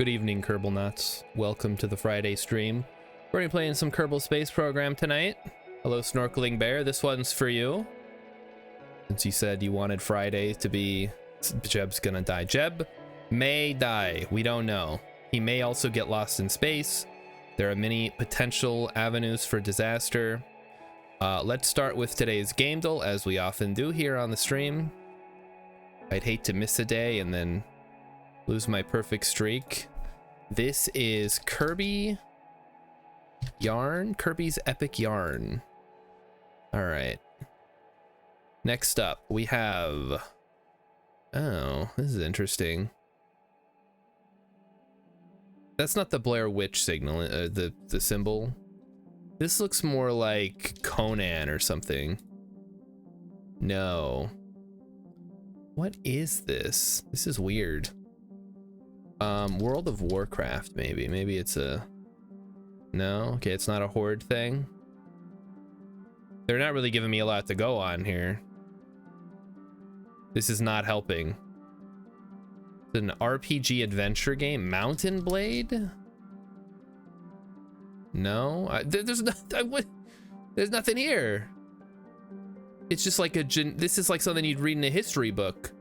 Good evening, Kerbal Nuts. Welcome to the Friday stream. We're going to be playing some Kerbal Space Program tonight. Hello, Snorkeling Bear. This one's for you. Since you said you wanted Friday to be... Jeb's gonna die. Jeb may die. We don't know. He may also get lost in space. There are many potential avenues for disaster. Let's start with today's game duel, as we often do here on the stream. I'd hate to miss a day and then lose my perfect streak. This is Kirby Yarn, Kirby's Epic Yarn. All right. Next up, we have... Oh, this is interesting. That's not the Blair Witch signal, the symbol. This looks more like Conan or something. No. What is this? This is weird. World of Warcraft, maybe. Maybe it's a... No? Okay, it's not a horde thing. They're not really giving me a lot to go on here. This is not helping. It's an RPG adventure game. Mountain Blade? No? There's nothing here. It's just like this is like something you'd read in a history book.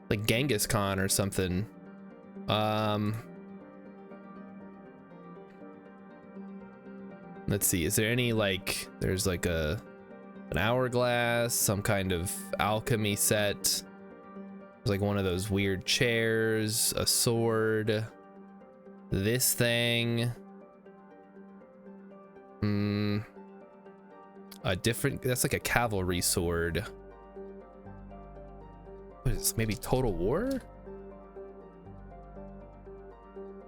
Like Genghis Khan or something. Let's see, is there any like, there's like an hourglass, some kind of alchemy set. There's like one of those weird chairs, a sword, this thing. A different, that's like a cavalry sword. What is this, maybe Total War?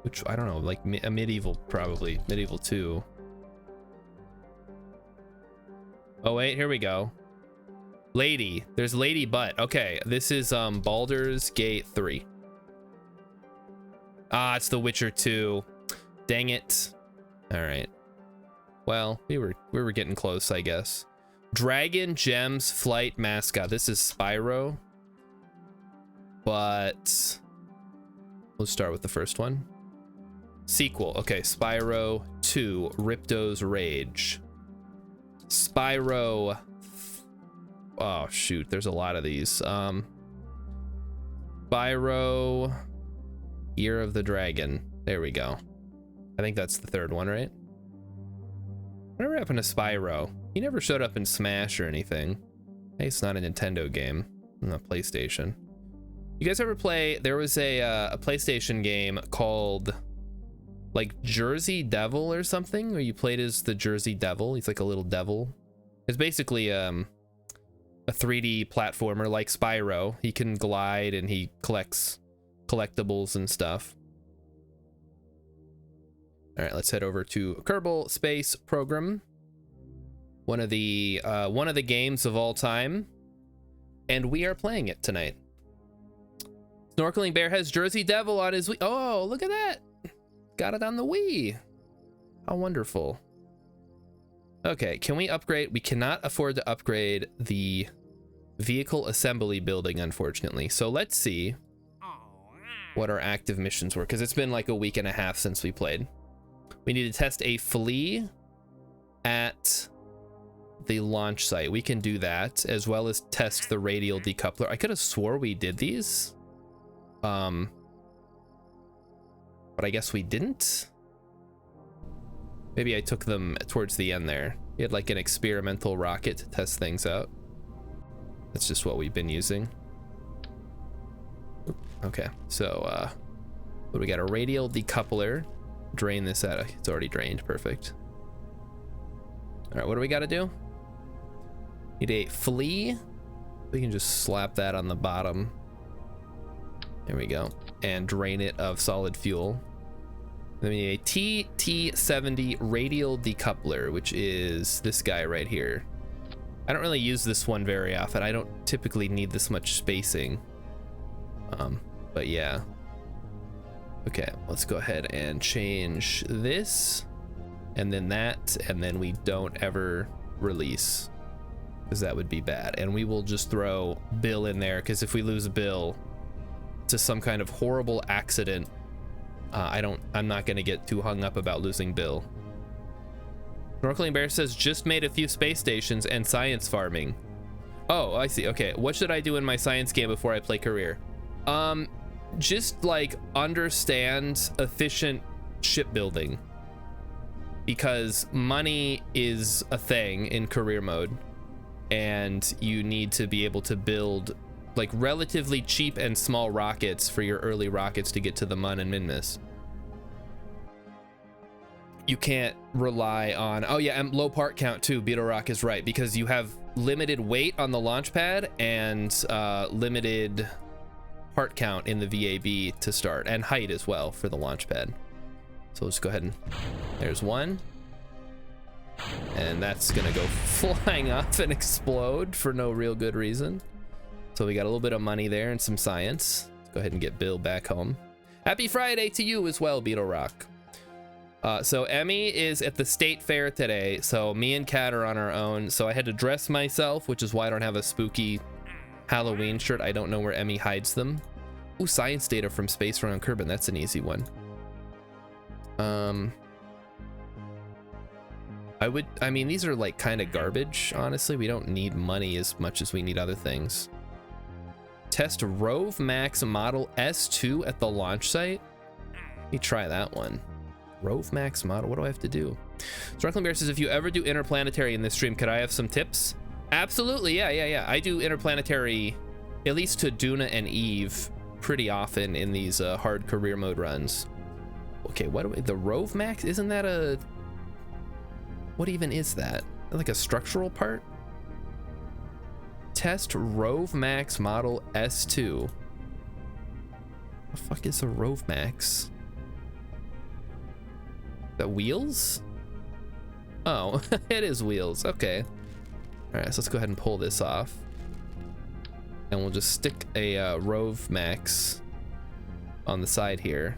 Which, I don't know, like a medieval, probably. Medieval 2. Oh wait, here we go. Lady, there's Lady Butt. Okay, this is Baldur's Gate 3. Ah, it's The Witcher 2. Dang it. All right. Well, we were getting close, I guess. Dragon Gems Flight Mascot. This is Spyro. But let's start with the first one. Sequel. Okay, Spyro 2, Ripto's Rage. Spyro... Oh, shoot. There's a lot of these. Spyro... Year of the Dragon. There we go. I think that's the third one, right? Whatever happened to Spyro? He never showed up in Smash or anything. Hey, it's not a Nintendo game. On the PlayStation. You guys ever play... There was a PlayStation game called... like Jersey Devil or something, where you played as the Jersey Devil. He's like a little devil. It's basically a 3D platformer like Spyro. He can glide and he collects collectibles and stuff. All right, let's head over to Kerbal Space Program. One of the games of all time, and we are playing it tonight. Snorkeling Bear has Jersey Devil on his Wii. Oh, look at that! Got it on the Wii. How wonderful. Okay, can we upgrade? We cannot afford to upgrade the vehicle assembly building, unfortunately. So let's see what our active missions were, because it's been like a week and a half since we played. We need to test a flea at the launch site. We can do that, as well as test the radial decoupler. I could have swore we did these. But I guess we didn't. Maybe I took them towards the end there. We had like an experimental rocket to test things out. That's just what we've been using. Okay, so what we got? A radial decoupler. Drain this out. It's already drained. Perfect. All right, what do we got to do? Need a flea. We can just slap that on the bottom. There we go. And drain it of solid fuel. Then we need a TT70 radial decoupler, which is this guy right here. I don't really use this one very often. I don't typically need this much spacing. But yeah. Okay, let's go ahead and change this. And then that. And then we don't ever release, because that would be bad. And we will just throw Bill in there, because if we lose Bill, to some kind of horrible accident, I'm not gonna get too hung up about losing Bill. Snorkeling Bear says, just made a few space stations and science farming. Oh, I see. Okay, what should I do in my science game before I play career? Just like understand efficient shipbuilding, because money is a thing in career mode, and you need to be able to build like relatively cheap and small rockets for your early rockets to get to the Mun and Minmus. You can't rely on, oh yeah, and low part count too. Beetle Rock is right, because you have limited weight on the launch pad and limited part count in the VAB to start, and height as well for the launch pad. So let's go ahead and, there's one. And that's gonna go flying off and explode for no real good reason. So we got a little bit of money there and some science. Let's go ahead and get Bill back home. Happy Friday to you as well, Beetle Rock. So Emmy is at the state fair today, so me and Kat are on our own. So I had to dress myself, which is why I don't have a spooky Halloween shirt. I don't know where Emmy hides them. Ooh, science data from Space Run on Kerbin. That's an easy one. I mean, these are like kind of garbage, honestly. We don't need money as much as we need other things. Test Rove Max Model S2 at the launch site. Let me try that one. Rove Max model, what do I have to do? Snorkeling Bear says, if you ever do interplanetary in this stream, could I have some tips? Absolutely, yeah. I do interplanetary, at least to Duna and Eve, pretty often in these hard career mode runs. Okay, what do we, the Rove Max, isn't that a, what even is that? Like a structural part? Test Rove Max model S2. The fuck is a Rove Max? The wheels? Oh, it is wheels. Okay. All right, so let's go ahead and pull this off. And we'll just stick a Rove Max on the side here.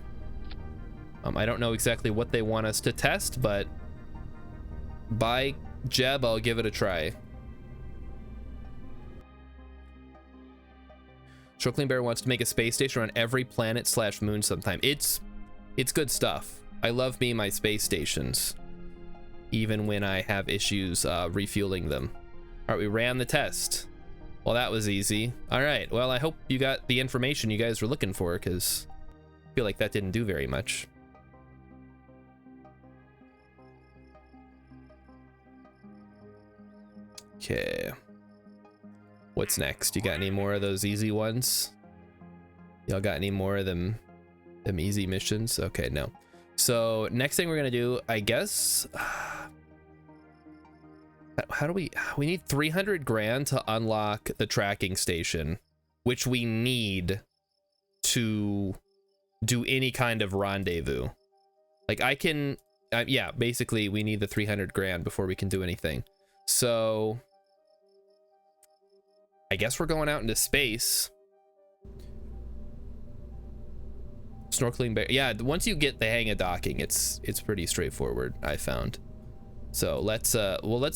I don't know exactly what they want us to test, but by Jeb, I'll give it a try. Snorkeling Bear wants to make a space station on every planet / moon sometime. It's good stuff. I love me my space stations, even when I have issues refueling them. All right, we ran the test. Well, that was easy. All right, well, I hope you got the information you guys were looking for, because I feel like that didn't do very much. Okay. What's next? You got any more of those easy ones? Y'all got any more of them easy missions? Okay, no. So next thing we're gonna do, I guess, how do we need 300 grand to unlock the tracking station, which we need to do any kind of rendezvous. Like I can, yeah, basically we need the 300 grand before we can do anything. So I guess we're going out into space. Snorkeling Bear, yeah, once you get the hang of docking, it's pretty straightforward, I found. So let's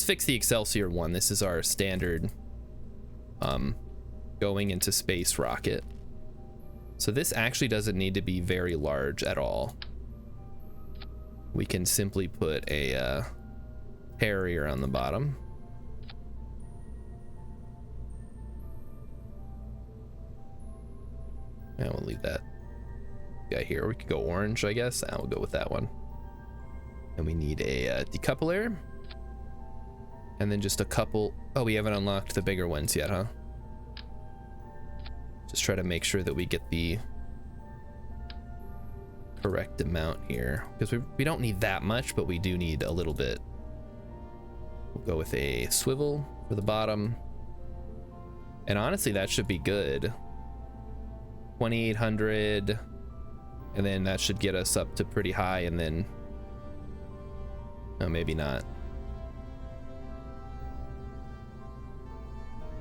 fix the Excelsior one. This is our standard going into space rocket. So this actually doesn't need to be very large at all. We can simply put a Harrier on the bottom. And we'll leave that guy here. We could go orange, I guess. We'll go with that one. And we need a decoupler. And then just a couple. Oh, we haven't unlocked the bigger ones yet, huh? Just try to make sure that we get the correct amount here, because we don't need that much, but we do need a little bit. We'll go with a swivel for the bottom. And honestly, that should be good. 2,800. And then that should get us up to pretty high, and then, oh, maybe not.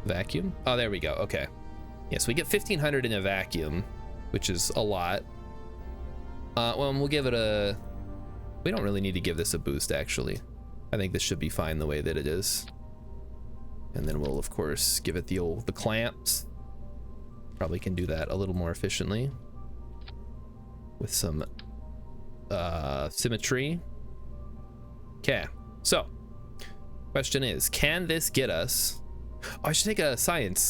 Vacuum? Oh, there we go. Okay. Yes, we get 1,500 in a vacuum, which is a lot. Well, we'll give it a, we don't really need to give this a boost, actually. I think this should be fine the way that it is. And then we'll, of course, give it the clamps. Probably can do that a little more efficiently with some symmetry. Okay, so question is, can this get us... Oh, I should take a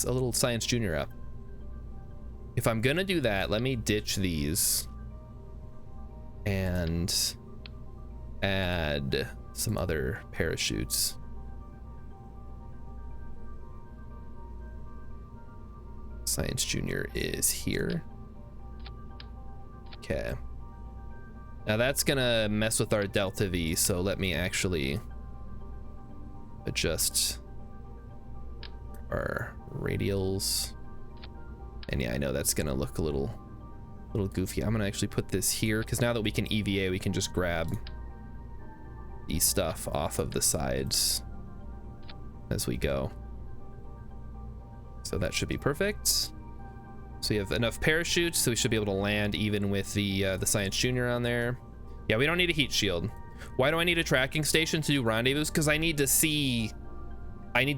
little science junior up. If I'm gonna do that, let me ditch these and add some other parachutes. Science junior is here. Okay. Now that's gonna mess with our delta V, so let me actually adjust our radials. And yeah, I know that's gonna look a little goofy. I'm gonna actually put this here because now that we can EVA, we can just grab the stuff off of the sides as we go. So that should be perfect. So we have enough parachutes, so we should be able to land even with the Science Junior on there. Yeah, we don't need a heat shield. Why do I need a tracking station to do rendezvous? Because I need to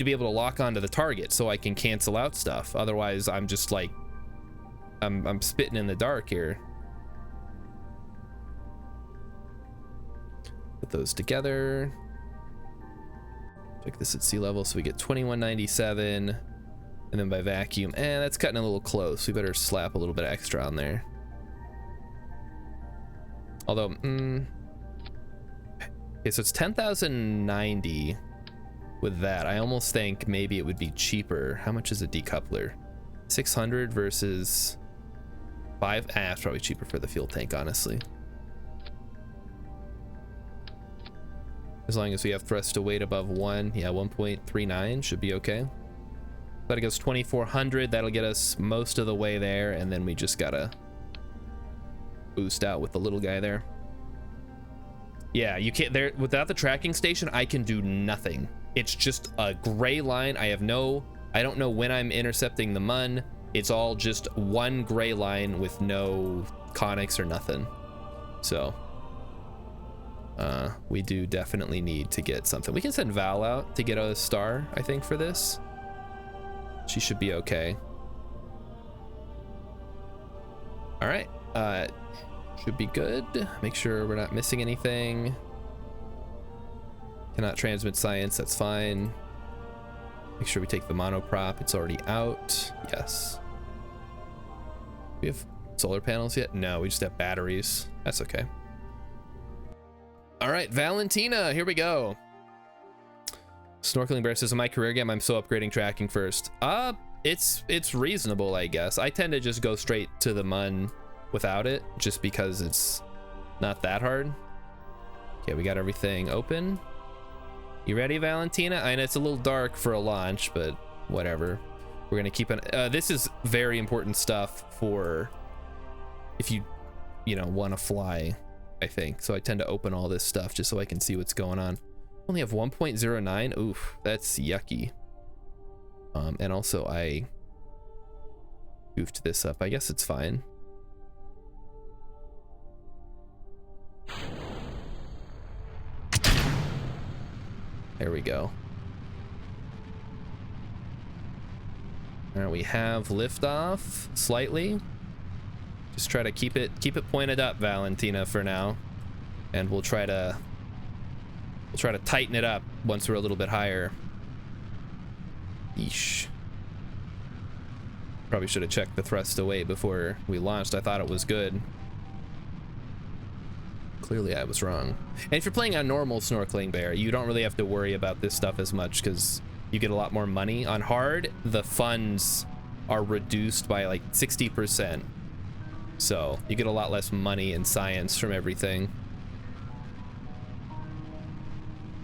be able to lock onto the target so I can cancel out stuff. Otherwise, I'm just like, I'm spitting in the dark here. Put those together. Check this at sea level, so we get 2197. And then by vacuum, that's cutting a little close. We better slap a little bit extra on there. Although, okay, so it's 10,090 with that. I almost think maybe it would be cheaper. How much is a decoupler? 600 versus 5. It's probably cheaper for the fuel tank, honestly. As long as we have thrust to weight above 1, yeah, 1.39 should be okay. That goes 2,400. That'll get us most of the way there, and then we just gotta boost out with the little guy there. Yeah, you can't there without the tracking station. I can do nothing. It's just a gray line. I don't know when I'm intercepting the mun. It's all just one gray line with no conics or nothing. So we do definitely need to get something. We can send Val out to get a star, I think, for this. She should be okay. All right, should be good. Make sure we're not missing anything. Cannot transmit science, that's fine. Make sure we take the monoprop, it's already out. Yes. We have solar panels yet? No, we just have batteries. That's okay. All right, Valentina, here we go. Snorkeling Bear says, in my career game, I'm still upgrading tracking first. It's reasonable, I guess. I tend to just go straight to the mun without it, just because it's not that hard. Okay, we got everything open. You ready, Valentina? I know it's a little dark for a launch, but whatever. We're gonna keep an. This is very important stuff for if you want to fly, I think. So I tend to open all this stuff just so I can see what's going on. Only have 1.09. Oof, that's yucky. And also I goofed this up. I guess it's fine. There we go. All right, we have liftoff slightly. Just try to keep it pointed up, Valentina, for now, and we'll try to tighten it up once we're a little bit higher. Yeesh. Probably should have checked the thrust away before we launched. I thought it was good. Clearly I was wrong. And if you're playing on normal Snorkeling Bear, you don't really have to worry about this stuff as much because you get a lot more money. On hard, the funds are reduced by like 60%. So you get a lot less money in science from everything.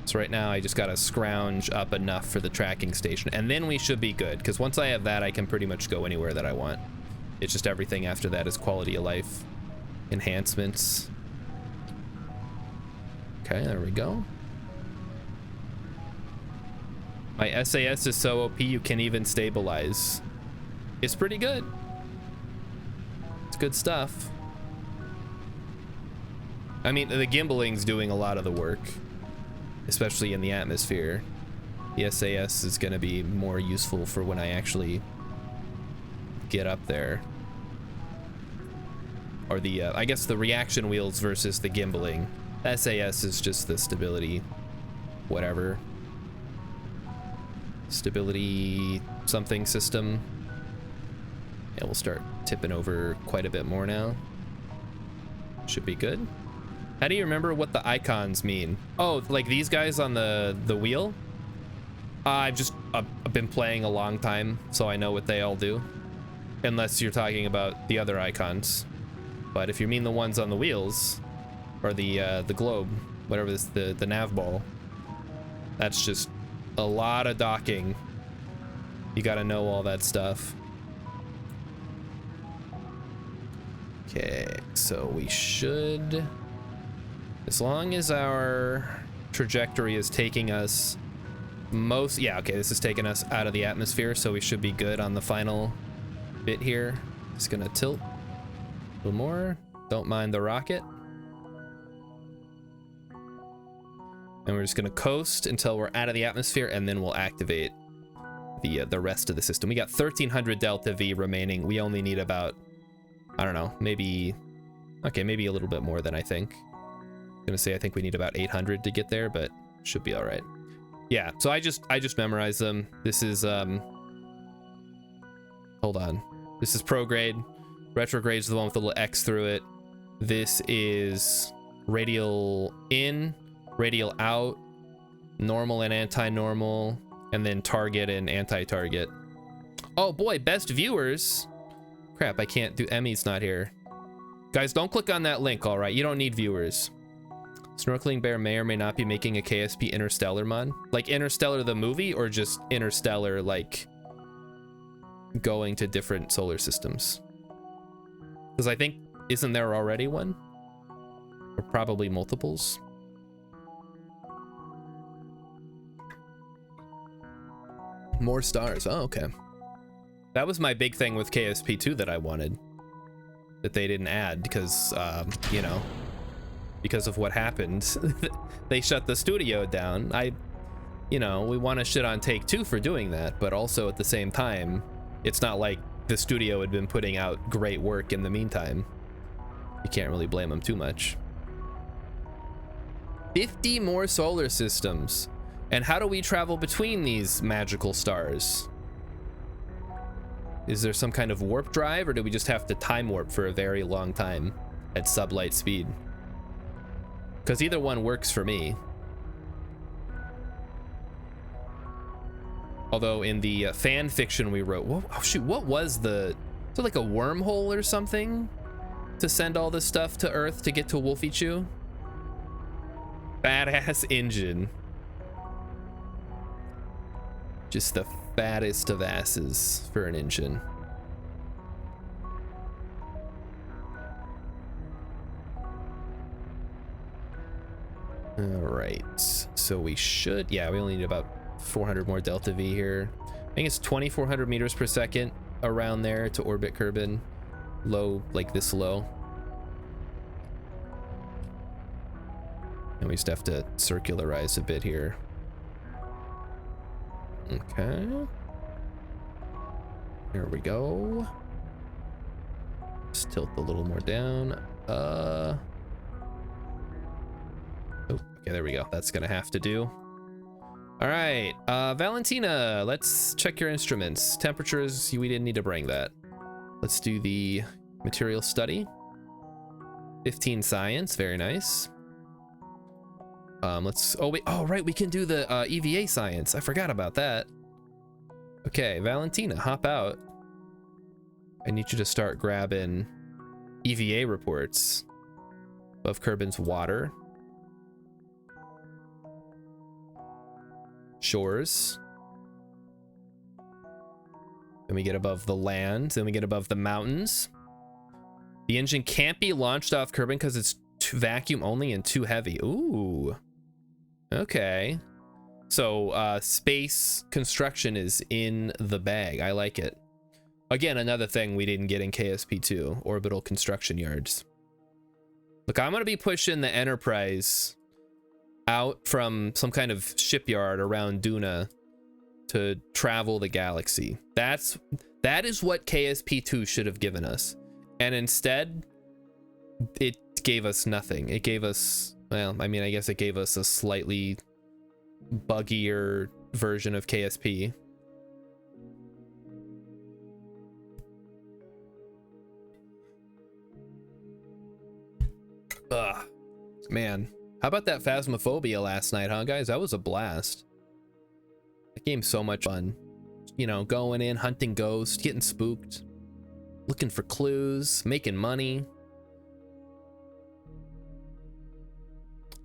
So right now I just gotta scrounge up enough for the tracking station, and then we should be good, because once I have that, I can pretty much go anywhere that I want. It's just everything after that is quality of life enhancements. Okay, there we go. My SAS is so OP you can even stabilize. It's pretty good. It's good stuff. I mean, the gimbaling's doing a lot of the work, especially in the atmosphere. The SAS is going to be more useful for when I actually get up there. Or the, I guess the reaction wheels versus the gimbaling. SAS is just the stability, whatever. Stability something system. Yeah, we'll start tipping over quite a bit more now. Should be good. How do you remember what the icons mean? Oh, like these guys on the wheel? I've been playing a long time, so I know what they all do. Unless you're talking about the other icons. But if you mean the ones on the wheels, or the globe, whatever this, the nav ball, that's just a lot of docking. You gotta know all that stuff. Okay, so we should, as long as our trajectory is taking us yeah, okay, this is taking us out of the atmosphere, so we should be good on the final bit here. Just gonna tilt a little more. Don't mind the rocket. And we're just gonna coast until we're out of the atmosphere, and then we'll activate the rest of the system. We got 1300 delta V remaining. We only need about, I don't know, maybe, okay, maybe a little bit more than I think. I'm gonna say I think we need about 800 to get there, but should be all right. Yeah, so I just memorized them. This is hold on. This is prograde. Retrograde's the one with the little X through it. This is radial in, radial out, normal and anti-normal, and then target and anti-target. Oh boy, best viewers. Crap, I can't do, Emmy's not here. Guys, don't click on that link, all right? You don't need viewers. Snorkeling Bear may or may not be making a KSP Interstellar mod. Like Interstellar the movie, or just Interstellar like going to different solar systems? Because I think, isn't there already one? Or probably multiples? More stars. Oh, okay. That was my big thing with KSP2 that I wanted, that they didn't add because, you know, because of what happened. They shut the studio down. You know, we want to shit on Take-Two for doing that, but also at the same time, it's not like the studio had been putting out great work in the meantime. You can't really blame them too much. 50 more solar systems. And how do we travel between these magical stars? Is there some kind of warp drive, or do we just have to time warp for a very long time at sublight speed? Because either one works for me. Although in the fan fiction we wrote, oh shoot, what was is it like a wormhole or something to send all this stuff to Earth to get to Wolfie Chew? Badass engine. Just the fattest of asses for an engine. All right, so we should, yeah, we only need about 400 more delta V here. I think it's 2400 meters per second around there to orbit Kerbin. Low, like this low. And we just have to circularize a bit here. Okay. There we go. Just tilt a little more down. Oh, okay, there we go. That's gonna have to do. All right, Valentina, let's check your instruments. Temperatures, we didn't need to bring that. Let's do the material study. 15 science, very nice. Let's, oh wait, oh right, we can do the EVA science. I forgot about that. Okay, Valentina, hop out. I need you to start grabbing EVA reports of Kerbin's water. Shores. Then we get above the land. Then we get above the mountains. The engine can't be launched off Kerbin because it's vacuum only and too heavy. Ooh. Okay. So space construction is in the bag. I like it. Again, another thing we didn't get in KSP2, orbital construction yards. Look, I'm going to be pushing the Enterprise out from some kind of shipyard around Duna to travel the galaxy. That is what KSP2 should have given us. And instead, it gave us nothing. It gave us, well, I mean, I guess it gave us a slightly buggier version of KSP. Ugh. Man, how about that Phasmophobia last night, huh, guys? That was a blast. That game's so much fun. You know, going in, hunting ghosts, getting spooked, looking for clues, making money.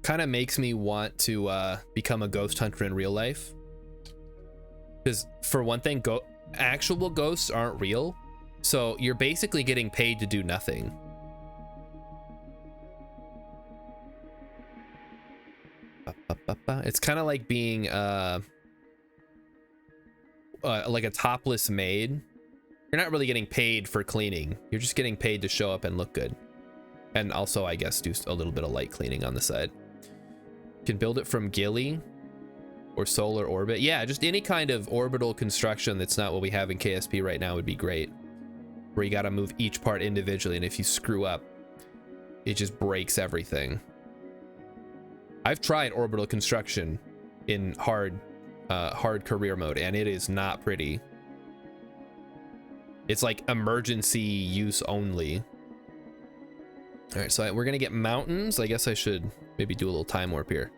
Kind of makes me want to become a ghost hunter in real life. Because for one thing, actual ghosts aren't real. So you're basically getting paid to do nothing. It's kind of like being like a topless maid. You're not really getting paid for cleaning. You're just getting paid to show up and look good. And also, I guess, do a little bit of light cleaning on the side. You can build it from Gilly or solar orbit. Yeah, just any kind of orbital construction that's not what we have in KSP right now would be great. Where you got to move each part individually, and if you screw up, it just breaks everything. I've tried orbital construction in hard career mode, and it is not pretty. It's like emergency use only. All right, so we're gonna get mountains. I guess I should maybe do a little time warp here.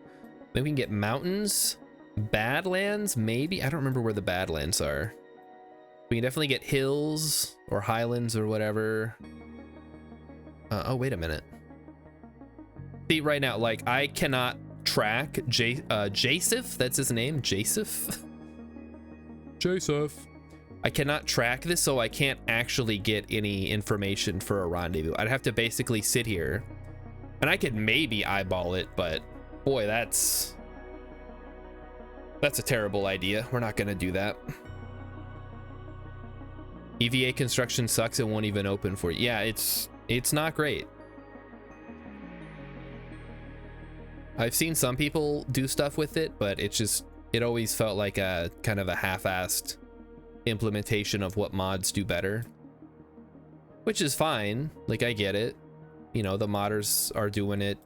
Maybe we can get mountains, badlands, maybe. I don't remember where the badlands are. We can definitely get hills or highlands or whatever. Oh, wait a minute. See, right now, like, I cannot track Jasif, that's his name, Jasif. Jasif. I cannot track this, so I can't actually get any information for a rendezvous. I'd have to basically sit here, and I could maybe eyeball it, but boy, that's a terrible idea. We're not gonna do that. EVA construction sucks. It won't even open for you. Yeah, it's not great. I've seen some people do stuff with it, but it always felt like a kind of a half-assed implementation of what mods do better, which is fine. Like, I get it. You know, the modders are doing it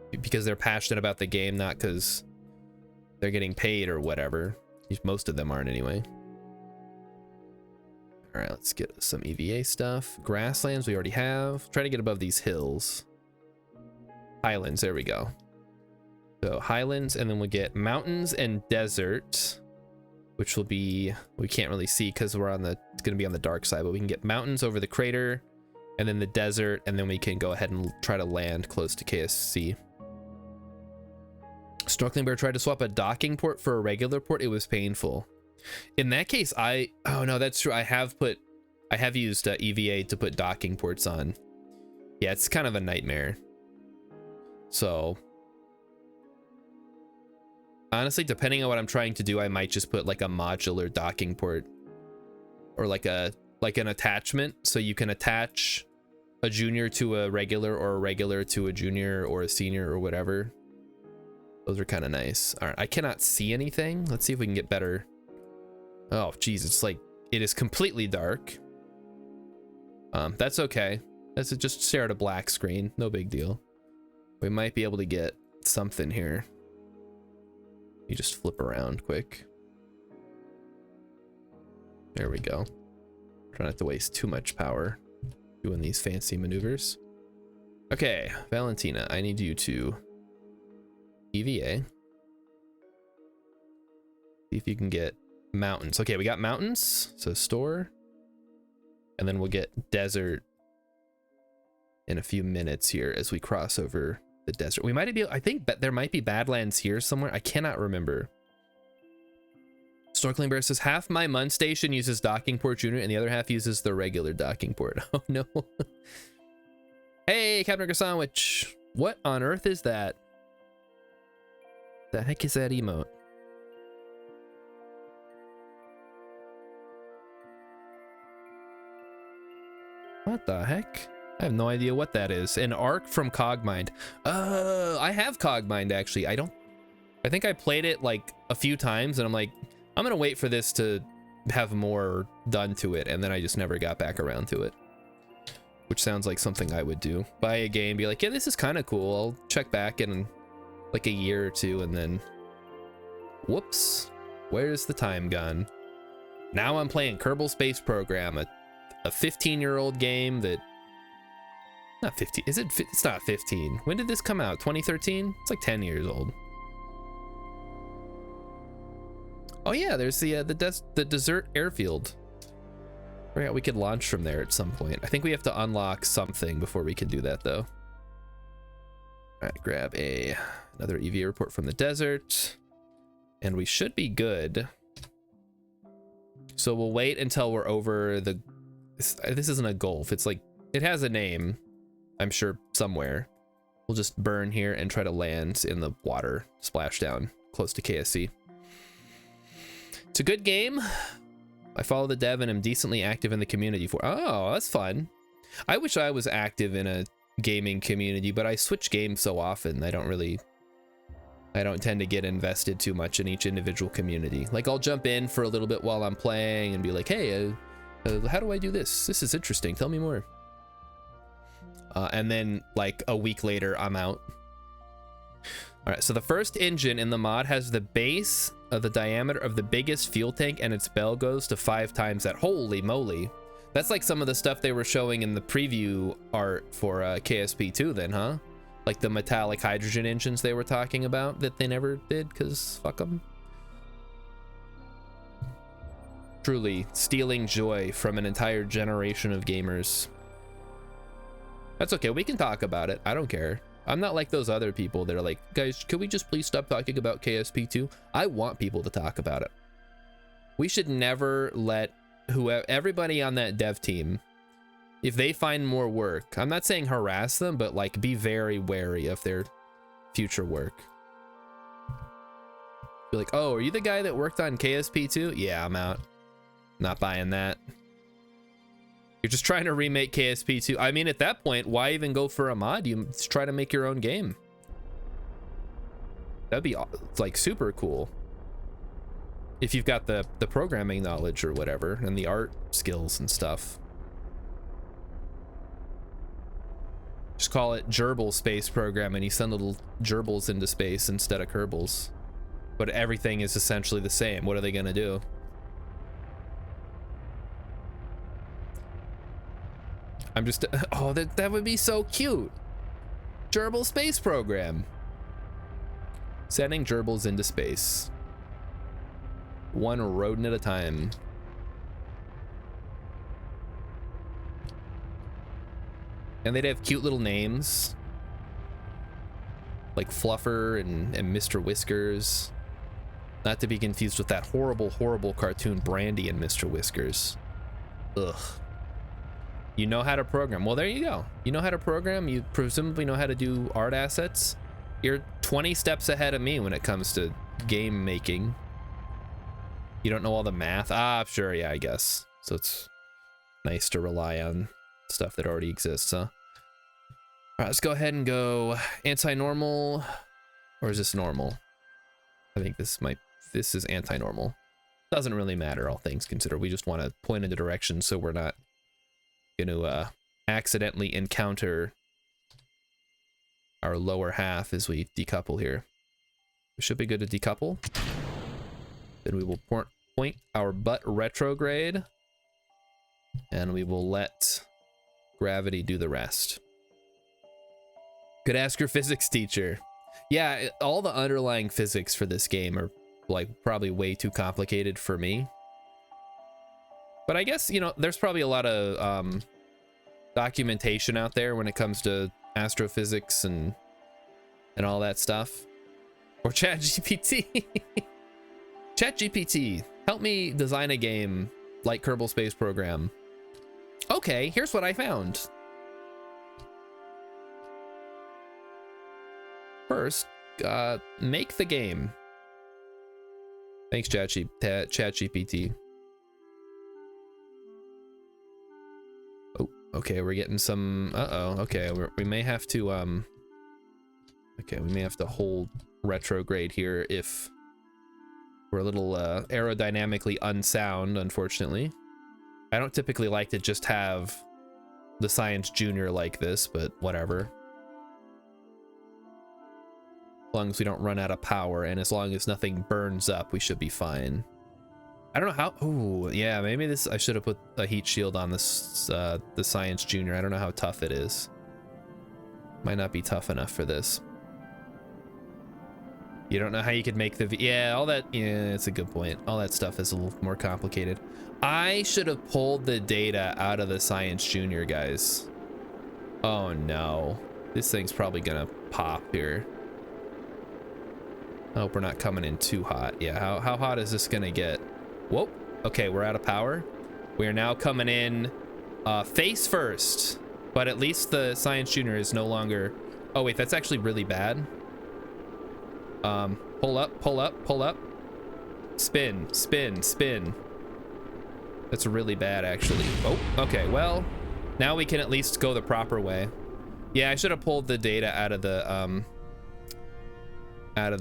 because they're passionate about the game, not because they're getting paid or whatever. Most of them aren't anyway. All right, let's get some EVA stuff. Grasslands we already have. Try to get above these hills. Highlands, there we go. So highlands, and then we'll get mountains and desert, which will be, we can't really see because it's gonna be on the dark side, but we can get mountains over the crater, and then the desert, and then we can go ahead and try to land close to KSC. Snorkeling Bear tried to swap a docking port for a regular port. It was painful. In that case, oh no, that's true. I have used EVA to put docking ports on. Yeah, it's kind of a nightmare. So honestly, depending on what I'm trying to do, I might just put like a modular docking port or like an attachment, so you can attach a junior to a regular or a regular to a junior or a senior or whatever. Those are kind of nice. All right, I cannot see anything. Let's see if we can get better. Oh, geez, it's like, it is completely dark. That's okay. That's just stare at a black screen. No big deal. We might be able to get something here. You just flip around quick. There we go. Try not to waste too much power doing these fancy maneuvers. Okay, Valentina, I need you to EVA. See if you can get mountains. Okay, we got mountains, so store. And then we'll get desert in a few minutes here as we cross over the desert. We might be, I think there might be badlands here somewhere. I cannot remember. Snorkeling Bear says half my MUN station uses docking port junior and the other half uses the regular docking port. Oh no. Hey, Captain Sandwich. What on earth is that? The heck is that emote? What the heck? I have no idea what that is. An arc from Cogmind. I have Cogmind actually. I think I played it like a few times and I'm like, I'm gonna wait for this to have more done to it, and then I just never got back around to it. Which sounds like something I would do. Buy a game, be like, yeah, this is kind of cool. I'll check back in like a year or two, and then whoops, where's the time gone? Now I'm playing Kerbal Space Program, a 15-year-old game that, not 15, is it? It's not 15. When did this come out? 2013? It's like 10 years old. Oh yeah, there's the desert airfield. Right, we could launch from there at some point. I think we have to unlock something before we can do that though. All right, grab another EVA report from the desert, and we should be good. So we'll wait until we're over the, this isn't a gulf, it's like, it has a name, I'm sure somewhere. We'll just burn here and try to land in the water splashdown close to KSC. It's a good game. I follow the dev and am decently active in the community for, oh, that's fun. I wish I was active in a gaming community, but I switch games so often, I don't tend to get invested too much in each individual community. Like, I'll jump in for a little bit while I'm playing and be like, hey, how do I do this? This is interesting, tell me more. And then like a week later, I'm out. All right, so the first engine in the mod has the base of the diameter of the biggest fuel tank, and its bell goes to 5 times that. Holy moly. That's like some of the stuff they were showing in the preview art for KSP2 then, huh? Like the metallic hydrogen engines they were talking about that they never did, because fuck them. Truly stealing joy from an entire generation of gamers. That's okay, we can talk about it. I don't care. I'm not like those other people that are like, guys, can we just please stop talking about KSP2? I want people to talk about it. We should never let everybody on that dev team, if they find more work, I'm not saying harass them, but like be very wary of their future work. Be like, oh, are you the guy that worked on KSP2? Yeah, I'm out. Not buying that. You're just trying to remake KSP2. I mean, at that point, why even go for a mod? You just try to make your own game. That'd be like super cool. If you've got the programming knowledge or whatever, and the art skills and stuff. Just call it Gerbil Space Program, and you send little gerbils into space instead of Kerbals. But everything is essentially the same. What are they gonna do? I'm just, oh, that would be so cute. Gerbil Space Program. Sending gerbils into space. One rodent at a time. And they'd have cute little names. Like Fluffer and Mr. Whiskers. Not to be confused with that horrible, horrible cartoon Brandy and Mr. Whiskers. Ugh. You know how to program. Well, there you go. You know how to program. You presumably know how to do art assets. You're 20 steps ahead of me when it comes to game making. You don't know all the math. Ah, sure, yeah, I guess. So it's nice to rely on stuff that already exists, huh? All right, let's go ahead and go anti-normal. Or is this normal? I think this is anti-normal. Doesn't really matter, all things considered. We just want to point in the direction so we're not gonna accidentally encounter our lower half as we decouple here. We should be good to decouple. Then we will point our butt retrograde, and we will let gravity do the rest. Could ask your physics teacher. Yeah, all the underlying physics for this game are like probably way too complicated for me. But I guess, you know, there's probably a lot of documentation out there when it comes to astrophysics and all that stuff. Or ChatGPT. ChatGPT, help me design a game like Kerbal Space Program. Okay, here's what I found. First, make the game. Thanks, ChatGPT. Oh, okay, we're getting some. Okay, we may have to okay, we may have to hold retrograde here if We're a little aerodynamically unsound, unfortunately. I don't typically like to just have the Science Junior like this, but whatever. As long as we don't run out of power, and as long as nothing burns up, we should be fine. I don't know how. Oh, yeah, maybe this. I should have put a heat shield on this, the Science Junior. I don't know how tough it is. Might not be tough enough for this. You don't know how you could make the yeah, all that. Yeah, it's a good point. All that stuff is a little more complicated. I should have pulled the data out of the Science Junior, guys. Oh no, this thing's probably gonna pop here. I hope we're not coming in too hot. Yeah, how hot is this gonna get? Whoa. Okay, we're out of power. We are now coming in face first, but at least the Science Junior is no longer. Oh wait, that's actually really bad. Pull up, pull up, pull up. Spin, spin, spin. That's really bad, actually. Oh, okay, well, now we can at least go the proper way. Yeah, I should have pulled the data out of the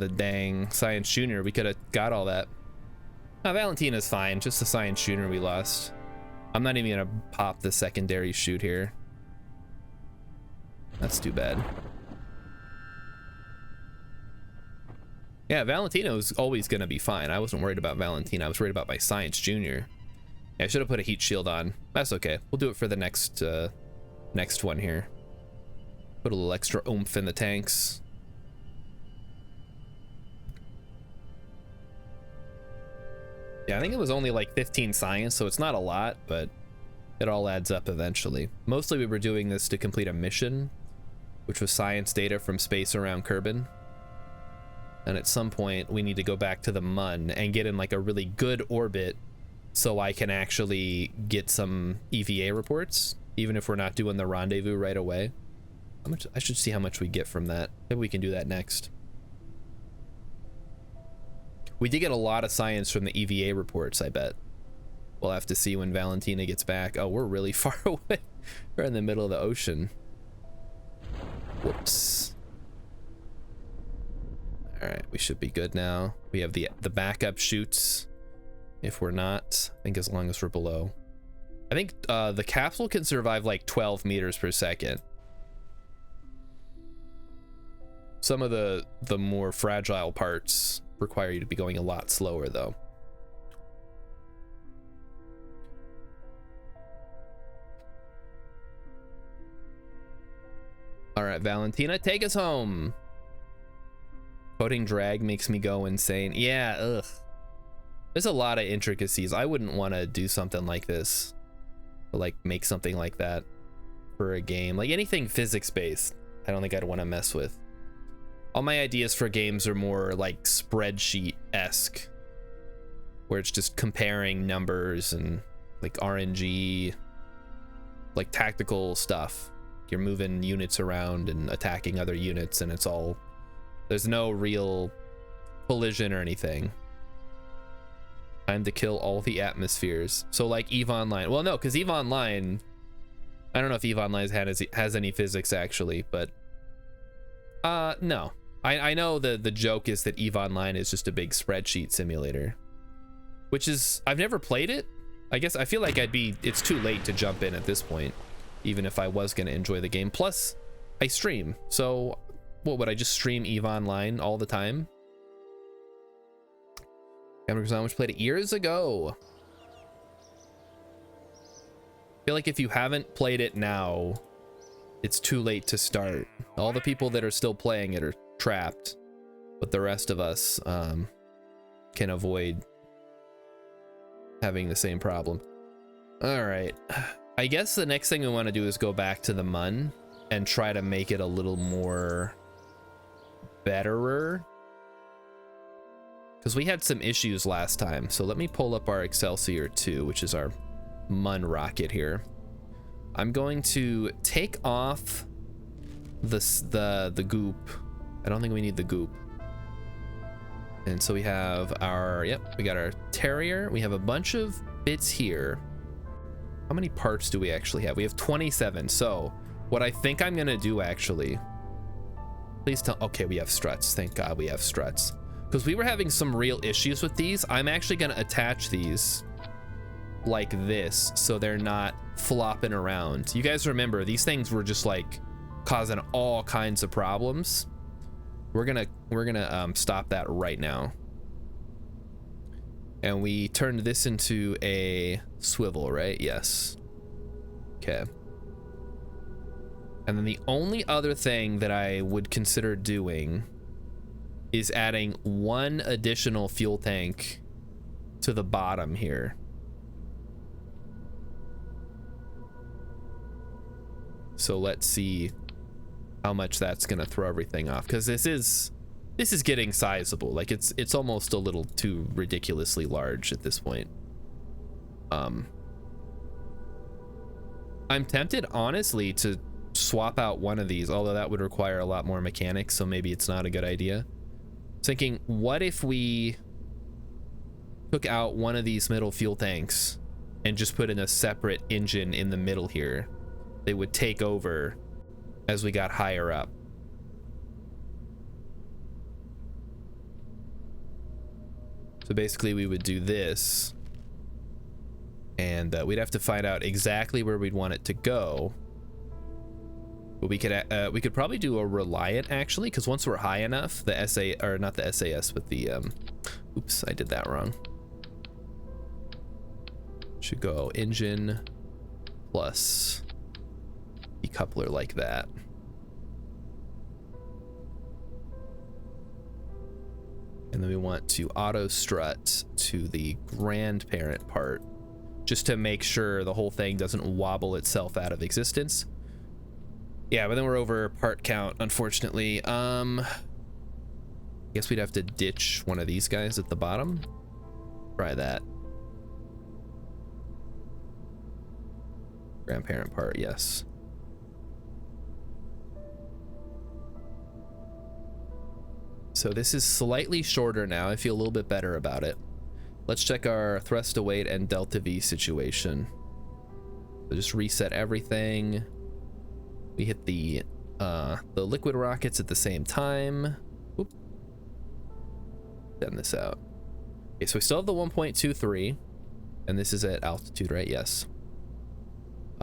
dang Science Junior. We could have got all that. Oh, Valentina's fine, just the Science Junior we lost. I'm not even gonna pop the secondary shoot here. That's too bad. Yeah, Valentina was always gonna be fine. I wasn't worried about Valentina. I was worried about my Science Junior. Yeah, I should have put a heat shield on. That's okay. We'll do it for the next next one here. Put a little extra oomph in the tanks. Yeah, I think it was only like 15 science, so it's not a lot, but it all adds up eventually. Mostly we were doing this to complete a mission, which was science data from space around Kerbin. And at some point we need to go back to the Mun and get in like a really good orbit so I can actually get some EVA reports, even if we're not doing the rendezvous right away. How much? I should see how much we get from that. Maybe we can do that next. We did get a lot of science from the EVA reports, I bet. We'll have to see when Valentina gets back. Oh, we're really far away. We're in the middle of the ocean. Whoops. All right, we should be good now. We have the backup chutes. If we're not, I think as long as we're below. I think the capsule can survive like 12 meters per second. Some of the more fragile parts require you to be going a lot slower though. All right, Valentina, take us home. Coding drag makes me go insane. Yeah, ugh. There's a lot of intricacies. I wouldn't want to do something like this. Or like make something like that for a game. Like anything physics-based, I don't think I'd want to mess with. All my ideas for games are more like spreadsheet-esque, where it's just comparing numbers and like RNG, like tactical stuff. You're moving units around and attacking other units, and it's all, there's no real collision or anything. Time to kill all the atmospheres. So like EVE Online. Well, no, because EVE Online, I don't know if EVE Online has any physics actually, but no. I know the joke is that EVE Online is just a big spreadsheet simulator, which is, I've never played it. I guess I feel like it's too late to jump in at this point, even if I was gonna enjoy the game. Plus, I stream, so what would I just stream EVE Online all the time? Which played it years ago. I feel like if you haven't played it now, it's too late to start. All the people that are still playing it are trapped, but the rest of us can avoid having the same problem. All right, I guess the next thing we want to do is go back to the Mun and try to make it a little more betterer, because we had some issues last time. So let me pull up our Excelsior 2, which is our Mun rocket here. I'm going to take off the goop. I don't think we need the goop. And so we have our, yep, we got our Terrier. We have a bunch of bits here. How many parts do we actually have? We have 27. So what I think I'm gonna do actually, please tell, okay, we have struts. Thank God we have struts. because we were having some real issues with these. I'm actually going to attach these like this so they're not flopping around. You guys remember these things were just like causing all kinds of problems. We're gonna stop that right now. And we turned this into a swivel, right? Yes. Okay. And then the only other thing that I would consider doing is adding one additional fuel tank to the bottom here. So let's see how much that's gonna throw everything off, because this is getting sizable. Like it's almost a little too ridiculously large at this point. I'm tempted honestly to swap out one of these, although that would require a lot more mechanics, so maybe it's not a good idea. Thinking, what if we took out one of these middle fuel tanks and just put in a separate engine in the middle here? They would take over as we got higher up. So basically we would do this, and we'd have to find out exactly where we'd want it to go. But we could probably do a Reliant actually, because once we're high enough, the SA, or not the SAS, but the oops, I did that wrong. Should go engine plus decoupler like that. And then we want to auto strut to the grandparent part, just to make sure the whole thing doesn't wobble itself out of existence. Yeah, but then we're over part count, unfortunately. Guess we'd have to ditch one of these guys at the bottom. Try that. Grandparent part, yes. So this is slightly shorter now. I feel a little bit better about it. Let's check our thrust to weight and delta V situation. So just reset everything. We hit the liquid rockets at the same time. Oop. Send this out. Okay, so we still have the 1.23, and this is at altitude, right? Yes.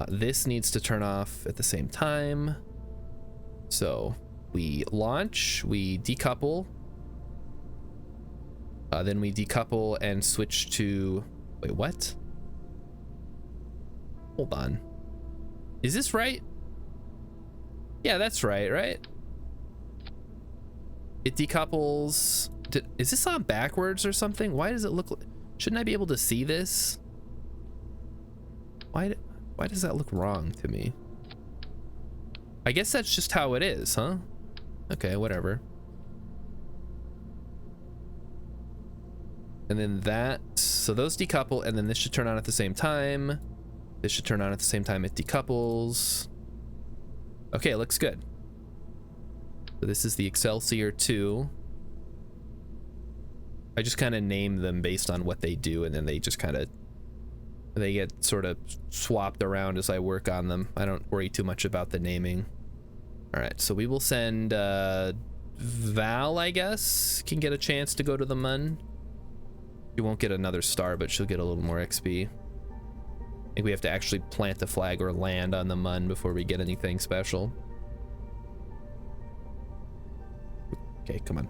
This needs to turn off at the same time. So we launch, we decouple, then we decouple and switch to, wait, what? Hold on. Is this right? Yeah, that's right, right? It decouples. Is this on backwards or something? Why does it look like, shouldn't I be able to see this? Why does that look wrong to me? I guess that's just how it is, huh? Okay, whatever. And then that, so those decouple, and then this should turn on at the same time. This should turn on at the same time it decouples. Okay, it looks good. So this is the Excelsior 2. I just kind of name them based on what they do, and then they just kind of, they get sort of swapped around as I work on them. I don't worry too much about the naming. All right, so we will send Val, I guess, can get a chance to go to the Mun. She won't get another star, but she'll get a little more XP. I think we have to actually plant the flag or land on the Mun before we get anything special. Okay, come on.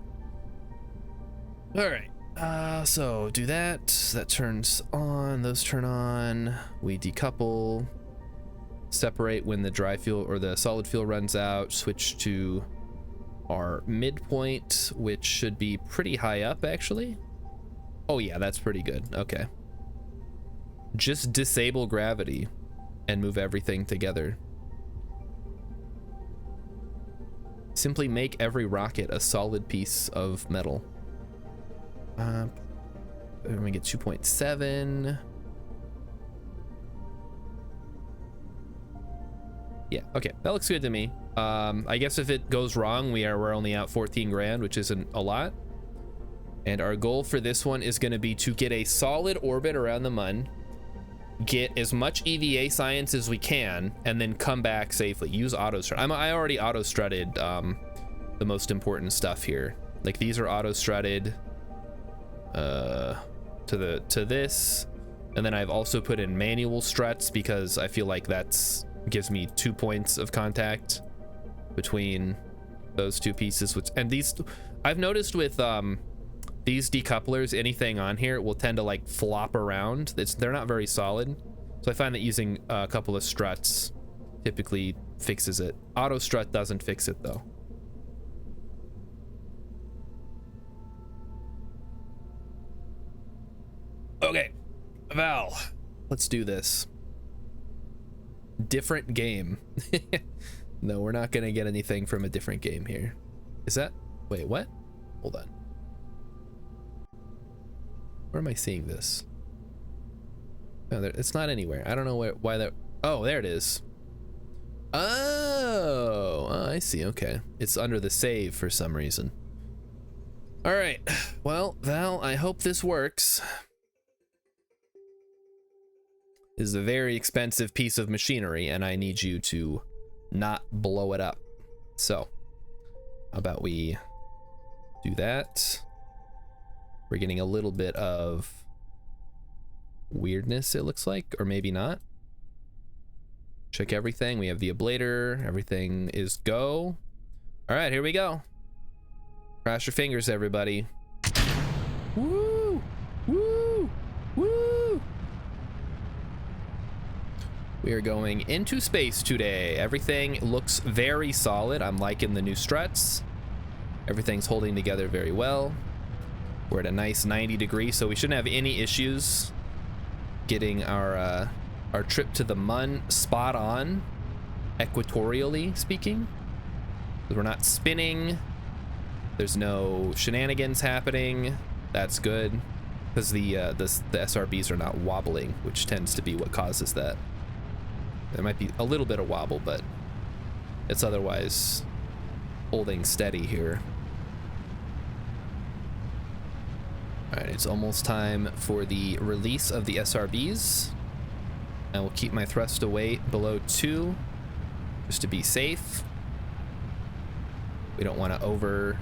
All right, so do that. That turns on, those turn on. We decouple, separate when the dry fuel or the solid fuel runs out, switch to our midpoint, which should be pretty high up actually. Oh yeah, that's pretty good. Okay. Just disable gravity and move everything together. Simply make every rocket a solid piece of metal. We get 2.7. Yeah, okay, that looks good to me. I guess if it goes wrong, we're only out 14 grand, which isn't a lot. And our goal for this one is going to be to get a solid orbit around the Mun, get as much EVA science as we can, and then come back safely. Use auto strut. I already auto strutted the most important stuff here. Like these are auto strutted. to this, and then I've also put in manual struts because I feel like that's gives me 2 points of contact between those two pieces. Which, and these, I've noticed with these decouplers, anything on here will tend to like flop around. They're not very solid, so I find that using a couple of struts typically fixes it. Auto strut doesn't fix it though. Okay, Val, let's do this. Different game. No, we're not gonna get anything from a different game here. Is that, wait, what? Hold on. Where am I seeing this? No, it's not anywhere. I don't know why that, oh, there it is. Oh, I see. Okay, it's under the save for some reason. All right, well, Val, I hope this works. This is a very expensive piece of machinery, and I need you to not blow it up. So, how about we do that? We're getting a little bit of weirdness, it looks like, or maybe not. Check everything. We have the ablator. Everything is go. All right, here we go. Cross your fingers, everybody. Woo! Woo! Woo! We are going into space today. Everything looks very solid. I'm liking the new struts. Everything's holding together very well. We're at a nice 90 degrees, so we shouldn't have any issues getting our trip to the Mun spot on, equatorially speaking. We're not spinning. There's no shenanigans happening. That's good, because the SRBs are not wobbling, which tends to be what causes that. There might be a little bit of wobble, but it's otherwise holding steady here. All right, it's almost time for the release of the SRBs. I will keep my thrust away below 2 just to be safe. We don't want to over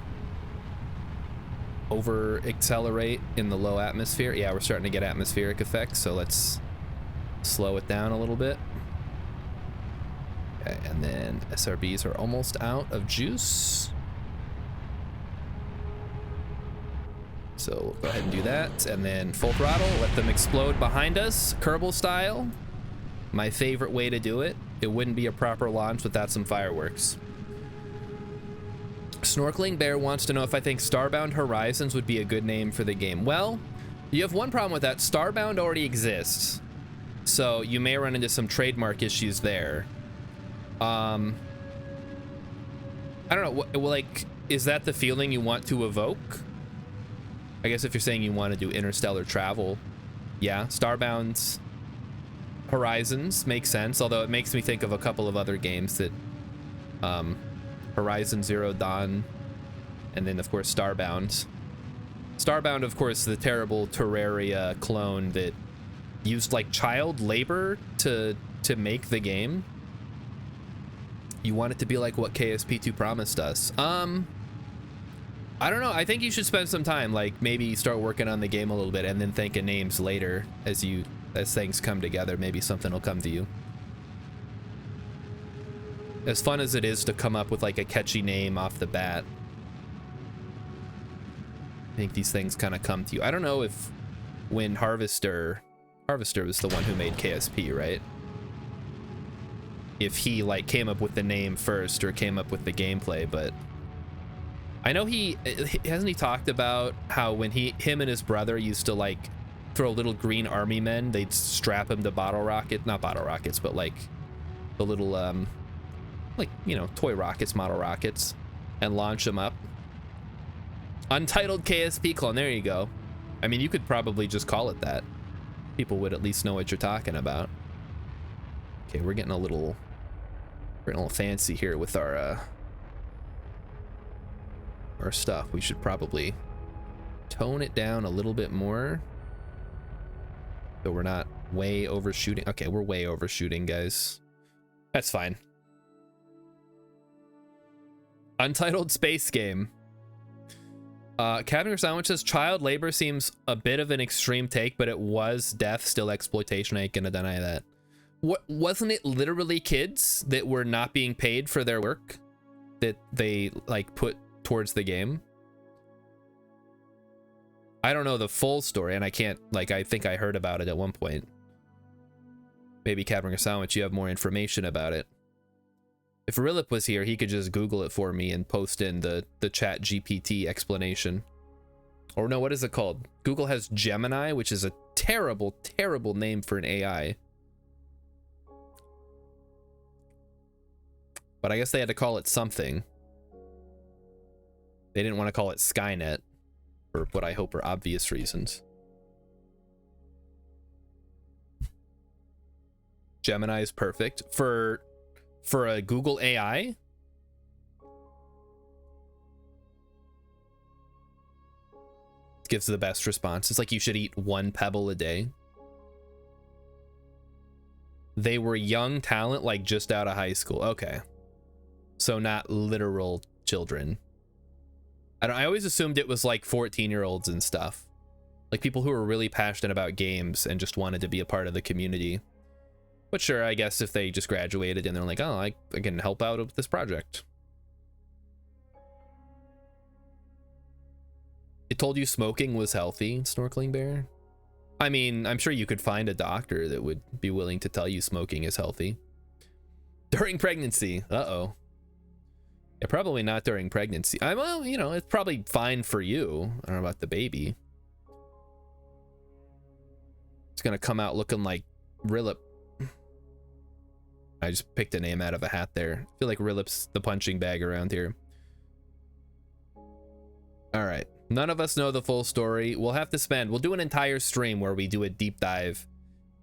accelerate in the low atmosphere. Yeah, we're starting to get atmospheric effects, so let's slow it down a little bit. Okay, and then SRBs are almost out of juice. So we'll go ahead and do that, and then full throttle, let them explode behind us, Kerbal style. My favorite way to do it. It wouldn't be a proper launch without some fireworks. Snorkeling Bear wants to know if I think Starbound Horizons would be a good name for the game. Well, you have one problem with that. Starbound already exists, so you may run into some trademark issues there. I don't know, what, like, is that the feeling you want to evoke? I guess if you're saying you want to do interstellar travel, yeah, Starbound Horizons makes sense, although it makes me think of a couple of other games that, Horizon Zero Dawn, and then of course Starbound. Starbound, of course, the terrible Terraria clone that used like child labor to make the game. You want it to be like what KSP2 promised us. I don't know. I think you should spend some time, like maybe start working on the game a little bit and then think of names later as things come together. Maybe something will come to you. As fun as it is to come up with like a catchy name off the bat, I think these things kind of come to you. I don't know if when Harvester was the one who made KSP, right? If he like came up with the name first or came up with the gameplay, but I know hasn't he talked about how when him and his brother used to like throw little green army men, they'd strap him to not bottle rockets, but like the little like, you know, toy rockets, model rockets, and launch them up. Untitled KSP clone, there you go. I mean, you could probably just call it that. People would at least know what you're talking about. Okay, we're getting a little fancy here with our stuff. We should probably tone it down a little bit more so we're not way overshooting. Okay, we're way overshooting, guys. That's fine. Untitled space game. Captain Sandwich says child labor seems a bit of an extreme take, but it was death, still exploitation. I ain't gonna deny that. What, wasn't it literally kids that were not being paid for their work that they like put towards the game? I don't know the full story, and I can't, like, I think I heard about it at one point. Maybe Captain Sandwich, you have more information about it. If Rilip was here, he could just Google it for me and post in the chat GPT explanation. Or no, what is it called? Google has Gemini, which is a terrible, terrible name for an AI. But I guess they had to call it something. They didn't want to call it Skynet, for what I hope are obvious reasons. Gemini is perfect for a Google AI. It gives the best response. It's like you should eat 1 pebble a day. They were young talent, like just out of high school. Okay. So not literal children. I always assumed it was like 14-year-olds and stuff. Like people who were really passionate about games and just wanted to be a part of the community. But sure, I guess if they just graduated and they're like, oh, I can help out with this project. It told you smoking was healthy, Snorkeling Bear. I mean, I'm sure you could find a doctor that would be willing to tell you smoking is healthy. During pregnancy, uh-oh. Yeah, probably not during pregnancy. Well, you know, it's probably fine for you. I don't know about the baby. It's gonna come out looking like Rilip. I just picked a name out of a hat there. I feel like Rilip's the punching bag around here. All right. None of us know the full story. We'll do an entire stream where we do a deep dive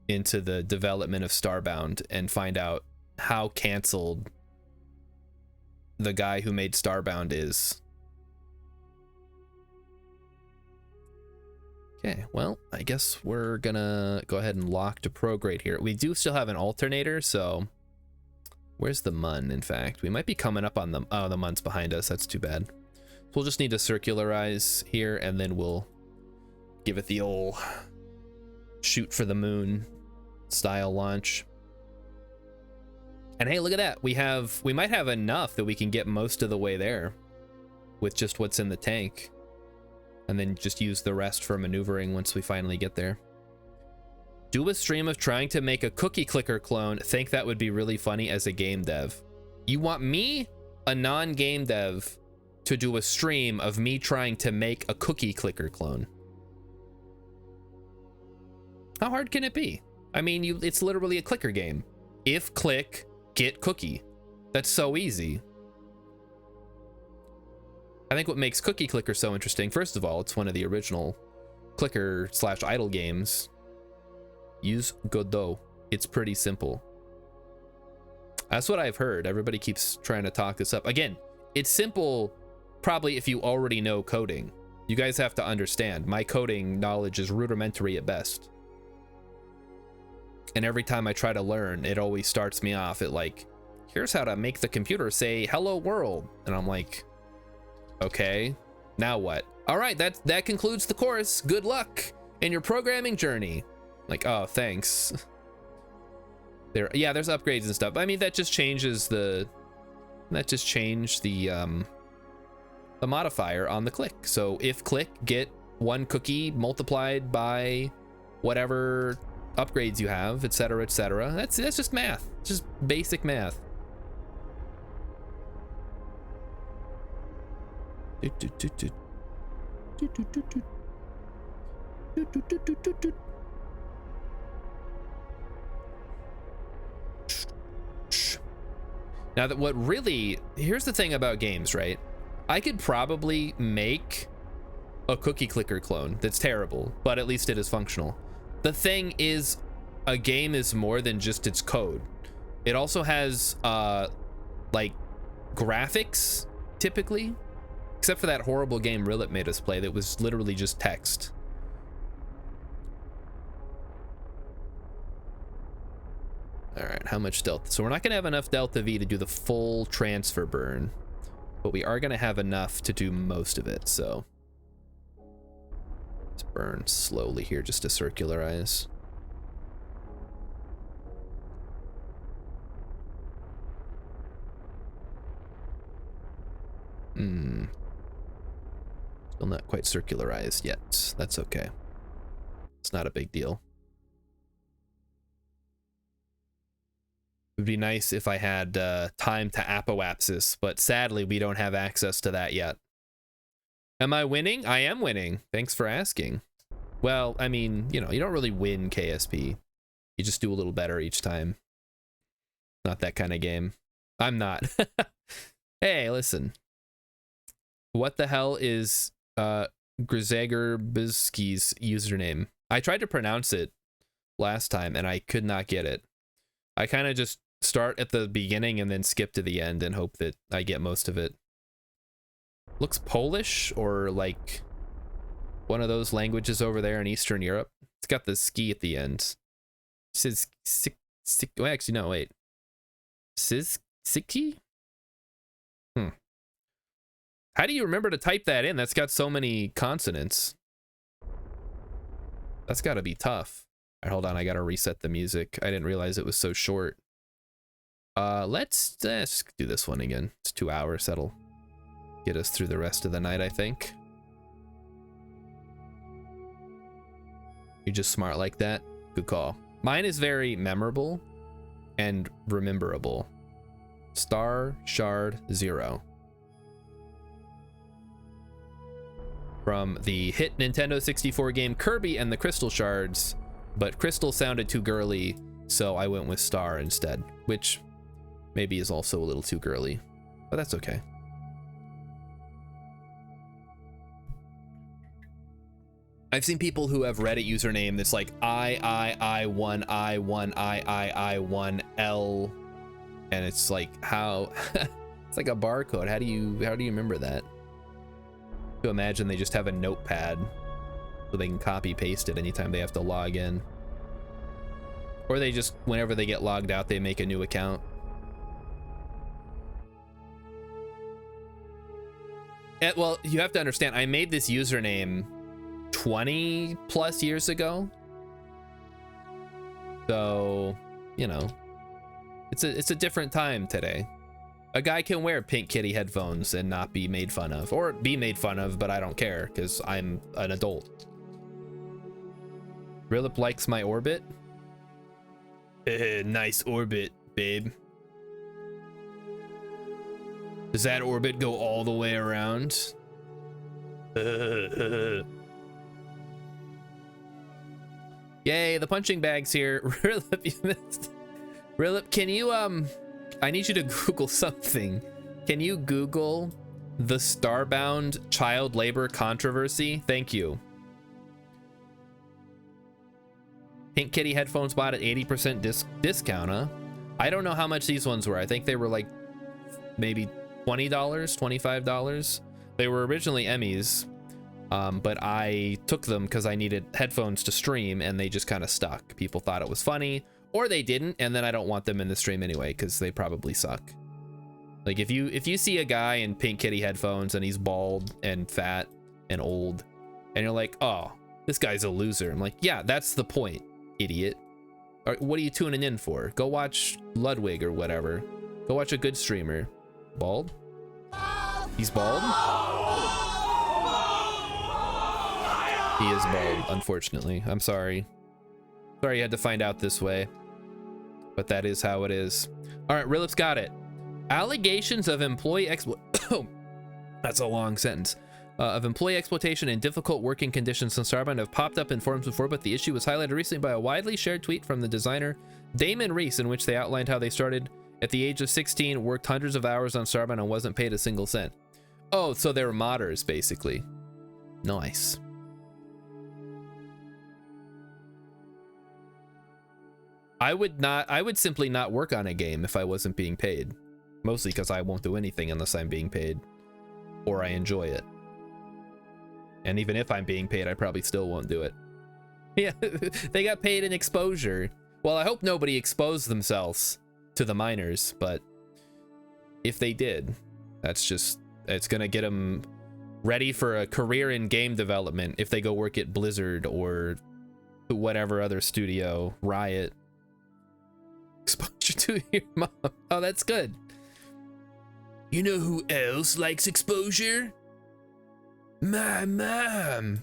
into the development of Starbound and find out how canceled the guy who made Starbound is. Okay, well, I guess we're gonna go ahead and lock to prograde here. We do still have an alternator, so where's the mun, in fact? We might be coming up on the... Oh, the mun's behind us. That's too bad. So we'll just need to circularize here, and then we'll give it the old shoot for the moon style launch. And hey, look at that. We might have enough that we can get most of the way there with just what's in the tank. And then just use the rest for maneuvering once we finally get there. Do a stream of trying to make a cookie clicker clone. Think that would be really funny as a game dev. You want me, a non-game dev, to do a stream of me trying to make a cookie clicker clone? How hard can it be? I mean, it's literally a clicker game. If click, get cookie. That's so easy. I think what makes Cookie Clicker so interesting, first of all, it's one of the original clicker/idle games. Use Godot. It's pretty simple. That's what I've heard. Everybody keeps trying to talk this up. Again, it's simple probably if you already know coding. You guys have to understand, my coding knowledge is rudimentary at best. And every time I try to learn, it always starts me off at like, here's how to make the computer say hello world. And I'm like, okay, now what? All right, that concludes the course. Good luck in your programming journey. Like, oh, thanks. There's upgrades and stuff. I mean, that just changes the modifier on the click. So if click, get 1 cookie multiplied by whatever upgrades you have, etc., etc. That's just math. It's just basic math. Now that here's the thing about games, right? I could probably make a cookie clicker clone that's terrible, but at least it is functional. The thing is, a game is more than just its code. It also has like graphics, typically, except for that horrible game Rilip made us play that was literally just text. All right, how much delta? So we're not gonna have enough delta V to do the full transfer burn, but we are gonna have enough to do most of it. So Burn slowly here just to circularize. Still not quite circularized yet. That's okay. It's not a big deal. It would be nice if I had time to apoapsis, but sadly we don't have access to that yet. Am I winning? I am winning. Thanks for asking. Well, I mean, you know, you don't really win KSP. You just do a little better each time. Not that kind of game. I'm not. Hey, listen. What the hell is Grizegerbizki's username? I tried to pronounce it last time and I could not get it. I kind of just start at the beginning and then skip to the end and hope that I get most of it. Looks Polish or like one of those languages over there in Eastern Europe. It's got the ski at the end. It says well, actually no, wait. Siki? How do you remember to type that in? That's got so many consonants. That's got to be tough. All right, hold on, I got to reset the music. I didn't realize it was so short. Let's just do this one again. It's 2 hours. That'll get us through the rest of the night, I think. You're just smart like that? Good call. Mine is very memorable and rememberable. Star Shard 0. From the hit Nintendo 64 game Kirby and the Crystal Shards, but Crystal sounded too girly, so I went with Star instead, which maybe is also a little too girly, but that's okay. I've seen people who have Reddit username that's like I1 L, and it's like how it's like a barcode. How do you remember that? To imagine they just have a notepad so they can copy paste it anytime they have to log in, or they just, whenever they get logged out, they make a new account. And, well, you have to understand, I made this username 20 plus years ago, so you know, it's a different time today. A guy can wear Pink Kitty headphones and not be made fun of, or be made fun of, but I don't care because I'm an adult. Rilip likes my orbit. Nice orbit, babe. Does that orbit go all the way around? Yay, the punching bag's here. Rilip, you missed. Rilip, can you I need you to Google something. Can you Google the Starbound child labor controversy? Thank you. Pink Kitty headphones bought at 80% discount, huh? I don't know how much these ones were. I think they were like maybe $20, $25. They were originally Emmys, but I took them because I needed headphones to stream and they just kind of stuck. People thought it was funny, or they didn't, and then I don't want them in the stream anyway because they probably suck. Like if you see a guy in Pink Kitty headphones and he's bald and fat and old, and you're like, oh, this guy's a loser. I'm like, yeah, that's the point, idiot. Or what are you tuning in for? Go watch Ludwig or whatever. Go watch a good streamer. Bald? He's bald? He is bald, unfortunately. I'm sorry. Sorry you had to find out this way, but that is how it is. All right, Rilip's got it. Allegations of employee that's a long sentence. Of employee exploitation and difficult working conditions in Starbound have popped up in forums before, but the issue was highlighted recently by a widely shared tweet from the designer Damon Reese, in which they outlined how they started at the age of 16, worked hundreds of hours on Starbound, and wasn't paid a single cent. Oh, so they're modders, basically. Nice. I would simply not work on a game if I wasn't being paid. Mostly because I won't do anything unless I'm being paid, or I enjoy it. And even if I'm being paid, I probably still won't do it. Yeah, they got paid in exposure. Well, I hope nobody exposed themselves to the miners, but if they did, that's just, it's gonna get them ready for a career in game development if they go work at Blizzard or whatever other studio, Riot. Exposure to your mom. Oh, that's good. You know who else likes exposure? My mom.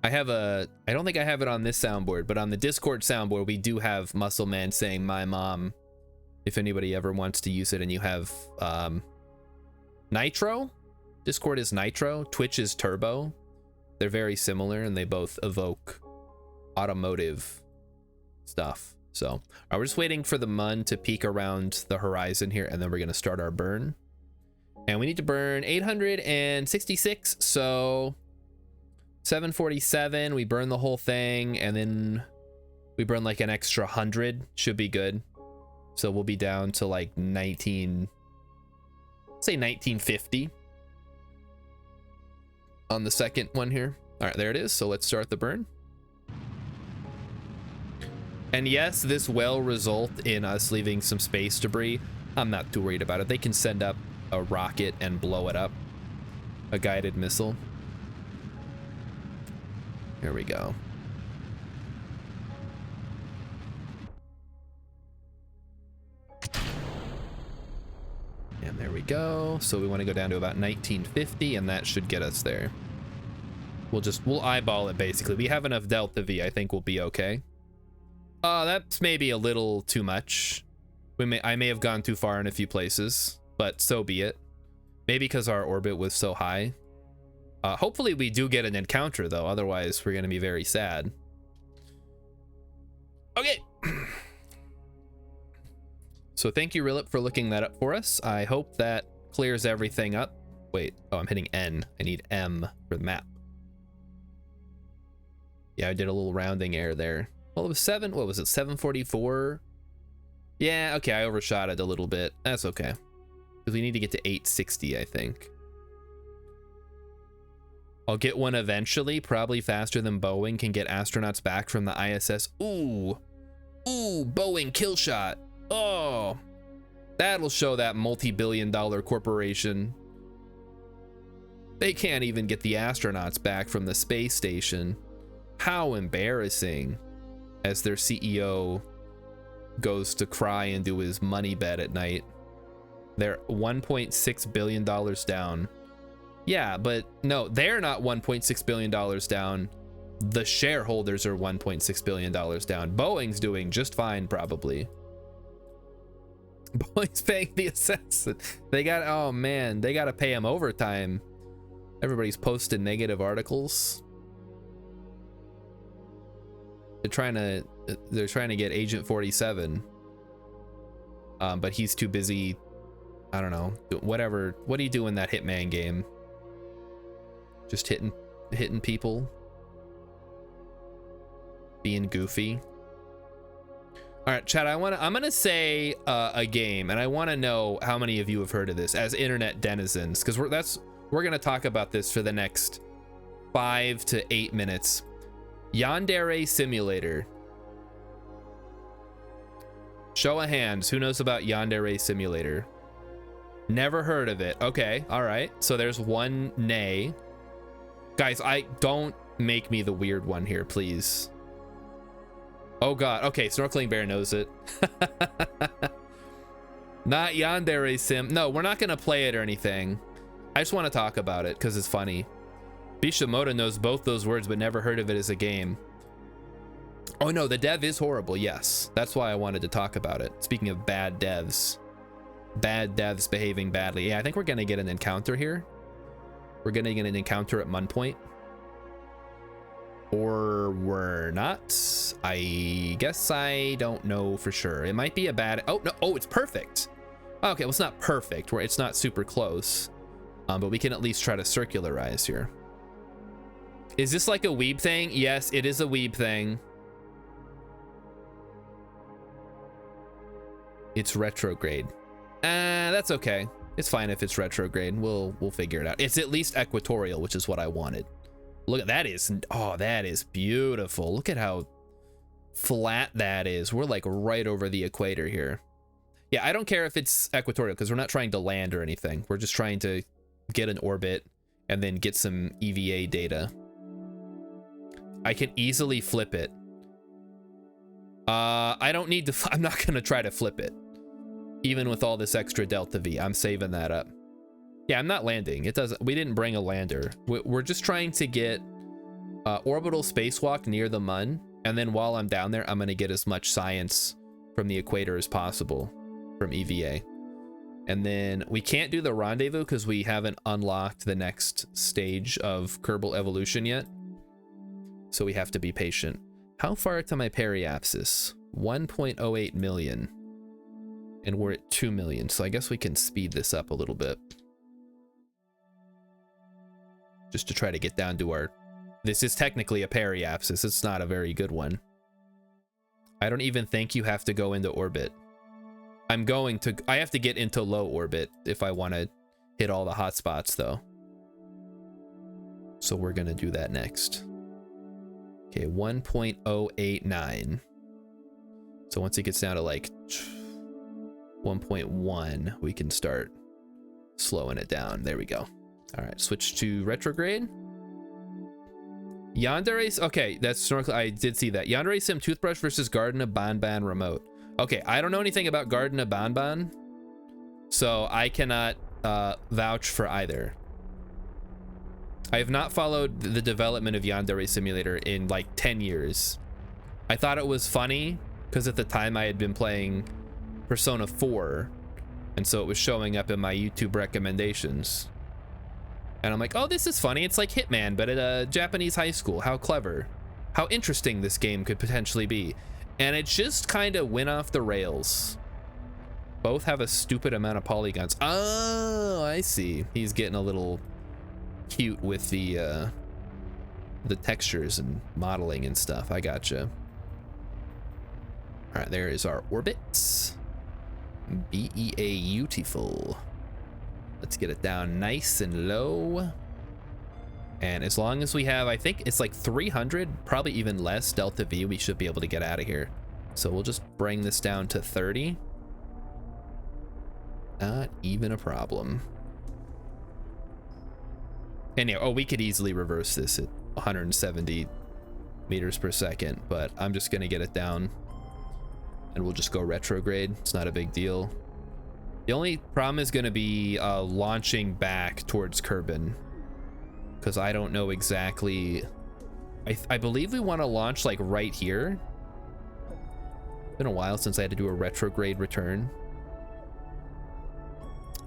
I don't think I have it on this soundboard, but on the Discord soundboard, we do have Muscle Man saying my mom. If anybody ever wants to use it, and you have Nitro. Discord is Nitro. Twitch is Turbo. They're very similar, and they both evoke automotive stuff. So we're just waiting for the mun to peek around the horizon here, and then we're gonna start our burn. And we need to burn 866, so 747. We burn the whole thing, and then we burn like an extra 100. Should be good. So we'll be down to like 1950 on the second one here. All right, there it is. So let's start the burn. And yes, this will result in us leaving some space debris. I'm not too worried about it. They can send up a rocket and blow it up. A guided missile. Here we go. And there we go. So we want to go down to about 1950, and that should get us there. We'll eyeball it basically. We have enough delta V. I think we'll be okay. That's maybe a little too much. I may have gone too far in a few places, but so be it. Maybe because our orbit was so high. Hopefully we do get an encounter though, otherwise we're gonna be very sad. Okay. So thank you, Rilip, for looking that up for us. I hope that clears everything up. Wait, oh, I'm hitting N. I need M for the map. Yeah, I did a little rounding error there. Well, it was 744? Yeah, okay, I overshot it a little bit. That's okay. Because we need to get to 860, I think. I'll get one eventually, probably faster than Boeing can get astronauts back from the ISS. Ooh, Boeing kill shot. Oh, that'll show that multi-billion-dollar corporation. They can't even get the astronauts back from the space station. How embarrassing. As their CEO goes to cry and do his money bet at night. They're $1.6 billion down. Yeah, but no, they're not $1.6 billion down. The shareholders are $1.6 billion down. Boeing's doing just fine, probably. Boeing's paying the assassin. Oh man, they got to pay him overtime. Everybody's posting negative articles. They're trying to get Agent 47. But he's too busy. I don't know. Whatever. What do you do in that Hitman game? Just hitting people. Being goofy. All right, chat. I'm gonna say a game, and I want to know how many of you have heard of this as internet denizens, because we're gonna talk about this for the next 5 to 8 minutes. Yandere Simulator. Show of hands, who knows about Yandere Simulator? Never heard of it. Okay, all right. So there's one nay. Guys, don't make me the weird one here, please. Oh god. Okay, Snorkeling Bear knows it. Not Yandere Sim. No, we're not gonna play it or anything. I just want to talk about it because it's funny. Bishamoto knows both those words but never heard of it as a game. Oh no, the dev is horrible. Yes, that's why I wanted to talk about it. Speaking of bad devs behaving badly. Yeah, I think we're gonna get an encounter here. We're gonna get an encounter at Mun Point. Or we're not. I guess I don't know for sure. It might be a bad. Oh no. Oh, it's perfect. Okay, well, it's not perfect. It's not super close. But we can at least try to circularize here. Is this like a weeb thing? Yes, it is a weeb thing. It's retrograde. That's okay. It's fine if it's retrograde. We'll figure it out. It's at least equatorial, which is what I wanted. Look at that that is beautiful. Look at how flat that is. We're like right over the equator here. Yeah, I don't care if it's equatorial because we're not trying to land or anything. We're just trying to get an orbit, and then get some EVA data. I can easily flip it. I don't need to, I'm not gonna try to flip it. Even with all this extra delta V, I'm saving that up. Yeah, I'm not landing. It doesn't, we didn't bring a lander. We're just trying to get orbital spacewalk near the Mun, and then while I'm down there, I'm gonna get as much science from the equator as possible from EVA. And then we can't do the rendezvous because we haven't unlocked the next stage of Kerbal evolution yet. So we have to be patient. How far to my periapsis? 1.08 million. And we're at 2 million, so I guess we can speed this up a little bit. Just to try to get down to our... This is technically a periapsis, it's not a very good one. I don't even think you have to go into orbit. I have to get into low orbit if I want to hit all the hotspots though. So we're gonna do that next. Okay, 1.089. So once it gets down to like 1.1, we can start slowing it down. There we go. All right, switch to retrograde. Yandere, okay, that's snorkel. I did see that. Yandere Sim toothbrush versus Garden of Banban remote. Okay, I don't know anything about Garden of Banban, so I cannot vouch for either. I have not followed the development of Yandere Simulator in like 10 years. I thought it was funny because at the time I had been playing Persona 4, and so it was showing up in my YouTube recommendations. And I'm like, oh, this is funny. It's like Hitman, but at a Japanese high school. How clever. How interesting this game could potentially be. And it just kind of went off the rails. Both have a stupid amount of polygons. Oh, I see. He's getting a little cute with the textures and modeling and stuff. I gotcha. All right, there is our orbits. Beautiful. Let's get it down nice and low. And as long as we have, I think it's like 300, probably even less delta V, we should be able to get out of here. So we'll just bring this down to 30. Not even a problem. And yeah, oh, we could easily reverse this at 170 meters per second, but I'm just gonna get it down and we'll just go retrograde. It's not a big deal. The only problem is going to be launching back towards Kerbin, because I don't know exactly. I believe we want to launch like right here. It's been a while since I had to do a retrograde return.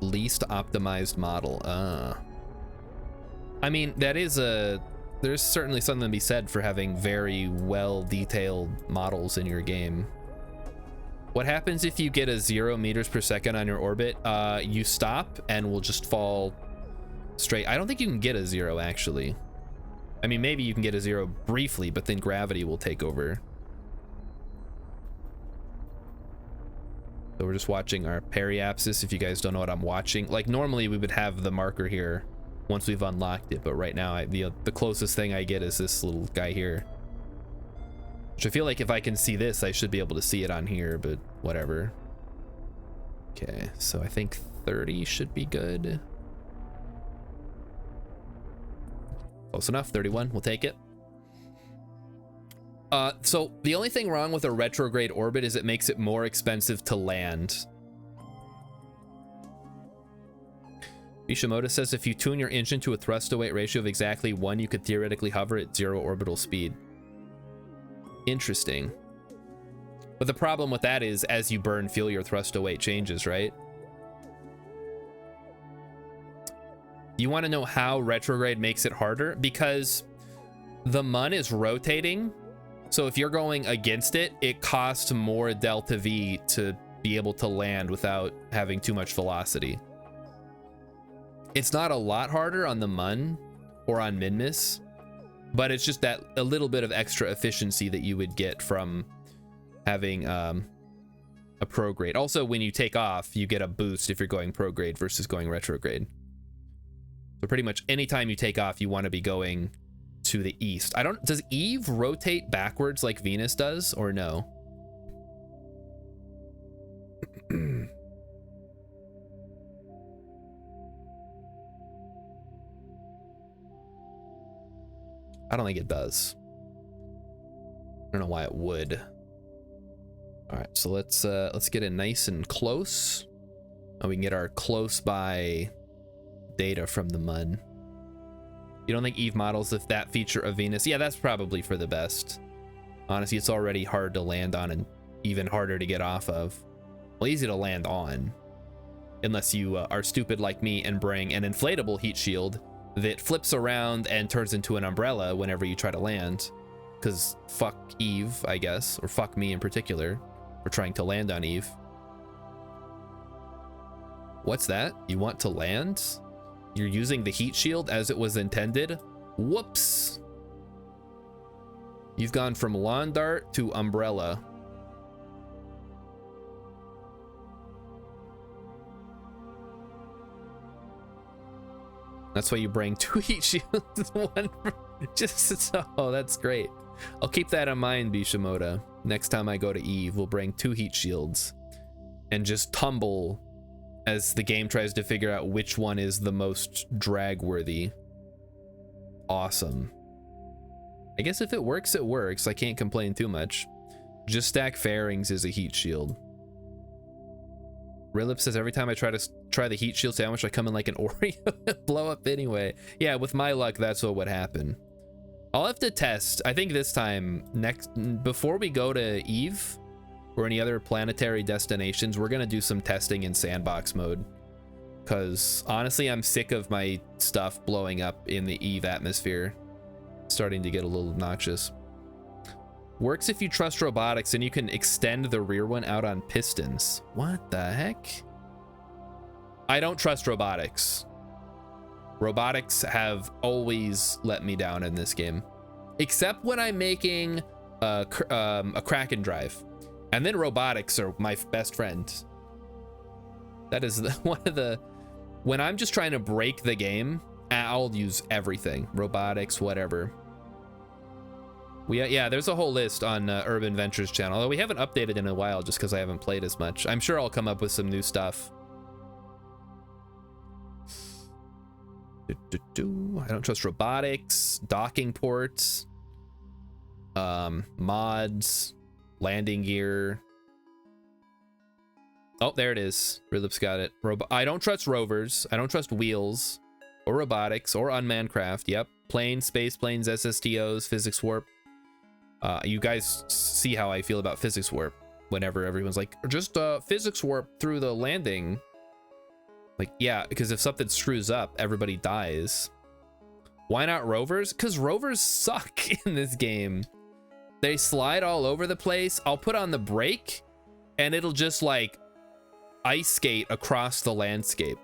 Least optimized model. I mean, that is there's certainly something to be said for having very well detailed models in your game. What happens if you get a 0 meters per second on your orbit? You stop and will just fall straight. I don't think you can get a 0 actually. I mean, maybe you can get a 0 briefly, but then gravity will take over. So we're just watching our periapsis. If you guys don't know what I'm watching, like normally we would have the marker here once we've unlocked it, but right now the closest thing I get is this little guy here. Which I feel like if I can see this, I should be able to see it on here, but whatever. Okay, so I think 30 should be good. Close enough, 31, we'll take it. So the only thing wrong with a retrograde orbit is it makes it more expensive to land. Bishimoto says if you tune your engine to a thrust to weight ratio of exactly 1, you could theoretically hover at 0 orbital speed. Interesting. But the problem with that is as you burn fuel, your thrust to weight changes, right? You want to know how retrograde makes it harder? Because the Mun is rotating. So if you're going against it, it costs more delta V to be able to land without having too much velocity. It's not a lot harder on the Mun or on Minmus, but it's just that a little bit of extra efficiency that you would get from having a prograde. Also, when you take off, you get a boost if you're going prograde versus going retrograde. So pretty much anytime you take off, you want to be going to the east. Does Eve rotate backwards like Venus does, or no? I don't think it does. I don't know why it would. All right, so let's get it nice and close. And we can get our close by data from the mud. You don't think Eve models if that feature of Venus? Yeah, that's probably for the best. Honestly, it's already hard to land on and even harder to get off of. Well, easy to land on. Unless you are stupid like me and bring an inflatable heat shield that flips around and turns into an umbrella whenever you try to land. Because fuck Eve, I guess. Or fuck me in particular for trying to land on Eve. What's that? You want to land? You're using the heat shield as it was intended? Whoops. You've gone from lawn dart to umbrella. That's why you bring 2 heat shields. One just, oh, that's great. I'll keep that in mind, Bishimoto. Next time I go to Eve, we'll bring 2 heat shields and just tumble as the game tries to figure out which one is the most drag worthy. Awesome. I guess if it works, it works. I can't complain too much. Just stack fairings is a heat shield. Rilip says every time I try the heat shield sandwich, I come in like an Oreo, blow up anyway. Yeah, with my luck, that's what would happen. I'll have to test. I think this time, before we go to Eve or any other planetary destinations, we're gonna do some testing in sandbox mode. Because honestly, I'm sick of my stuff blowing up in the Eve atmosphere. Starting to get a little obnoxious. Works if you trust robotics and you can extend the rear one out on pistons. What the heck? I don't trust robotics. Robotics have always let me down in this game. Except when I'm making a Kraken drive. And then robotics are my best friend. That is one of the... When I'm just trying to break the game, I'll use everything. Robotics, whatever. Yeah, there's a whole list on Urban Ventures channel. Although we haven't updated in a while just because I haven't played as much. I'm sure I'll come up with some new stuff. I don't trust robotics, docking ports, mods, landing gear. Oh, there it is. Rilip's got it. I don't trust rovers. I don't trust wheels or robotics or unmanned craft. Yep. Planes, space planes, SSTOs, physics warp. You guys see how I feel about physics warp whenever everyone's like, just physics warp through the landing. Like, yeah, because if something screws up, everybody dies. Why not rovers? Because rovers suck in this game. They slide all over the place. I'll put on the brake and it'll just like ice skate across the landscape.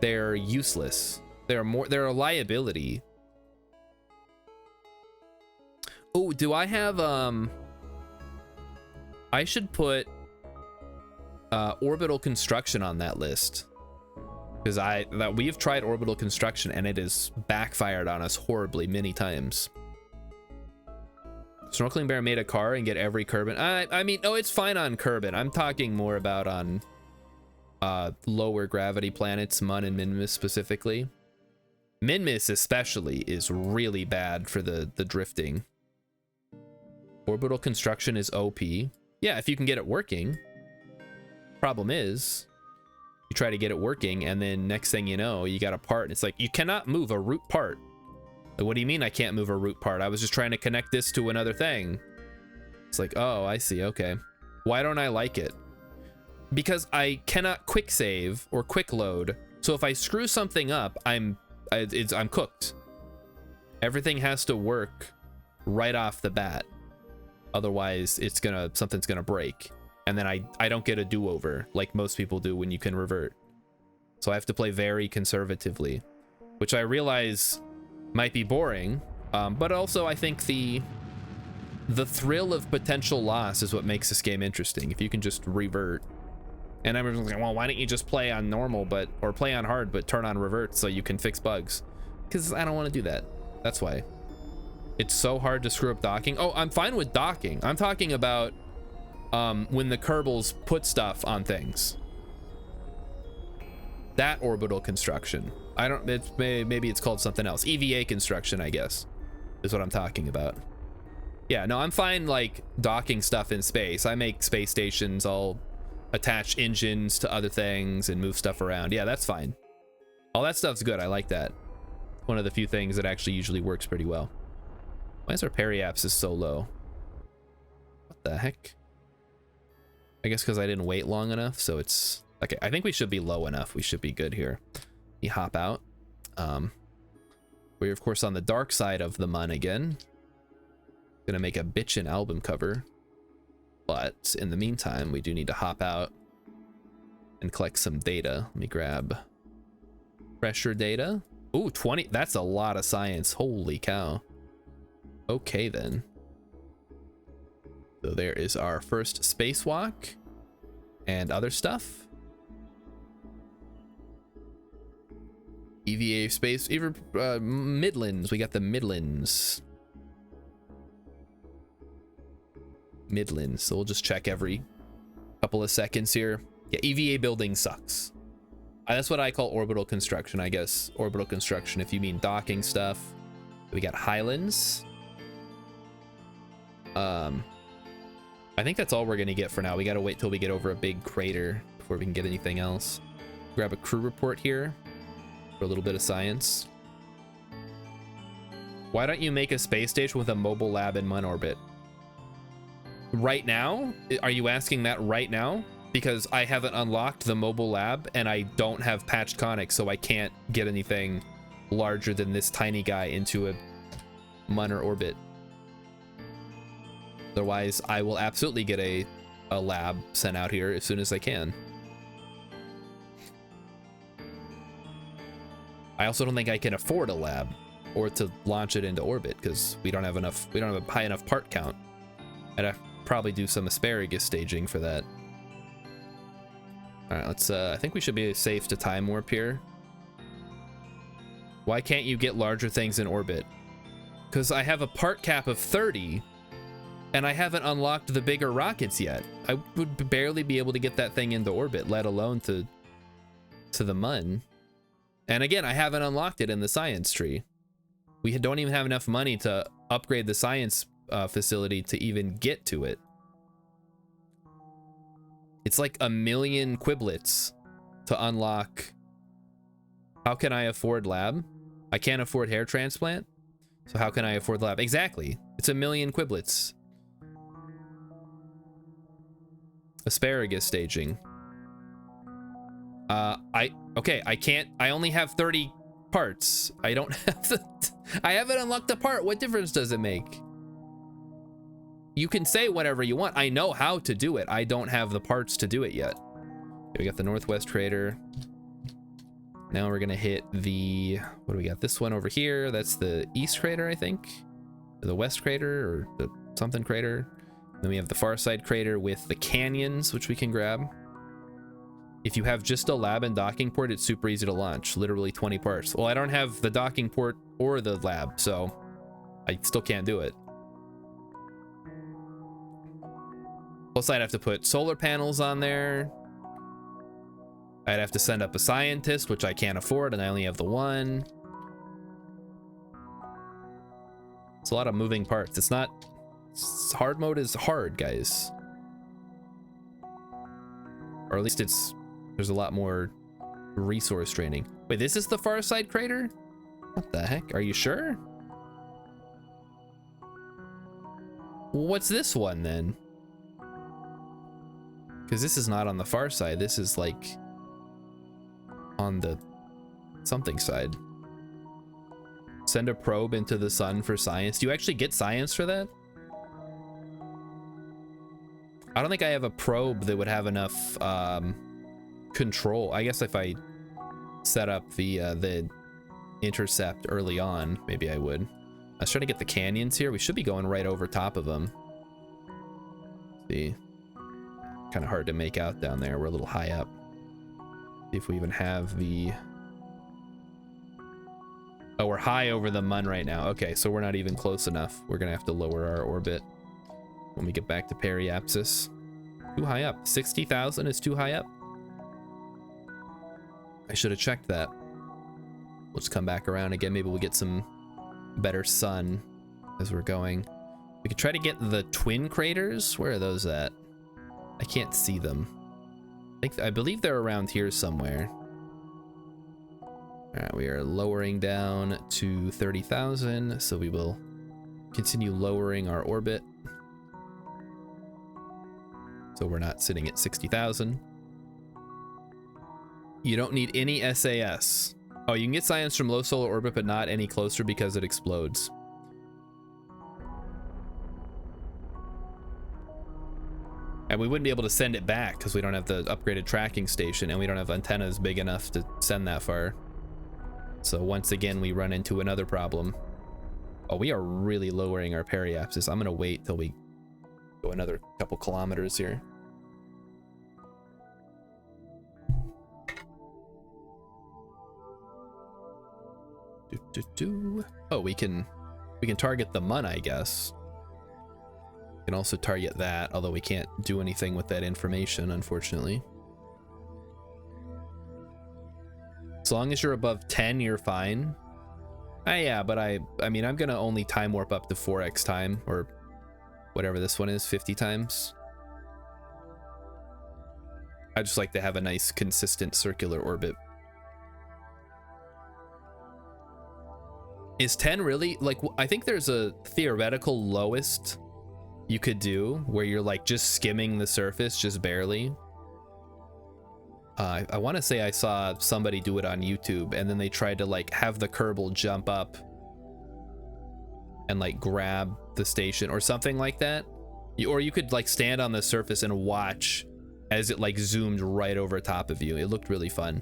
They're useless. They're a liability. Oh, do I have I should put orbital construction on that list. Because we've tried orbital construction and it has backfired on us horribly many times. Snorkeling Bear made a car and get every Kerbin. I mean, oh, it's fine on Kerbin. I'm talking more about on lower gravity planets, Mun and Minmus specifically. Minmus especially is really bad for the drifting. Orbital construction is OP. Yeah, if you can get it working. Problem is, you try to get it working, and then next thing you know, you got a part, and it's like, you cannot move a root part. Like, what do you mean I can't move a root part? I was just trying to connect this to another thing. It's like, oh, I see, okay. Why don't I like it? Because I cannot quick save or quick load. So if I screw something up, I'm cooked. Everything has to work right off the bat. Otherwise, something's gonna break. And then I don't get a do-over like most people do when you can revert. So I have to play very conservatively, which I realize might be boring, but also I think the thrill of potential loss is what makes this game interesting. If you can just revert, and everyone's like, well, why don't you just play on normal or play on hard but turn on revert so you can fix bugs? Because I don't want to do that. That's why. It's so hard to screw up docking. Oh, I'm fine with docking. I'm talking about when the Kerbals put stuff on things. That orbital construction. Maybe it's called something else. EVA construction, I guess. is what I'm talking about. Yeah, no, I'm fine like docking stuff in space. I make space stations, I'll attach engines to other things and move stuff around. Yeah, that's fine. All that stuff's good. I like that. One of the few things that actually usually works pretty well. Why is our periapsis so low? What the heck? I guess because I didn't wait long enough, so it's... Okay, I think we should be low enough. We should be good here. We hop out. We're, of course, on the dark side of the mun again. Gonna make a bitchin' album cover. But in the meantime, we do need to hop out and collect some data. Let me grab pressure data. Ooh, 20. That's a lot of science. Holy cow. Okay, then. So there is our first spacewalk and other stuff. EVA space, Midlands. We got the Midlands. So we'll just check every couple of seconds here. Yeah, EVA building sucks. That's what I call orbital construction, I guess. Orbital construction, if you mean docking stuff. We got Highlands. I think that's all we're gonna get for now. We gotta wait till we get over a big crater before we can get anything else. Grab a crew report here for a little bit of science. Why don't you make a space station with a mobile lab in Mun orbit? Right now? Are you asking that right now? Because I haven't unlocked the mobile lab and I don't have patched conics, so I can't get anything larger than this tiny guy into a Munner orbit. Otherwise, I will absolutely get a lab sent out here as soon as I can. I also don't think I can afford a lab or to launch it into orbit because we don't have a high enough part count. I'd have to probably do some asparagus staging for that. All right, let's, I think we should be safe to time warp here. Why can't you get larger things in orbit? Because I have a part cap of 30 and I haven't unlocked the bigger rockets yet. I would barely be able to get that thing into orbit, let alone to the Mun. And again, I haven't unlocked it in the science tree. We don't even have enough money to upgrade the science facility to even get to it. It's like 1 million quiblets to unlock. How can I afford lab? I can't afford hair transplant. So how can I afford lab? Exactly. It's 1 million quiblets. Asparagus staging. Okay, I only have 30 parts. I don't have I haven't unlocked the part. What difference does it make? You can say whatever you want. I know how to do it. I don't have the parts to do it yet. Okay, we got the Northwest Crater. Now we're gonna hit the, what do we got? This one over here. That's the East Crater, I think. The West Crater or the something crater. Then we have the Far Side Crater with the canyons, which we can grab. If you have just a lab and docking port, it's super easy to launch. Literally 20 parts. Well, I don't have the docking port or the lab, so I still can't do it. Plus, I'd have to put solar panels on there. I'd have to send up a scientist, which I can't afford, and I only have the one. It's a lot of moving parts. It's not... Hard mode is hard, guys. Or at least it's... There's a lot more resource draining. Wait, this is the Far Side Crater? What the heck? Are you sure? What's this one, then? Because this is not on the far side. This is like on the something side. Send a probe into the sun for science. Do you actually get science for that? I don't think I have a probe that would have enough control. I guess if I set up the intercept early on, maybe I would. I was trying to get the canyons here. We should be going right over top of them. See. Kind of hard to make out down there. We're a little high up. See if we even have the... Oh, we're high over the Mun right now. Okay, so we're not even close enough. We're gonna have to lower our orbit when we get back to periapsis. Too high up. 60,000 is too high up. I should have checked that. We'll just come back around again. Maybe we'll get some better sun as we're going. We could try to get the twin craters. Where are those at? I can't see them. I believe they're around here somewhere. All right, we are lowering down to 30,000, so we will continue lowering our orbit. So we're not sitting at 60,000. You don't need any SAS. Oh, you can get science from low solar orbit, but not any closer because it explodes. And we wouldn't be able to send it back because we don't have the upgraded tracking station and we don't have antennas big enough to send that far. So once again, we run into another problem. Oh, we are really lowering our periapsis. I'm gonna wait till we go another couple kilometers here. Oh, we can target the MUN, I guess. We can also target that, although we can't do anything with that information, unfortunately. As long as you're above 10, you're fine. Yeah, but I mean, I'm gonna only time warp up to 4x time, or whatever this one is, 50 times. I just like to have a nice, consistent circular orbit. Is 10 really, like, I think there's a theoretical lowest you could do where you're like just skimming the surface, just barely. I want to say I saw somebody do it on YouTube, and then they tried to like have the Kerbal jump up and like grab the station or something like that. Or you could like stand on the surface and watch as it like zoomed right over top of you. It looked really fun.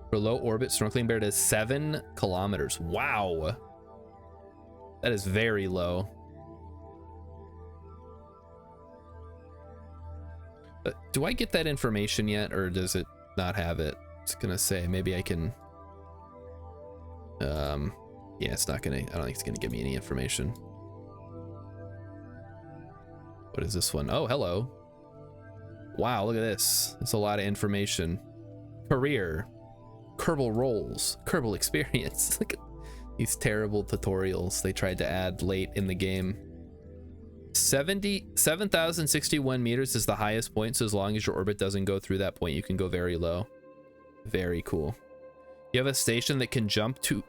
For low orbit, snorkeling bear does 7 kilometers. Wow. That is very low. Do I get that information yet, or does it not have it? It's gonna say maybe I can. Yeah, it's not gonna. I don't think it's gonna give me any information. What is this one? Oh, hello. Wow, look at this. It's a lot of information. Career, Kerbal roles, Kerbal experience. Look at these terrible tutorials they tried to add late in the game. 7,061 meters is the highest point, so as long as your orbit doesn't go through that point, you can go very low. Very cool. You have a station that can jump to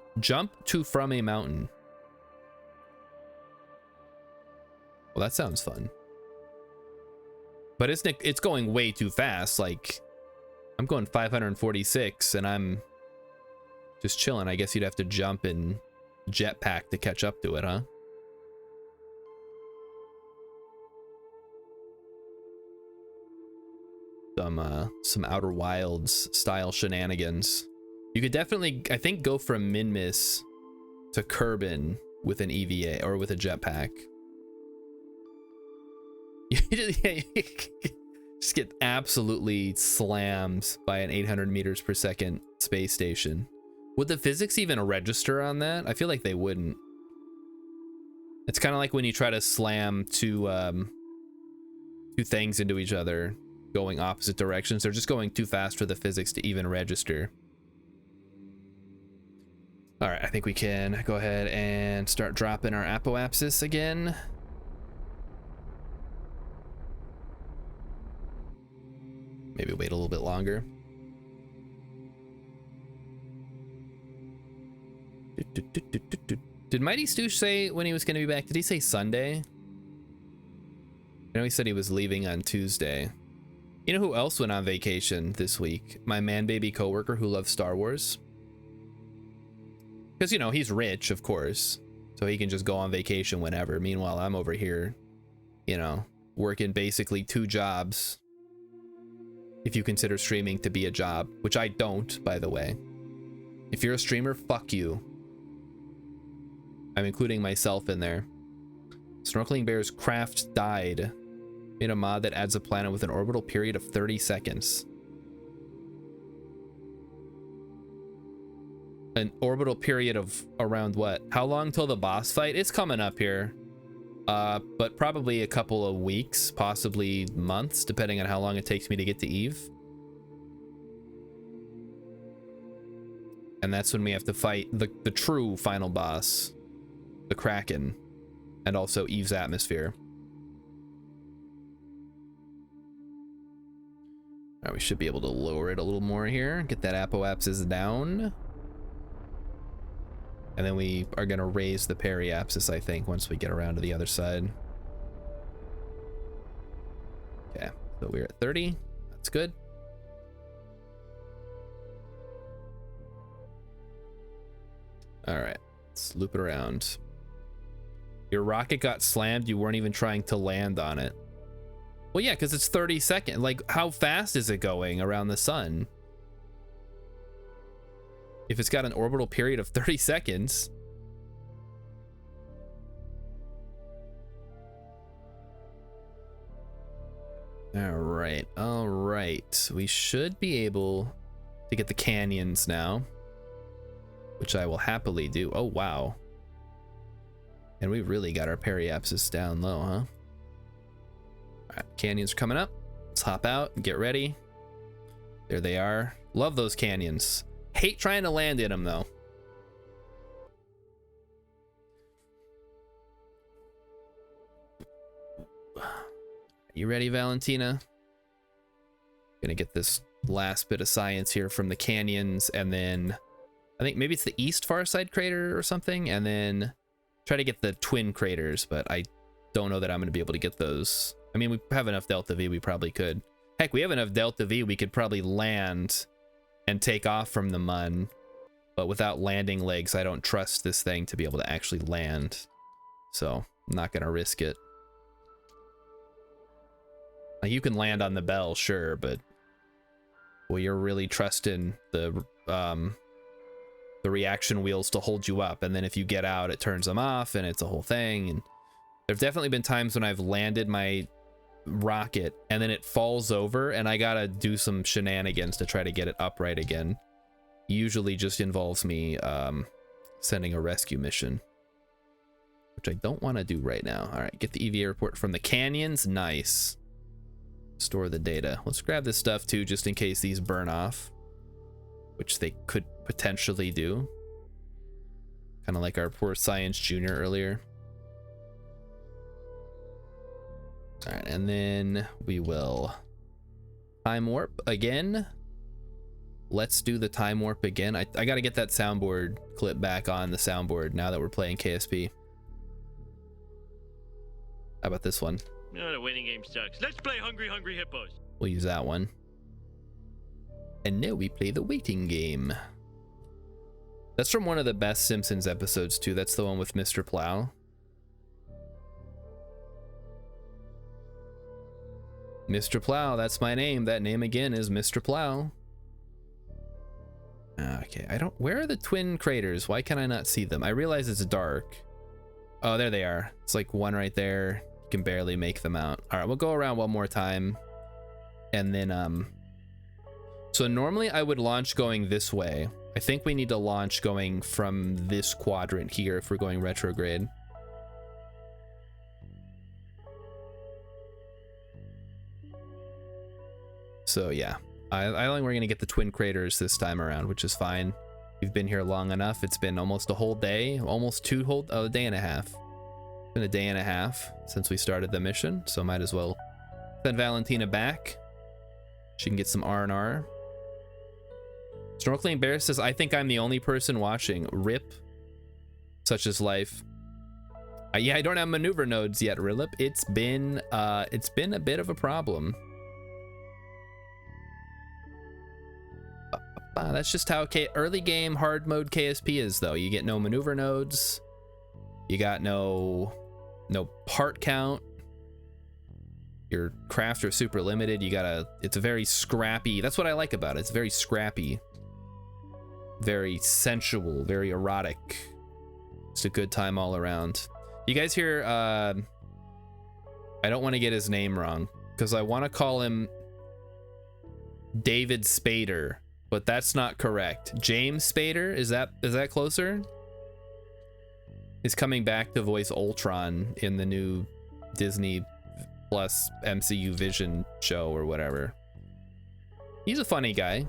from a mountain. Well, that sounds fun. But it's going way too fast. Like, I'm going 546 and I'm just chilling. I guess you'd have to jump and jetpack to catch up to it, huh? Some Outer Wilds style shenanigans. You could definitely, I think, go from Minmus to Kerbin with an EVA or with a jetpack. You just get absolutely slammed by an 800 meters per second space station. Would the physics even register on that? I feel like they wouldn't. It's kind of like when you try to slam two things into each other going opposite directions. They're just going too fast for the physics to even register. All right, I think we can go ahead and start dropping our apoapsis again. Maybe wait a little bit longer. Did Mighty Stoosh say when he was going to be back? Did he say Sunday? I know he said he was leaving on Tuesday. You know who else went on vacation this week? My man-baby coworker who loves Star Wars. Because, you know, he's rich, of course, so he can just go on vacation whenever. Meanwhile, I'm over here, you know, working basically 2 jobs. If you consider streaming to be a job, which I don't, by the way. If you're a streamer, fuck you. I'm including myself in there. Snorkeling Bear's craft died. In a mod that adds a planet with an orbital period of 30 seconds. An orbital period of around what? How long till the boss fight? It's coming up here. But probably a couple of weeks, possibly months, depending on how long it takes me to get to Eve. And that's when we have to fight the true final boss, the Kraken, and also Eve's Atmosphere. All right, we should be able to lower it a little more here. Get that apoapsis down. And then we are going to raise the periapsis, I think, once we get around to the other side. Okay, so we're at 30. That's good. All right, let's loop it around. Your rocket got slammed. You weren't even trying to land on it. Well, yeah, because it's 30 seconds. Like, how fast is it going around the sun? If it's got an orbital period of 30 seconds. All right. We should be able to get the canyons now, which I will happily do. Oh, wow. And we really got our periapsis down low, huh? All right, canyons are coming up. Let's hop out and get ready. There they are. Love those canyons. Hate trying to land in them, though. You ready, Valentina? Gonna get this last bit of science here from the canyons, and then I think maybe it's the East Far Side crater or something, and then try to get the twin craters, but I don't know that I'm gonna be able to get those. I mean, we have enough Delta V, we probably could. Heck, we have enough Delta V, we could probably land and take off from the Mun, but without landing legs, I don't trust this thing to be able to actually land, so I'm not gonna risk it. You can land on the bell, sure, but well, you're really trusting the reaction wheels to hold you up, and then if you get out, it turns them off, and it's a whole thing. And there've definitely been times when I've landed my rocket and then it falls over, and I gotta do some shenanigans to try to get it upright again. Usually just involves me sending a rescue mission, which I don't want to do right now. All right, get the EVA report from the canyons. Nice. Store the data. Let's grab this stuff too, just in case these burn off, which they could potentially do. Kind of like our poor Science Junior earlier. All right, and then we will time warp again. Let's do the time warp again. I got to get that soundboard clip back on the soundboard now that we're playing KSP. How about this one? No, the waiting game sucks. Let's play Hungry Hungry Hippos. We'll use that one. And now we play the waiting game. That's from one of the best Simpsons episodes too. That's the one with Mr. Plow. Mr. Plow, that's my name. That name again is Mr. Plow. Okay, where are the twin craters? Why can I not see them? I realize it's dark. Oh, there they are. It's like one right there. You can barely make them out. All right, we'll go around one more time. And then, so normally I would launch going this way. I think we need to launch going from this quadrant here if we're going retrograde. So yeah, I think we're gonna get the twin craters this time around, which is fine. We've been here long enough. It's been almost a whole day, almost a day and a half. It's been a day and a half since we started the mission, so might as well send Valentina back. She can get some R&R. Snorkeling Bear says, I think I'm the only person watching. RIP. Such is life. Yeah, I don't have maneuver nodes yet, Rilip. It's been a bit of a problem. That's just how early game hard mode KSP is, though. You get no maneuver nodes. You got no part count. Your crafts are super limited. It's a very scrappy. That's what I like about it. It's very scrappy, very sensual, very erotic. It's a good time all around. You guys hear, I don't want to get his name wrong because I want to call him David Spader, but that's not correct. James Spader, is that closer? He's coming back to voice Ultron in the new Disney Plus MCU Vision show or whatever. He's a funny guy.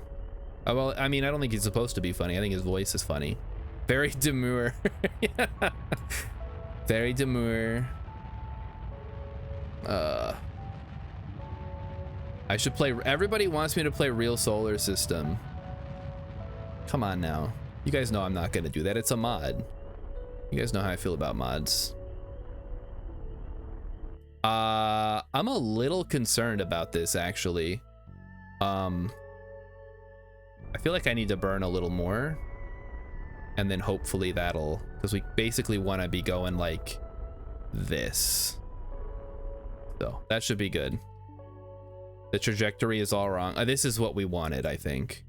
Oh, well, I mean, I don't think he's supposed to be funny. I think his voice is funny. Very demure. Very demure. I should play. Everybody wants me to play Real Solar System. Come on now. You guys know I'm not gonna do that. It's a mod. You guys know how I feel about mods. I'm a little concerned about this actually. I feel like I need to burn a little more, and then hopefully that'll, because we basically want to be going like this. So that should be good. The trajectory is all wrong. This is what we wanted, I think.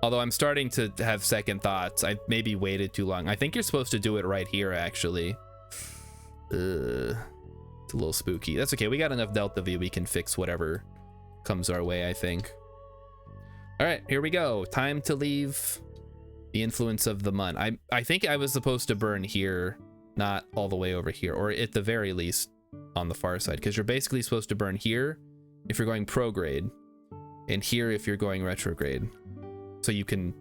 Although I'm starting to have second thoughts. I maybe waited too long. I think you're supposed to do it right here, actually. It's a little spooky. That's okay. We got enough delta V. We can fix whatever comes our way, I think. All right, here we go. Time to leave the influence of the mun. I think I was supposed to burn here, not all the way over here, or at the very least on the far side, because you're basically supposed to burn here if you're going prograde, and here if you're going retrograde, so you can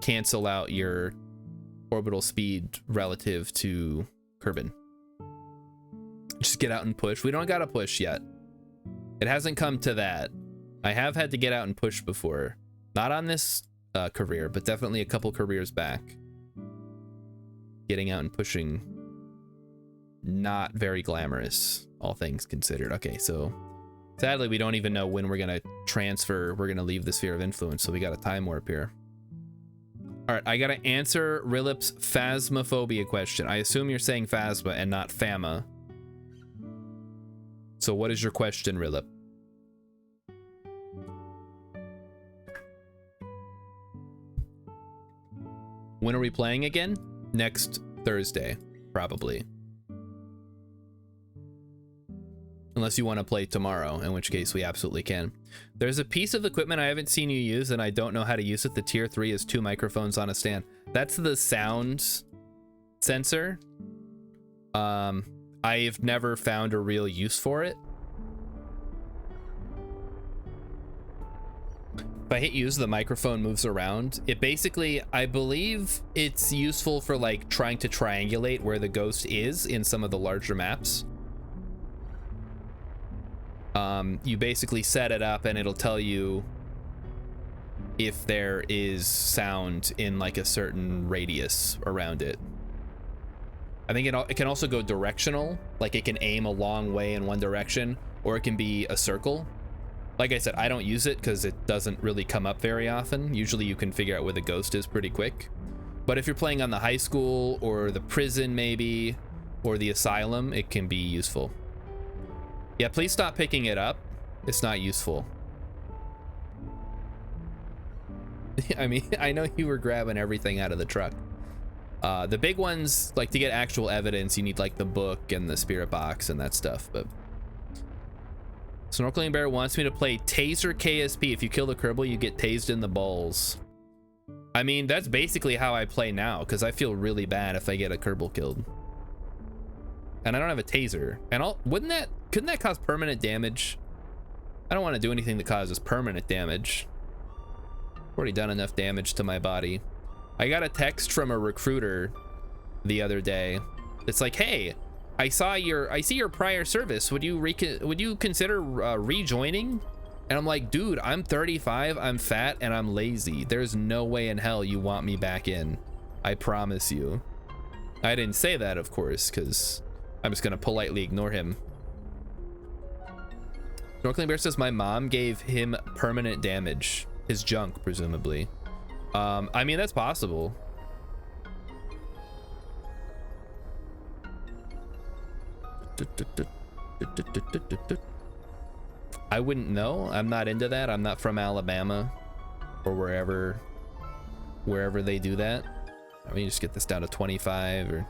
cancel out your orbital speed relative to Kerbin. Just get out and push. We don't gotta push yet. It hasn't come to that. I have had to get out and push before. Not on this career, but definitely a couple careers back. Getting out and pushing, not very glamorous, all things considered. Okay, so sadly we don't even know when we're gonna transfer. We're gonna leave the sphere of influence, so we got a time warp here. All right, I gotta answer Rilip's phasmophobia question. I assume you're saying phasma and not fama. So what is your question, Rilip? When are we playing again? Next Thursday, probably. Unless you want to play tomorrow, in which case we absolutely can. There's a piece of equipment I haven't seen you use and I don't know how to use it. The tier 3 is 2 microphones on a stand. That's the sound sensor. I've never found a real use for it. If I hit use, the microphone moves around. It basically, I believe it's useful for like trying to triangulate where the ghost is in some of the larger maps. You basically set it up and it'll tell you if there is sound in like a certain radius around it. I think it can also go directional, like it can aim a long way in one direction, or it can be a circle. Like I said, I don't use it because it doesn't really come up very often. Usually you can figure out where the ghost is pretty quick. But if you're playing on the high school or the prison maybe, or the asylum, it can be useful. Yeah, please stop picking it up. It's not useful. I mean, I know you were grabbing everything out of the truck. The big ones, like to get actual evidence, you need like the book and the spirit box and that stuff, but Snorkeling Bear wants me to play Taser KSP. If you kill the Kerbal, you get tased in the balls. I mean, that's basically how I play now, because I feel really bad if I get a Kerbal killed. And I don't have a taser. And couldn't that cause permanent damage? I don't want to do anything that causes permanent damage. I've already done enough damage to my body. I got a text from a recruiter the other day. It's like, hey, I see your prior service. Would you consider rejoining? And I'm like, dude, I'm 35, I'm fat, and I'm lazy. There's no way in hell you want me back in. I promise you. I didn't say that, of course, because I'm just gonna politely ignore him. Snorkeling Bear says my mom gave him permanent damage. His junk, presumably. I mean, that's possible. I wouldn't know. I'm not into that. I'm not from Alabama or wherever they do that. I mean, just get this down to 25 or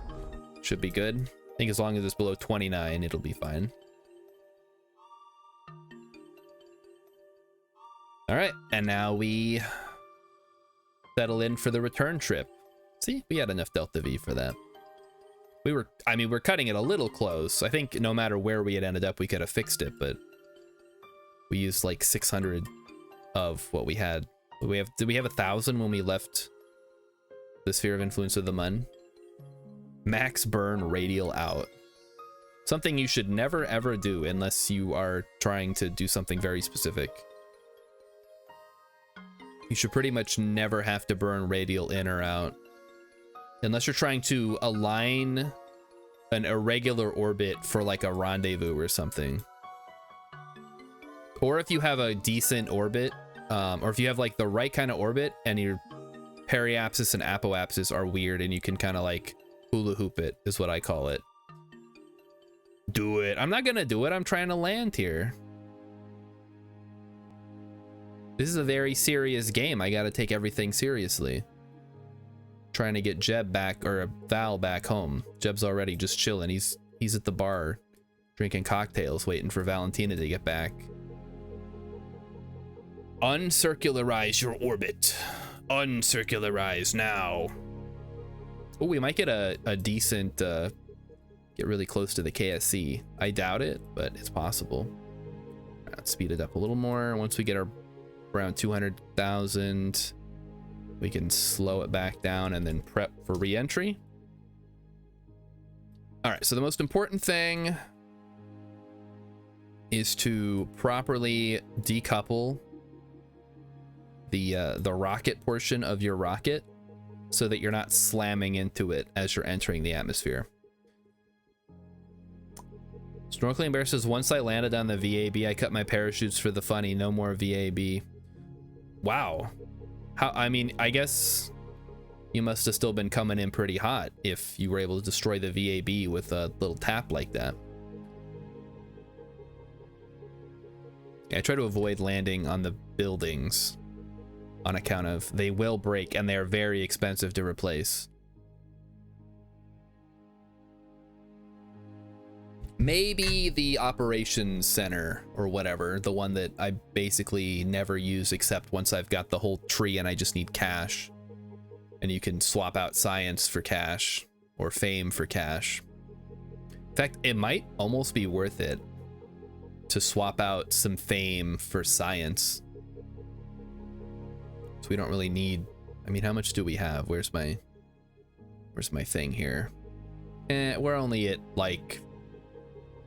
should be good. I think as long as it's below 29, it'll be fine. All right, and now we settle in for the return trip. See, we had enough Delta V for that. We're cutting it a little close. I think no matter where we had ended up, we could have fixed it, but we used like 600 of what we had. Did we have 1,000 when we left the sphere of influence of the Mun? Max burn radial out. Something you should never ever do unless you are trying to do something very specific. You should pretty much never have to burn radial in or out. Unless you're trying to align an irregular orbit for like a rendezvous or something. Or if you have a decent orbit, or if you have like the right kind of orbit and your periapsis and apoapsis are weird and you can kind of like hula hoop it, is what I call it. Do it. I'm not gonna do it. I'm trying to land here. This is a very serious game. I gotta take everything seriously. Trying to get Jeb back, or Val back home. Jeb's already just chilling. He's at the bar drinking cocktails waiting for Valentina to get back. Uncircularize your orbit. Uncircularize now. Oh, we might get a decent get really close to the KSC. I doubt it, but it's possible. Let's speed it up a little more. Once we get our around 200,000, we can slow it back down and then prep for re-entry. All right, so the most important thing is to properly decouple the rocket portion of your rocket so that you're not slamming into it as you're entering the atmosphere. Snorkeling Bear says, once I landed on the VAB, I cut my parachutes for the funny. No more VAB. Wow. How? I mean, I guess you must have still been coming in pretty hot if you were able to destroy the VAB with a little tap like that. Yeah, I try to avoid landing on the buildings on account of they will break and they're very expensive to replace. Maybe the operations center or whatever, the one that I basically never use except once I've got the whole tree and I just need cash. And you can swap out science for cash or fame for cash. In fact, it might almost be worth it to swap out some fame for science. So we don't really need, I mean, how much do we have? Where's my thing here? We're only at like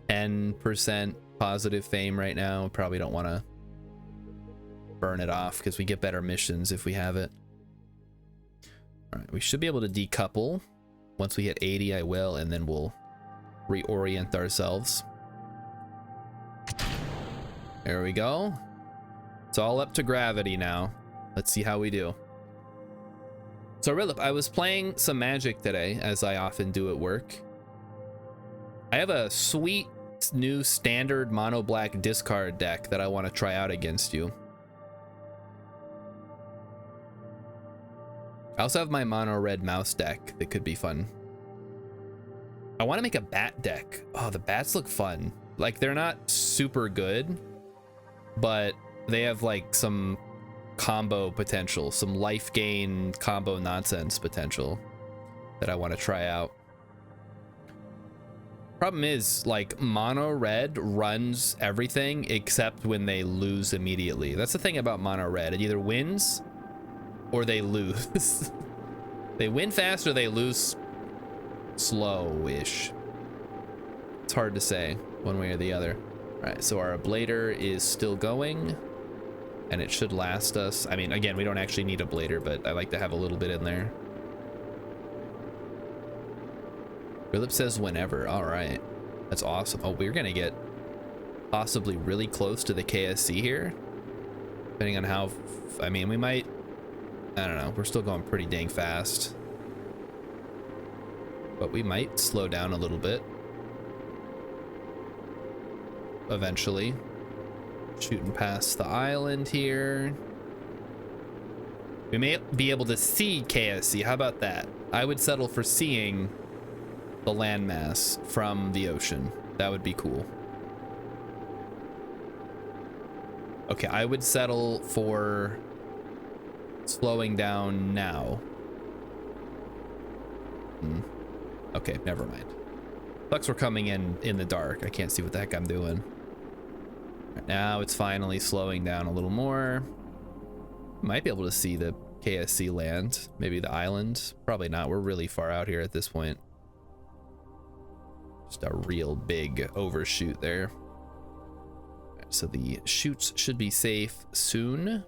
10% positive fame right now. Probably don't want to burn it off because we get better missions if we have it. All right, we should be able to decouple. Once we hit 80, I will, and then we'll reorient ourselves. There we go. It's all up to gravity now. Let's see how we do. So Rilip, I was playing some Magic today, as I often do at work. I have a sweet new standard mono black discard deck that I want to try out against you. I also have my mono red mouse deck that could be fun. I want to make a bat deck. Oh, the bats look fun. Like, they're not super good, but they have like some combo potential, some life gain combo nonsense potential that I want to try out. Problem is, like, mono red runs everything except when they lose immediately. That's the thing about mono red. It either wins or they lose. They win fast or they lose slow-ish. It's hard to say one way or the other. All right, so our ablator is still going and it should last us. I mean, again, we don't actually need a ablator, but I like to have a little bit in there. Philip says whenever. All right, that's awesome. Oh, we're gonna get possibly really close to the KSC here, depending on how, I mean, we might, I don't know, we're still going pretty dang fast, but we might slow down a little bit eventually. Shooting past the island here. We may be able to see KSC. How about that? I would settle for seeing the landmass from the ocean. That would be cool. Okay, I would settle for slowing down now. Okay, never mind. Sucks we're coming in the dark. I can't see what the heck I'm doing. Right, now it's finally slowing down a little more. Might be able to see the KSC land, maybe the island. Probably not. We're really far out here at this point. Just a real big overshoot there. So the shoots should be safe soon.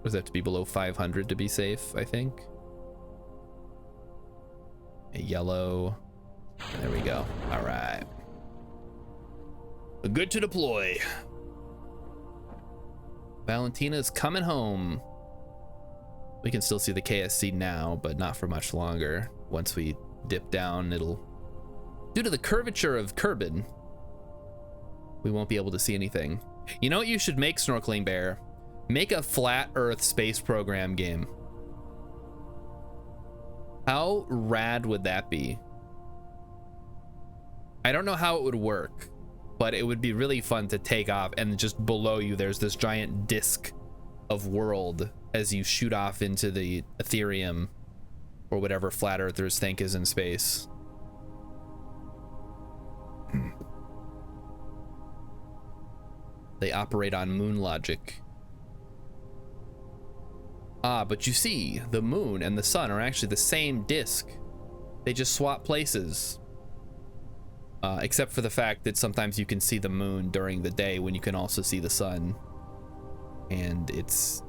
Does that have to be below 500 to be safe, I think? A yellow. There we go. All right. Good to deploy. Valentina's coming home. We can still see the KSC now, but not for much longer. Once we dip down, it'll... Due to the curvature of Kerbin, we won't be able to see anything. You know what you should make, Snorkeling Bear? Make a flat Earth space program game. How rad would that be? I don't know how it would work, but it would be really fun to take off, and just below you there's this giant disk of world as you shoot off into the Ethereum or whatever flat earthers think is in space. They operate on moon logic. Ah, but you see, the moon and the sun are actually the same disk. They just swap places. Except for the fact that sometimes you can see the moon during the day when you can also see the sun. And it's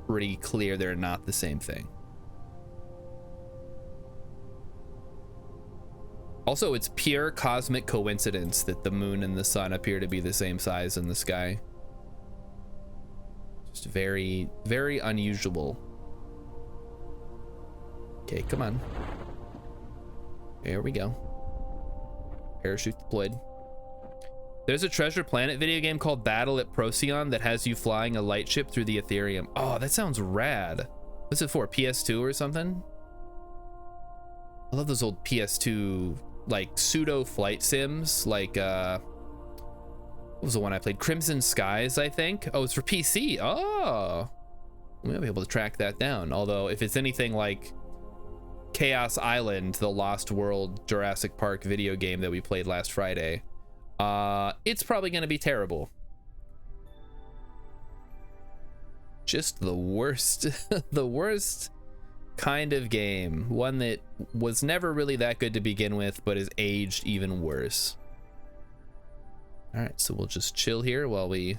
pretty clear they're not the same thing. Also, it's pure cosmic coincidence that the moon and the sun appear to be the same size in the sky. Just very, very unusual. Okay, come on. There we go. Parachute deployed. There's a Treasure Planet video game called Battle at Procyon that has you flying a light ship through the Ethereum. Oh, that sounds rad. What's it for? PS2 or something? I love those old PS2 like pseudo flight sims. Like what was the one I played? Crimson Skies, I think. Oh, it's for PC. Oh, we might be able to track that down. Although if it's anything like Chaos Island, the Lost World Jurassic Park video game that we played last Friday, it's probably going to be terrible. Just the worst, the worst kind of game. One that was never really that good to begin with, but is aged even worse. All right, so we'll just chill here while we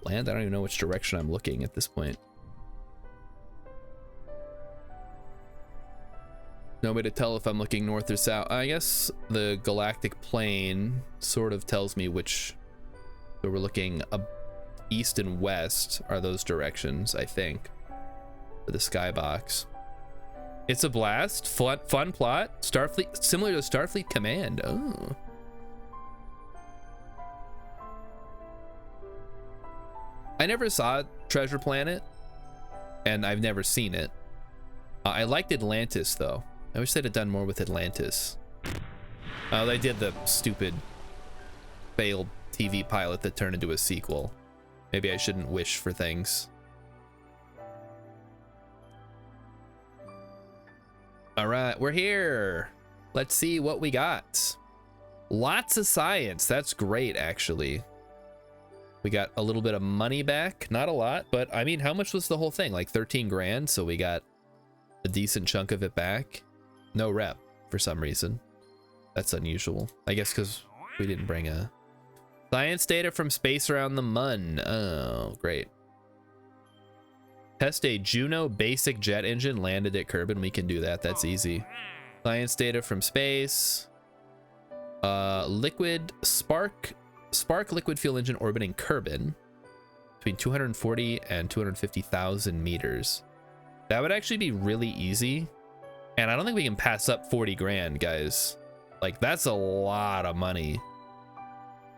land. I don't even know which direction I'm looking at this point. No way to tell if I'm looking north or south. I guess the galactic plane sort of tells me which. So we're looking east and west are those directions, I think, for the skybox. It's a blast. Fun plot. Starfleet, similar to Starfleet Command. Oh. I never saw Treasure Planet, and I've never seen it. I liked Atlantis, though. I wish they'd have done more with Atlantis. Oh, they did the stupid failed TV pilot that turned into a sequel. Maybe I shouldn't wish for things. All right, we're here. Let's see what we got. Lots of science. That's great, actually. We got a little bit of money back. Not a lot, but I mean, how much was the whole thing? Like 13 grand, so we got a decent chunk of it back. No rep for some reason. That's unusual. I guess because we didn't bring a science data from space around the mun. Oh, great. Test a Juno basic jet engine landed at Kerbin. We can do that. That's easy. Science data from space. Liquid spark liquid fuel engine orbiting Kerbin between 240 and 250,000 meters. That would actually be really easy. And I don't think we can pass up 40 grand, guys. Like, that's a lot of money.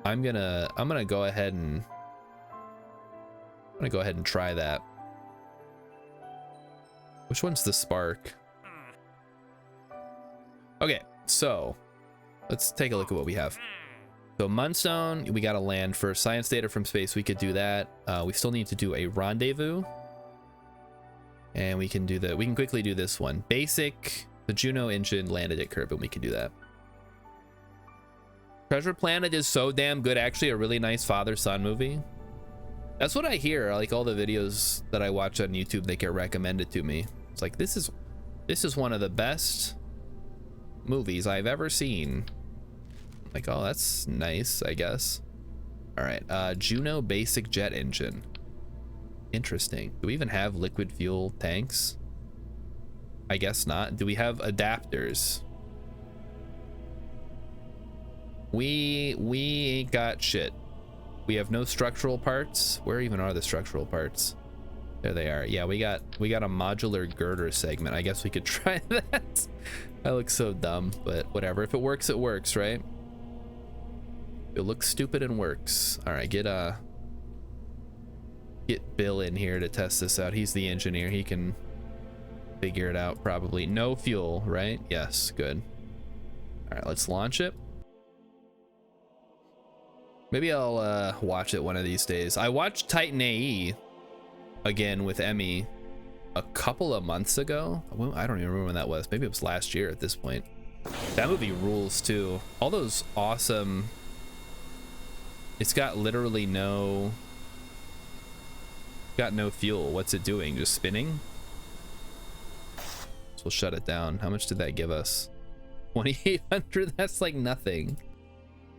I'm gonna go ahead and try that. Which one's the spark? Okay, so let's take a look at what we have. So Munstone, we gotta land for science data from space. We could do that. We still need to do a rendezvous. And we can quickly do this one. Basic, the Juno engine landed at Kerbin. We can do that. Treasure Planet is so damn good. Actually, a really nice father-son movie. That's what I hear. Like all the videos that I watch on YouTube, they get recommended to me. It's like, this is one of the best movies I've ever seen. Like, oh, that's nice, I guess. All right, Juno basic jet engine. Interesting. Do we even have liquid fuel tanks? I guess not. Do we have adapters? We ain't got shit. We have no structural parts. Where even are the structural parts? There they are. Yeah, we got a modular girder segment. I guess we could try that. That looks so dumb, but whatever. If it works, it works, right? It looks stupid and works. All right, get Bill in here to test this out. He's the engineer. He can figure it out probably. No fuel, right? Yes, good. All right, let's launch it. Maybe I'll watch it one of these days. I watched Titan AE again with Emmy a couple of months ago. Well, I don't even remember when that was. Maybe it was last year at this point. That movie rules too. All those awesome... It's got literally no... Got no fuel. What's it doing? Just spinning? So we'll shut it down. How much did that give us? 2,800? That's like nothing.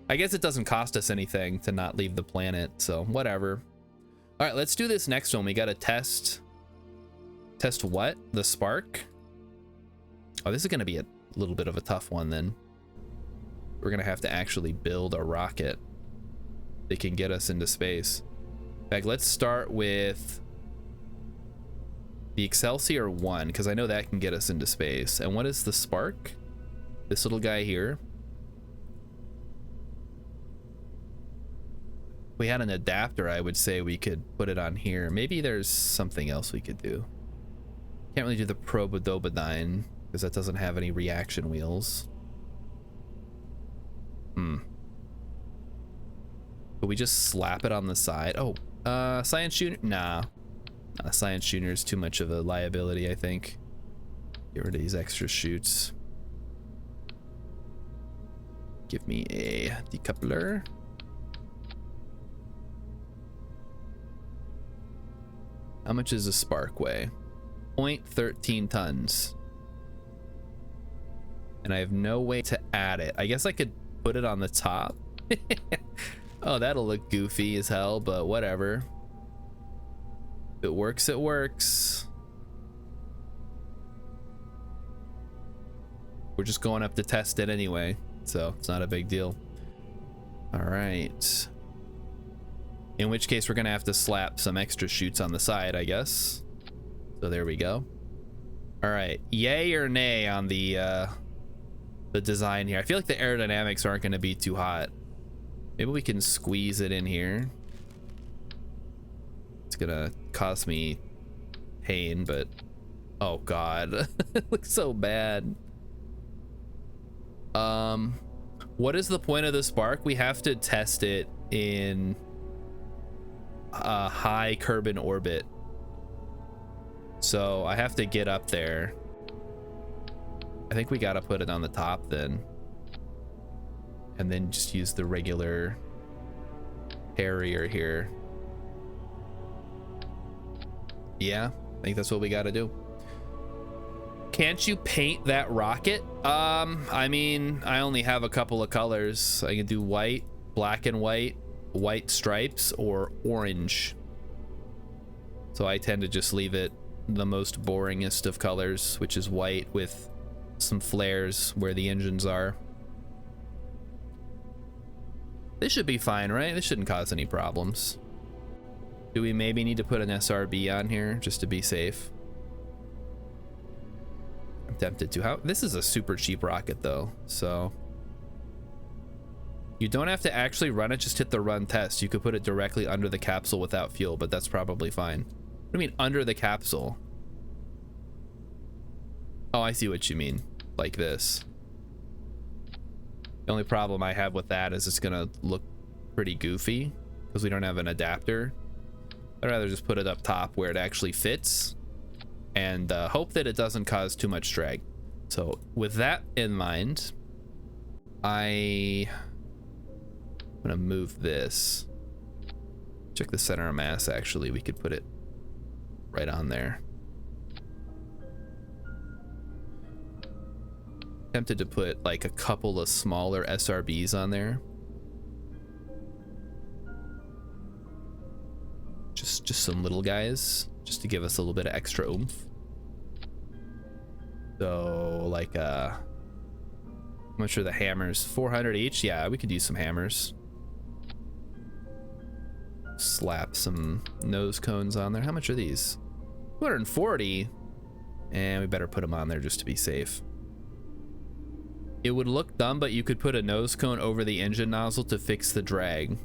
I guess it doesn't cost us anything to not leave the planet, so whatever. All right, let's do this next one. We got to test what? The spark? Oh, this is going to be a little bit of a tough one then. We're going to have to actually build a rocket that can get us into space. In fact, let's start with the Excelsior 1, because I know that can get us into space. And what is the spark? This little guy here. We had an adapter, I would say we could put it on here. Maybe there's something else we could do. Can't really do the Probodobodyne because that doesn't have any reaction wheels. Could we just slap it on the side? Oh, Science Junior? Nah. Science Junior is too much of a liability, I think. Get rid of these extra chutes. Give me a decoupler. How much is a spark weigh? 0.13 tons. And I have no way to add it. I guess I could put it on the top. Oh, that'll look goofy as hell, but whatever. If it works, it works. We're just going up to test it anyway, so it's not a big deal. All right. In which case we're gonna have to slap some extra chutes on the side, I guess. So there we go. All right, yay or nay on the design here. I feel like the aerodynamics aren't gonna be too hot. Maybe we can squeeze it in here. It's gonna cost me pain, but oh god, it looks so bad. What is the point of the spark? We have to test it in a high Kerbin orbit, so I have to get up there. I think we gotta put it on the top then, and then just use the regular Harrier here. Yeah, I think that's what we gotta do. Can't you paint that rocket? I mean, I only have a couple of colors. I can do white, black and white stripes, or orange. So I tend to just leave it the most boringest of colors, which is white with some flares where the engines are. This should be fine, right? This shouldn't cause any problems. Do we maybe need to put an SRB on here just to be safe? I'm tempted to. This is a super cheap rocket though, so you don't have to actually run it, just hit the run test. You could put it directly under the capsule without fuel, but that's probably fine. What do you mean under the capsule? Oh, I see what you mean. Like this. The only problem I have with that is it's gonna look pretty goofy because we don't have an adapter. I'd rather just put it up top where it actually fits and hope that it doesn't cause too much drag. So with that in mind, I'm gonna move this. Check the center of mass, actually. We could put it right on there. Tempted to put like a couple of smaller SRBs on there. Just some little guys, just to give us a little bit of extra oomph. So like how much are the hammers? 400 each? Yeah, we could use some hammers. Slap some nose cones on there. How much are these? 240. And we better put them on there just to be safe. It would look dumb, but you could put a nose cone over the engine nozzle to fix the drag.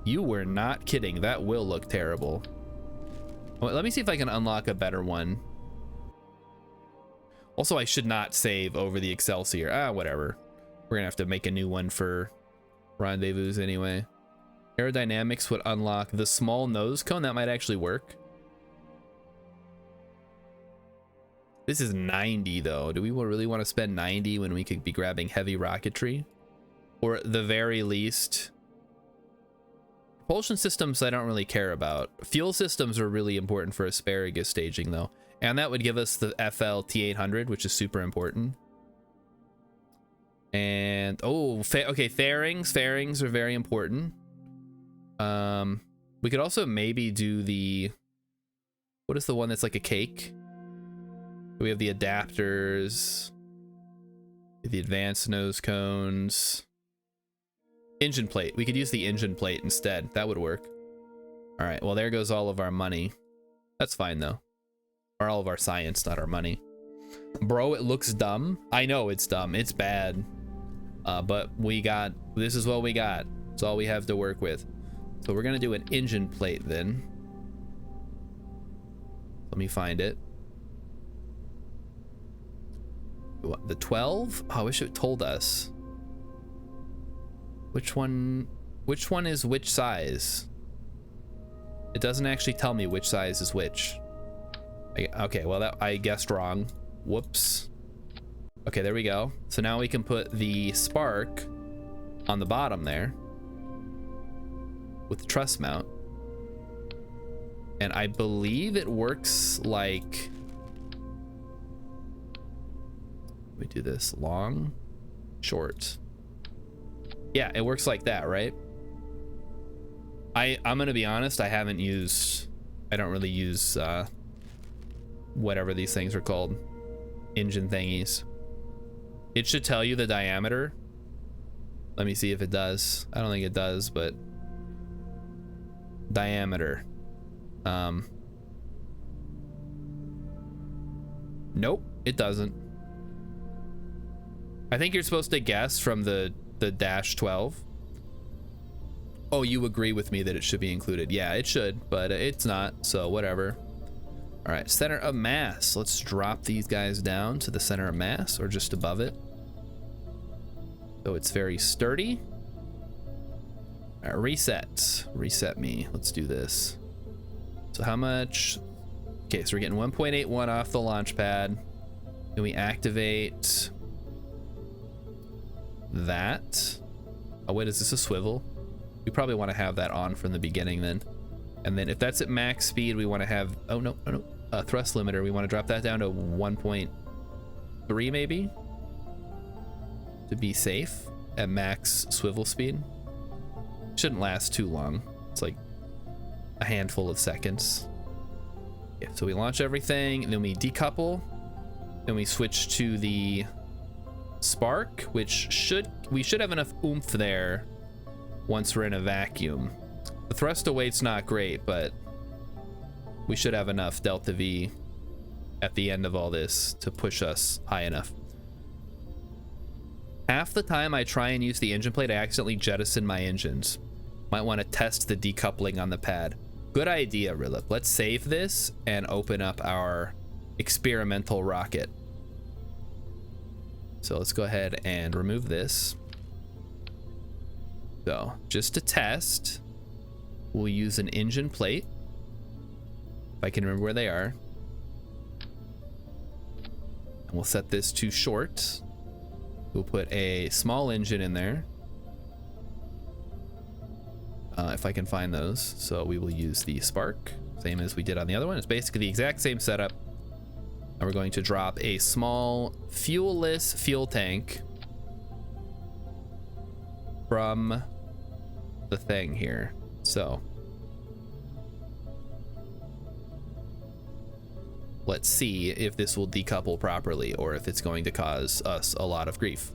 You were not kidding. That will look terrible. Well, let me see if I can unlock a better one. Also, I should not save over the Excelsior. Ah, whatever. We're gonna have to make a new one for Rendezvous anyway. Aerodynamics would unlock the small nose cone. That might actually work. This is 90 though. Do we really want to spend 90 when we could be grabbing heavy rocketry? Or at the very least, propulsion systems I don't really care about. Fuel systems are really important for asparagus staging though. And that would give us the FL T800, which is super important. And oh, okay, fairings are very important. We could also maybe do the, what is the one that's like a cake? We have the adapters, the advanced nose cones, engine plate. We could use the engine plate instead. That would work. All right, well, there goes all of our money. That's fine though. Or all of our science, not our money. Bro, it looks dumb. I know it's dumb. It's bad. But this is what we got. It's all we have to work with. So we're gonna do an engine plate then. Let me find it. The 12? Oh, I wish it told us. Which one is which size? It doesn't actually tell me which size is which. Okay, well, I guessed wrong. Whoops. Okay, there we go. So now we can put the spark on the bottom there with the truss mount. And I believe it works like, we do this long, short. Yeah, it works like that, right? I'm gonna be honest, I don't really use whatever these things are called, engine thingies. It should tell you the diameter. Let me see if it does. I don't think it does, but diameter. Nope, it doesn't. I think you're supposed to guess from the dash 12. Oh, you agree with me that it should be included. Yeah, it should, but it's not, so whatever. All right, center of mass. Let's drop these guys down to the center of mass or just above it. So it's very sturdy. All right, reset me. Let's do this. So how much? Okay, so we're getting 1.81 off the launch pad. Can we activate that? Oh wait, is this a swivel? We probably want to have that on from the beginning then. And then if that's at max speed, we want to have, oh no, thrust limiter. We want to drop that down to 1.3 maybe to be safe at max swivel speed. Shouldn't last too long. It's like a handful of seconds. Yeah, so we launch everything and then we decouple. Then we switch to the spark, which we should have enough oomph there once we're in a vacuum. The thrust to weight's not great, but we should have enough delta V at the end of all this to push us high enough. Half the time I try and use the engine plate, I accidentally jettison my engines. Might want to test the decoupling on the pad. Good idea, Rilip. Let's save this and open up our experimental rocket. So let's go ahead and remove this. So just to test, we'll use an engine plate. If I can remember where they are. And we'll set this to short. We'll put a small engine in there. if I can find those. So we will use the spark, same as we did on the other one. It's basically the exact same setup. And we're going to drop a small fuel-less fuel tank from the thing here. So let's see if this will decouple properly or if it's going to cause us a lot of grief.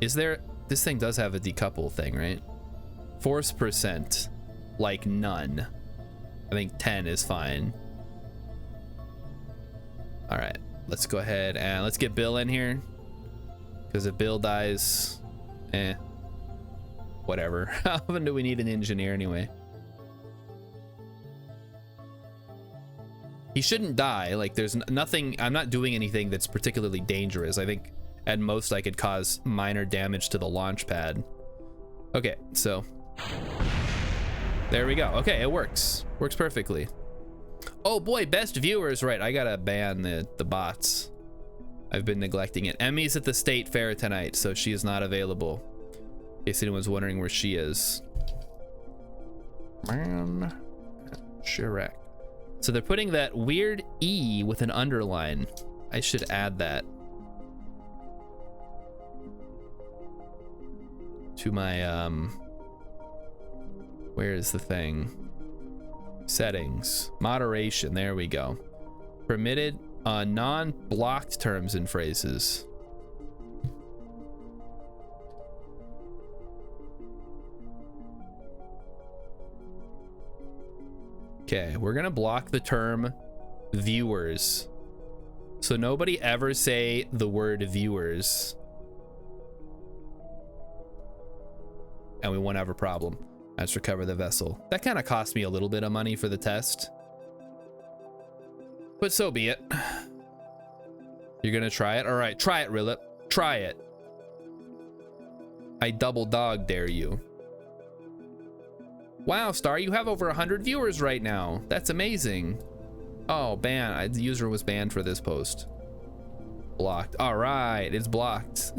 Is there, this thing does have a decouple thing, right? Force percent, like none. I think 10 is fine. All right, let's go ahead and let's get Bill in here, because if Bill dies, whatever. How often do we need an engineer anyway? He shouldn't die. Like, there's nothing, I'm not doing anything that's particularly dangerous. I think at most I could cause minor damage to the launch pad. Okay, so there we go. Okay, it works. Works perfectly. Oh boy, best viewers, right? I gotta ban the bots. I've been neglecting it. Emmy's at the state fair tonight, so she is not available. In case anyone's wondering where she is. Man, Chirac. So they're putting that weird E with an underline. I should add that to my where is the thing? Settings, moderation, there we go. Permitted non-blocked terms and phrases. Okay, we're gonna block the term viewers. So nobody ever say the word viewers. And we won't have a problem. Let's recover the vessel. That kind of cost me a little bit of money for the test, but so be it. You're gonna try it? All right, try it, Rilip. Try it. I double dog dare you. Wow, Star, you have over 100 viewers right now. That's amazing. Oh, ban. The user was banned for this post. Blocked. All right, it's blocked.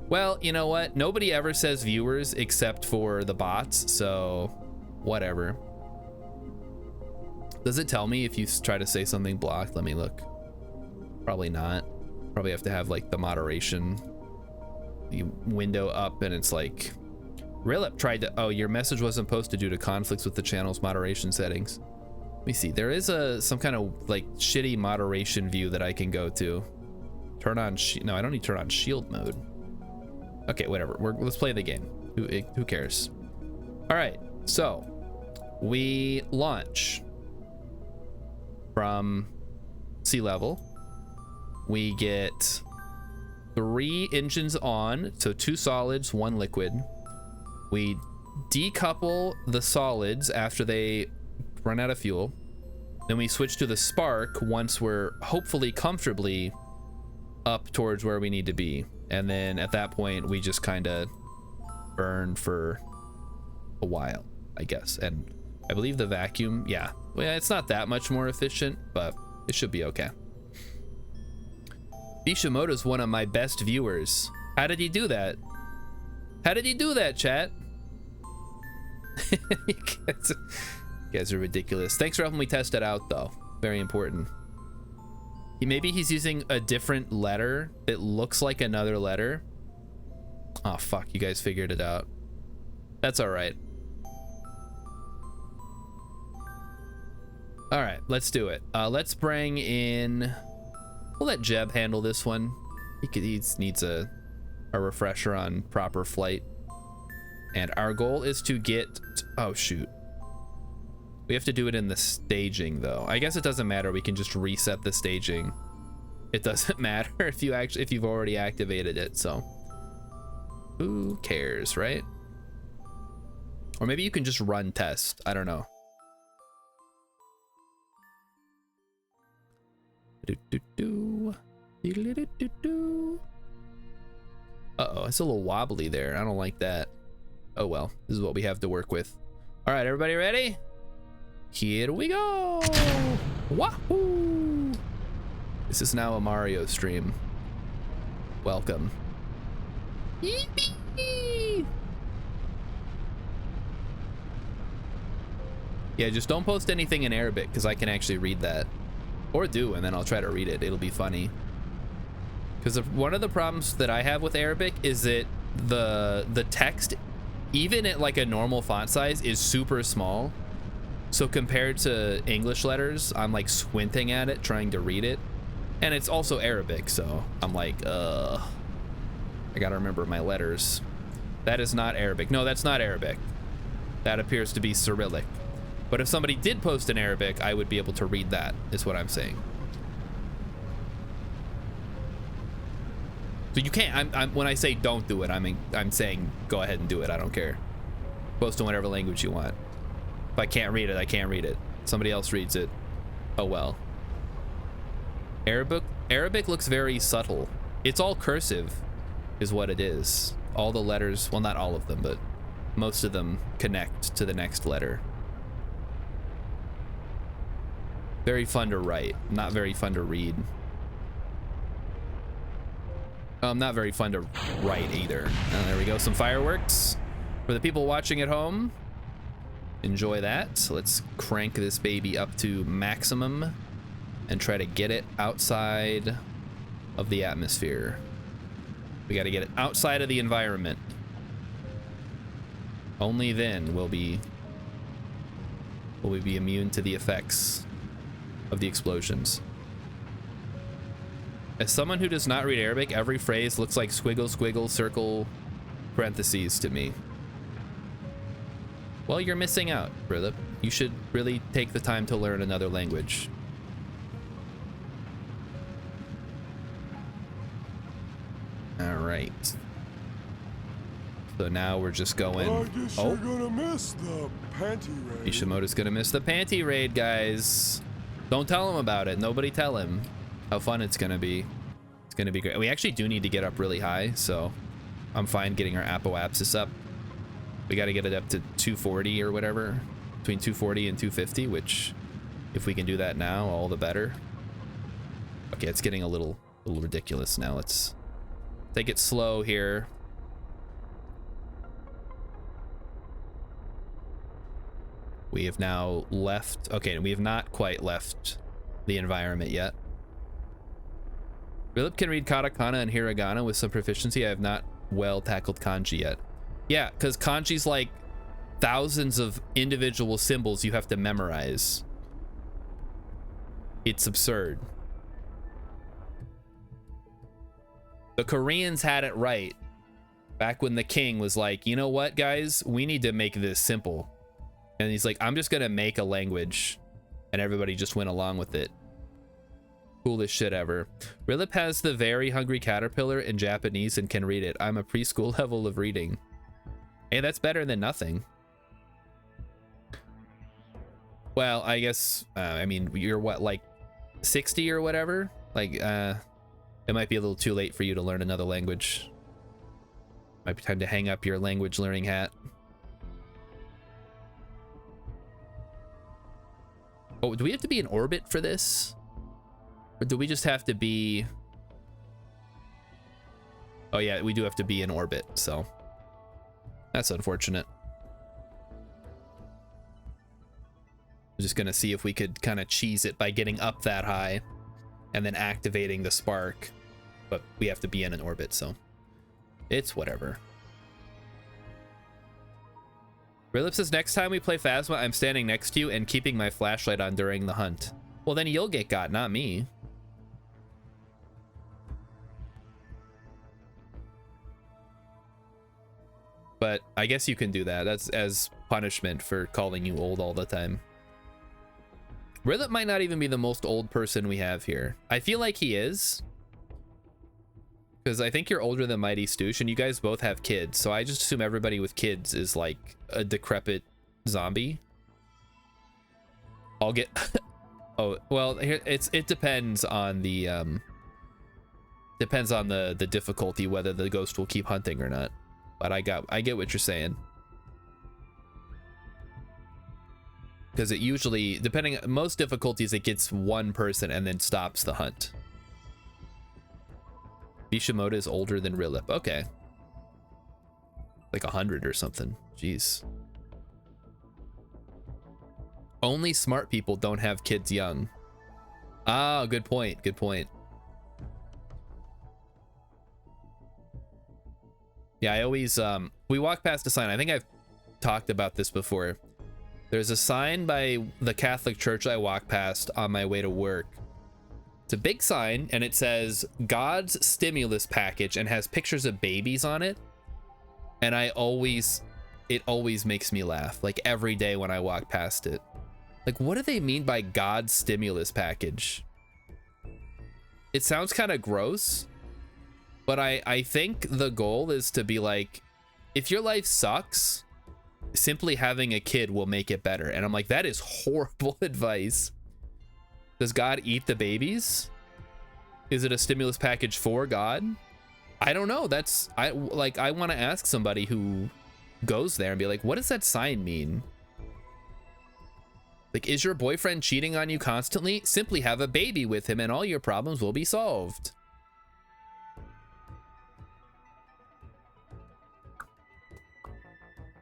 Well, you know what? Nobody ever says viewers except for the bots, so whatever. Does it tell me if you try to say something blocked? Let me look. Probably not. Probably have to have like the moderation, the window up, and it's like, Rilip tried to, oh, your message wasn't posted due to conflicts with the channel's moderation settings. Let me see. There is some kind of like shitty moderation view that I can go to. Turn on, no, I don't need to turn on shield mode. Okay, whatever. Let's play the game. Who cares? All right, so we launch from sea level. We get 3 engines on, so 2 solids, 1 liquid. We decouple the solids after they run out of fuel. Then we switch to the spark once we're hopefully comfortably up towards where we need to be. And then at that point, we just kind of burn for a while, I guess. And I believe the vacuum, yeah. Well, it's not that much more efficient, but it should be okay. Bishimoto's one of my best viewers. How did he do that? How did he do that, chat? You guys are ridiculous. Thanks for helping me test it out, though. Very important. Maybe he's using a different letter that looks like another letter. Oh, fuck. You guys figured it out. That's all right. All right, let's do it. Let's bring in... We'll let Jeb handle this one. He needs a refresher on proper flight. And our goal is to get... Oh, shoot. We have to do it in the staging, though. I guess it doesn't matter. We can just reset the staging. It doesn't matter if you've already activated it, so who cares, right? Or maybe you can just run test. I don't know. Uh-oh, it's a little wobbly there. I don't like that. Oh well, this is what we have to work with. All right, everybody ready? Here we go! Wahoo! This is now a Mario stream. Welcome. Yippee! Yeah, just don't post anything in Arabic because I can actually read that. Or do, and then I'll try to read it. It'll be funny. Because one of the problems that I have with Arabic is that the text, even at like a normal font size, is super small. So compared to English letters, I'm like squinting at it, trying to read it. And it's also Arabic, so I'm like, I gotta remember my letters. That is not Arabic. No, that's not Arabic. That appears to be Cyrillic. But if somebody did post in Arabic, I would be able to read that, is what I'm saying. So you can't, when I say don't do it, I'm saying go ahead and do it. I don't care. Post in whatever language you want. If I can't read it, I can't read it. Somebody else reads it. Oh well. Arabic looks very subtle. It's all cursive, is what it is. All the letters, well, not all of them, but most of them connect to the next letter. Very fun to write, not very fun to read. Not very fun to write either. There we go, some fireworks. For the people watching at home, enjoy that. So let's crank this baby up to maximum and try to get it outside of the atmosphere. We got to get it outside of the environment. Only then will we be immune to the effects of the explosions. As someone who does not read Arabic, every phrase looks like squiggle, squiggle, circle, parentheses to me. Well, you're missing out, Philip. You should really take the time to learn another language. All right. So now we're just going. I guess you're gonna miss the panty raid. Ishimoto's gonna miss the panty raid, guys. Don't tell him about it. Nobody tell him how fun it's gonna be. It's gonna be great. We actually do need to get up really high, so I'm fine getting our apoapsis up. We got to get it up to 240 or whatever, between 240 and 250, which if we can do that now, all the better. Okay, it's getting a little ridiculous now. Let's take it slow here. We have now left. Okay, we have not quite left the environment yet. Philip can read katakana and hiragana with some proficiency. I have not well tackled kanji yet. Yeah, because kanji's like thousands of individual symbols you have to memorize. It's absurd. The Koreans had it right back when the king was like, you know what, guys, we need to make this simple. And he's like, I'm just gonna make a language, and everybody just went along with it. Coolest shit ever. Rilip has the very hungry caterpillar in Japanese and can read it. I'm a preschool level of reading. Hey, that's better than nothing. Well, I guess, I mean, you're what, like 60 or whatever? Like, it might be a little too late for you to learn another language. Might be time to hang up your language learning hat. Oh, do we have to be in orbit for this? Or do we just have to be... Oh yeah, we do have to be in orbit, so... That's unfortunate. I'm just gonna see if we could kind of cheese it by getting up that high and then activating the spark. But we have to be in an orbit, so... It's whatever. Rilip says, next time we play Phasma, I'm standing next to you and keeping my flashlight on during the hunt. Well, then you'll get got, not me. But I guess you can do that. That's as punishment for calling you old all the time. Rilip might not even be the most old person we have here. I feel like he is. Because I think you're older than Mighty Stoosh, and you guys both have kids. So I just assume everybody with kids is like a decrepit zombie. I'll get... Oh, well, here it depends on the the difficulty, whether the ghost will keep hunting or not. But I get what you're saying. Because it usually, depending, most difficulties, it gets one person and then stops the hunt. Bishimoto is older than Rilip. Okay. Like 100 or something. Jeez. Only smart people don't have kids young. Ah, good point. Good point. Yeah, I always we walk past a sign. I think I've talked about this before. There's a sign by the Catholic church I walk past on my way to work. It's a big sign and it says God's stimulus package and has pictures of babies on it. And it always makes me laugh, like every day when I walk past it. Like, what do they mean by God's stimulus package? It sounds kind of gross, but I think the goal is to be like, if your life sucks, simply having a kid will make it better. And I'm like, that is horrible advice. Does God eat the babies? Is it a stimulus package for God? I don't know. I want to ask somebody who goes there and be like, what does that sign mean? Like, is your boyfriend cheating on you constantly? Simply have a baby with him and all your problems will be solved.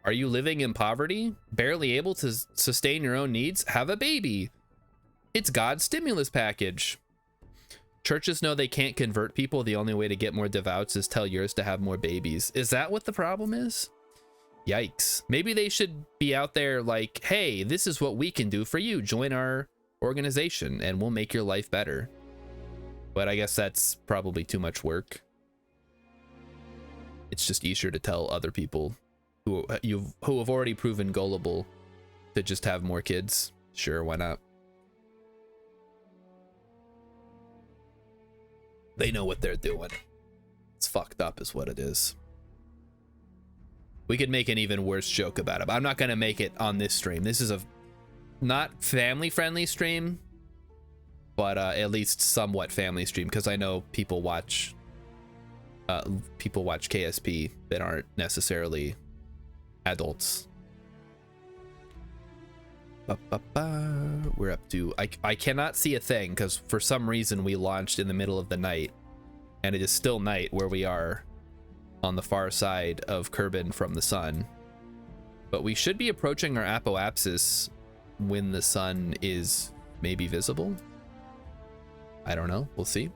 Are you living in poverty? Barely able to sustain your own needs? Have a baby. It's God's stimulus package. Churches know they can't convert people. The only way to get more devouts is tell yours to have more babies. Is that what the problem is? Yikes. Maybe they should be out there like, hey, this is what we can do for you. Join our organization and we'll make your life better. But I guess that's probably too much work. It's just easier to tell other people who have already proven gullible to just have more kids. Sure, why not? They know what they're doing. It's fucked up is what it is. We could make an even worse joke about it, but I'm not gonna make it on this stream. This is a not family friendly stream, but at least somewhat family stream, because I know people watch KSP that aren't necessarily adults. We're up to, I cannot see a thing because for some reason we launched in the middle of the night and it is still night where we are on the far side of Kerbin from the sun, but we should be approaching our apoapsis when the sun is maybe visible. I don't know, we'll see.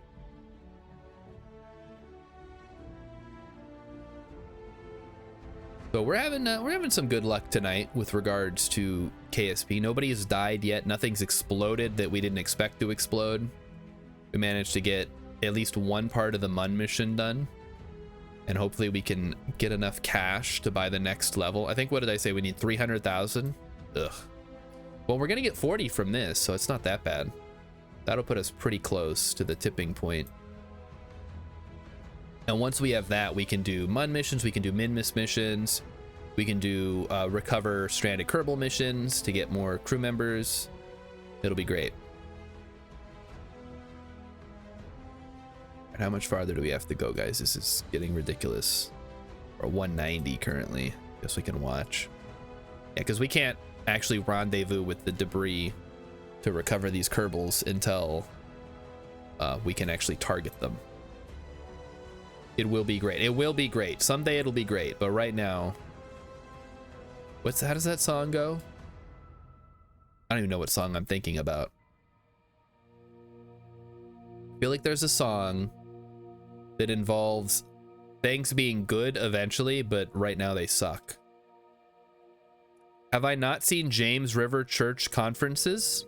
So we're having some good luck tonight with regards to KSP. Nobody has died yet. Nothing's exploded that we didn't expect to explode. We managed to get at least one part of the Mun mission done. And hopefully we can get enough cash to buy the next level. I think, what did I say? We need 300,000. Ugh. Well, we're gonna get 40 from this, so it's not that bad. That'll put us pretty close to the tipping point. And once we have that, we can do Mun missions, we can do Minmus missions, we can do recover stranded Kerbal missions to get more crew members. It'll be great. And how much farther do we have to go, guys? This is getting ridiculous. We're 190 currently. Guess we can watch. Yeah, because we can't actually rendezvous with the debris to recover these Kerbals until we can actually target them. It will be great. It will be great. Someday it'll be great. But right now, how does that song go? I don't even know what song I'm thinking about. I feel like there's a song that involves things being good eventually, but right now they suck. Have I not seen James River Church conferences?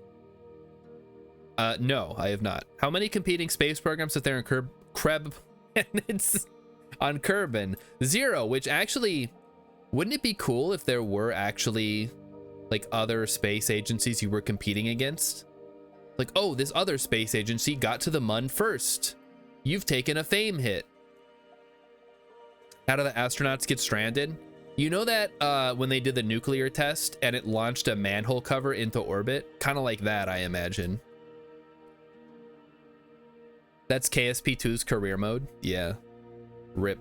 No, I have not. How many competing space programs are there in Kreb? It's on Kerbin? 0, which actually, wouldn't it be cool if there were actually like other space agencies you were competing against? Like, oh, this other space agency got to the Mun first. You've taken a fame hit. How do the astronauts get stranded? You know that when they did the nuclear test and it launched a manhole cover into orbit? Kind of like that, I imagine. That's KSP2's career mode. Yeah. Rip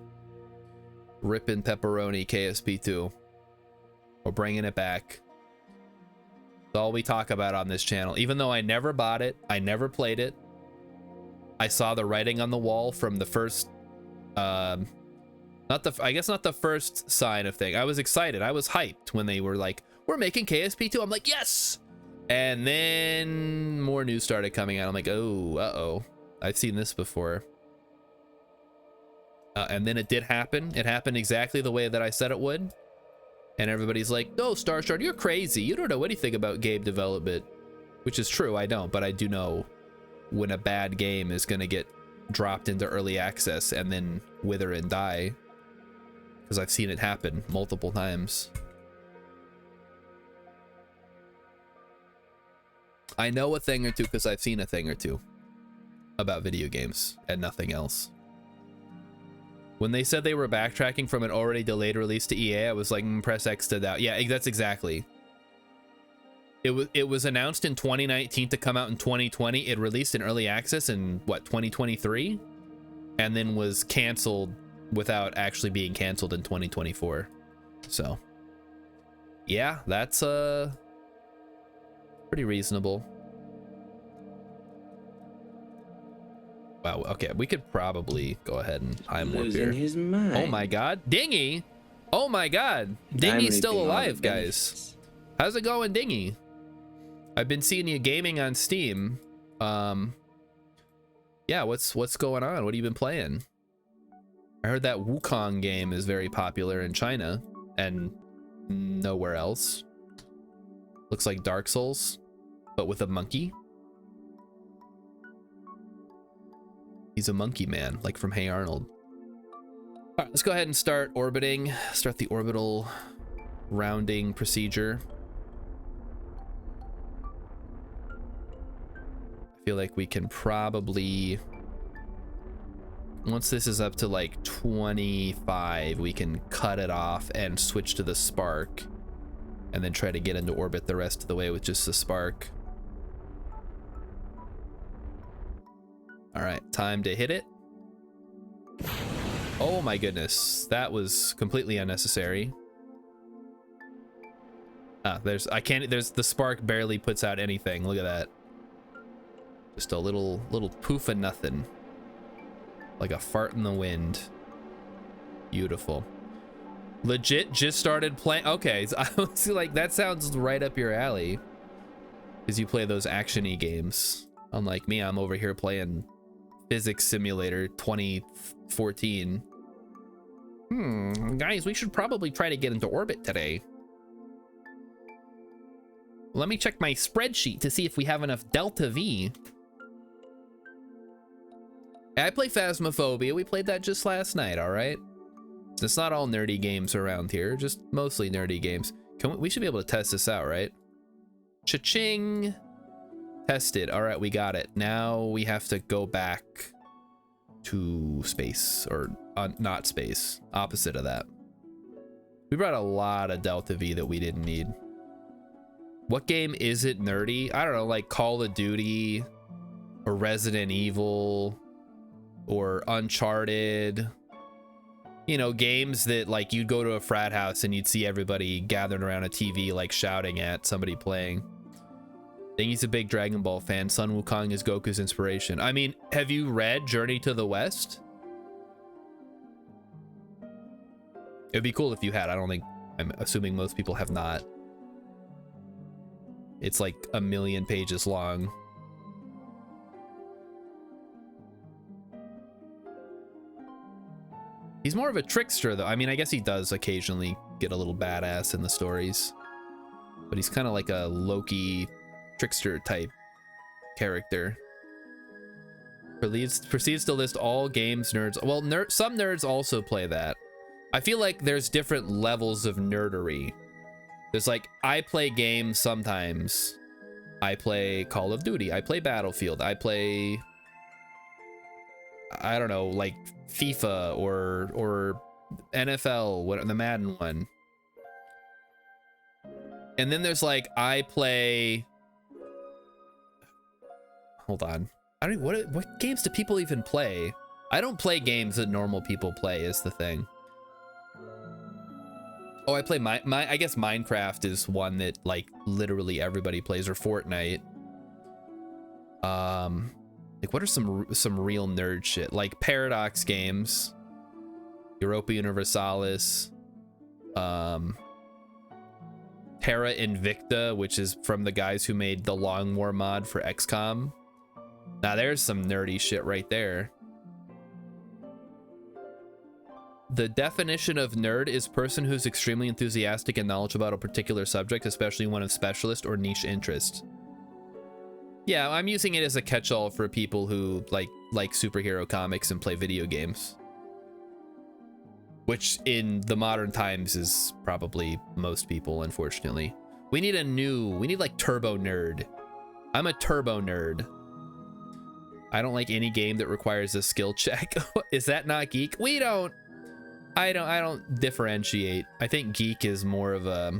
in pepperoni, KSP2. We're bringing it back. That's all we talk about on this channel. Even though I never bought it, I never played it. I saw the writing on the wall from the first, I guess not the first sign of thing. I was excited. I was hyped when they were like, we're making KSP2. I'm like, yes, And then more news started coming out. I'm like, oh, uh-oh. I've seen this before. And then it did happen. It happened exactly the way that I said it would. And everybody's like, no, Starshard, you're crazy. You don't know anything about game development. Which is true, I don't. But I do know when a bad game is going to get dropped into early access and then wither and die. Because I've seen it happen multiple times. I know a thing or two because I've seen a thing or two about video games and nothing else. When they said they were backtracking from an already delayed release to EA, I was like, press X to doubt. Yeah, that's exactly. It was announced in 2019 to come out in 2020. It released in early access in what, 2023, and then was canceled without actually being canceled in 2024. So, yeah, that's pretty reasonable. Wow, okay, we could probably go ahead and I'm more beer. His mind. Oh my god, Dingy! Oh my god, Dingy's still alive, guys. How's it going, Dingy? I've been seeing you gaming on Steam. Yeah, what's going on? What have you been playing? I heard that Wukong game is very popular in China and nowhere else. Looks like Dark Souls, but with a monkey. He's a monkey man, like from Hey Arnold. All right, let's go ahead and start orbiting. Start the orbital rounding procedure. I feel like we can probably, once this is up to like 25, we can cut it off and switch to the spark and then try to get into orbit the rest of the way with just the spark. All right, time to hit it. Oh my goodness, that was completely unnecessary. There's the spark barely puts out anything. Look at that. Just a little poof of nothing. Like a fart in the wind. Beautiful. Legit just started playing. Okay, so I was like, that sounds right up your alley. Because you play those action-y games. Unlike me, I'm over here playing Physics Simulator 2014. Guys, we should probably try to get into orbit today. Let me check my spreadsheet to see if we have enough Delta V. I play Phasmophobia. We played that just last night, all right? It's not all nerdy games around here, just mostly nerdy games. We should be able to test this out, right? Cha-ching! Tested. All right, we got it. Now we have to go back to space, or not space, opposite of that. We brought a lot of Delta V that we didn't need. What game is it nerdy? I don't know, like Call of Duty or Resident Evil or Uncharted. You know, games that like you'd go to a frat house and you'd see everybody gathered around a TV like shouting at somebody playing. I think he's a big Dragon Ball fan. Sun Wukong is Goku's inspiration. I mean, have you read Journey to the West? It'd be cool if you had. I'm assuming most people have not. It's like 1,000,000 pages long. He's more of a trickster though. I mean, I guess he does occasionally get a little badass in the stories, but he's kind of like a Loki trickster type character. Proceeds to list all games nerds. Well, some nerds also play that. I feel like there's different levels of nerdery. There's like, I play games sometimes. I play Call of Duty. I play Battlefield. I play, I don't know, like FIFA or NFL, the Madden one. And then there's like, I play, hold on. I don't, what games do people even play? I don't play games that normal people play is the thing. Oh, I play I guess Minecraft is one that like literally everybody plays, or Fortnite. Like what are some real nerd shit? Like Paradox games, Europa Universalis, Terra Invicta, which is from the guys who made the Long War mod for XCOM. Now there's some nerdy shit right there. The definition of nerd is person who's extremely enthusiastic and knowledgeable about a particular subject, especially one of specialist or niche interest. Yeah, I'm using it as a catch-all for people who like superhero comics and play video games. Which in the modern times is probably most people, unfortunately. We need like turbo nerd. I'm a turbo nerd. I don't like any game that requires a skill check. Is that not geek? I don't differentiate. I think geek is more of a,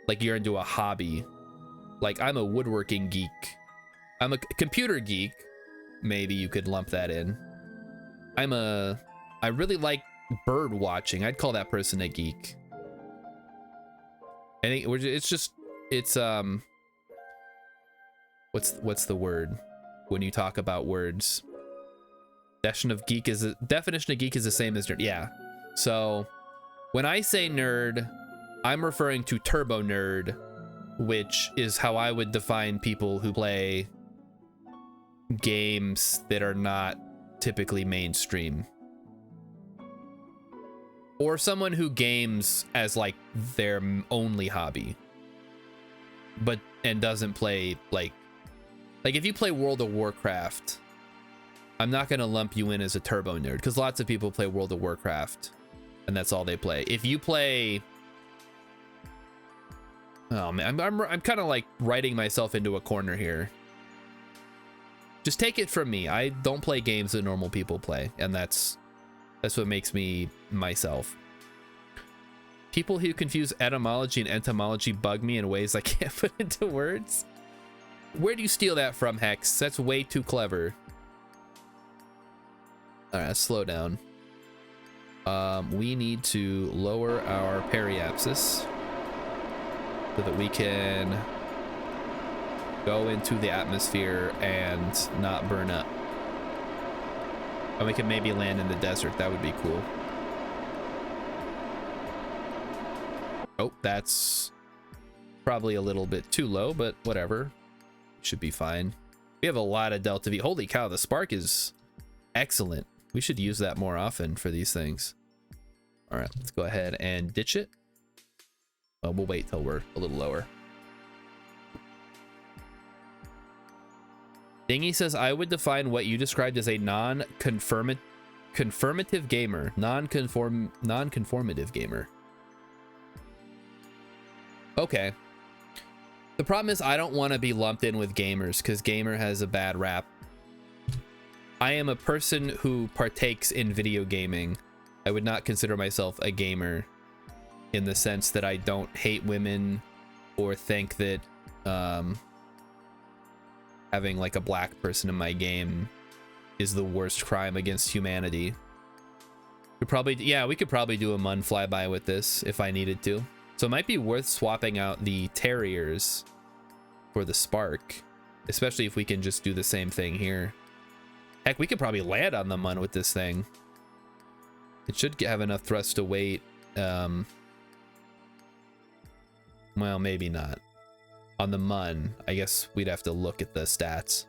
like you're into a hobby. Like I'm a woodworking geek. I'm a computer geek. Maybe you could lump that in. I really like bird watching. I'd call that person a geek. I think it's what's the word when you talk about words? Definition of geek is the same as nerd. Yeah. So when I say nerd, I'm referring to turbo nerd, which is how I would define people who play games that are not typically mainstream. Or someone who games as like their only hobby, and doesn't play like if you play World of Warcraft, I'm not gonna lump you in as a turbo nerd because lots of people play World of Warcraft and that's all they play. If you play, oh man, I'm kind of like writing myself into a corner here. Just take it from me. I don't play games that normal people play, and that's what makes me myself. People who confuse etymology and entomology bug me in ways I can't put into words. Where do you steal that from, Hex? That's way too clever. All right, slow down. We need to lower our periapsis so that we can go into the atmosphere and not burn up. And we can maybe land in the desert. That would be cool. Oh, that's probably a little bit too low, but whatever. Should be fine. We have a lot of Delta V. Holy cow, the spark is excellent. We should use that more often for these things. All right, let's go ahead and ditch it. We'll wait till we're a little lower. Dingy says, I would define what you described as a non-conformative gamer. Non-conformative gamer. Okay. The problem is I don't want to be lumped in with gamers because gamer has a bad rap. I am a person who partakes in video gaming. I would not consider myself a gamer in the sense that I don't hate women or think that having like a black person in my game is the worst crime against humanity. We could probably do a Mun flyby with this if I needed to. So it might be worth swapping out the Terriers for the Spark, especially if we can just do the same thing here. Heck, we could probably land on the Mun with this thing. It should have enough thrust to weight. Well, maybe not. On the Mun, I guess we'd have to look at the stats.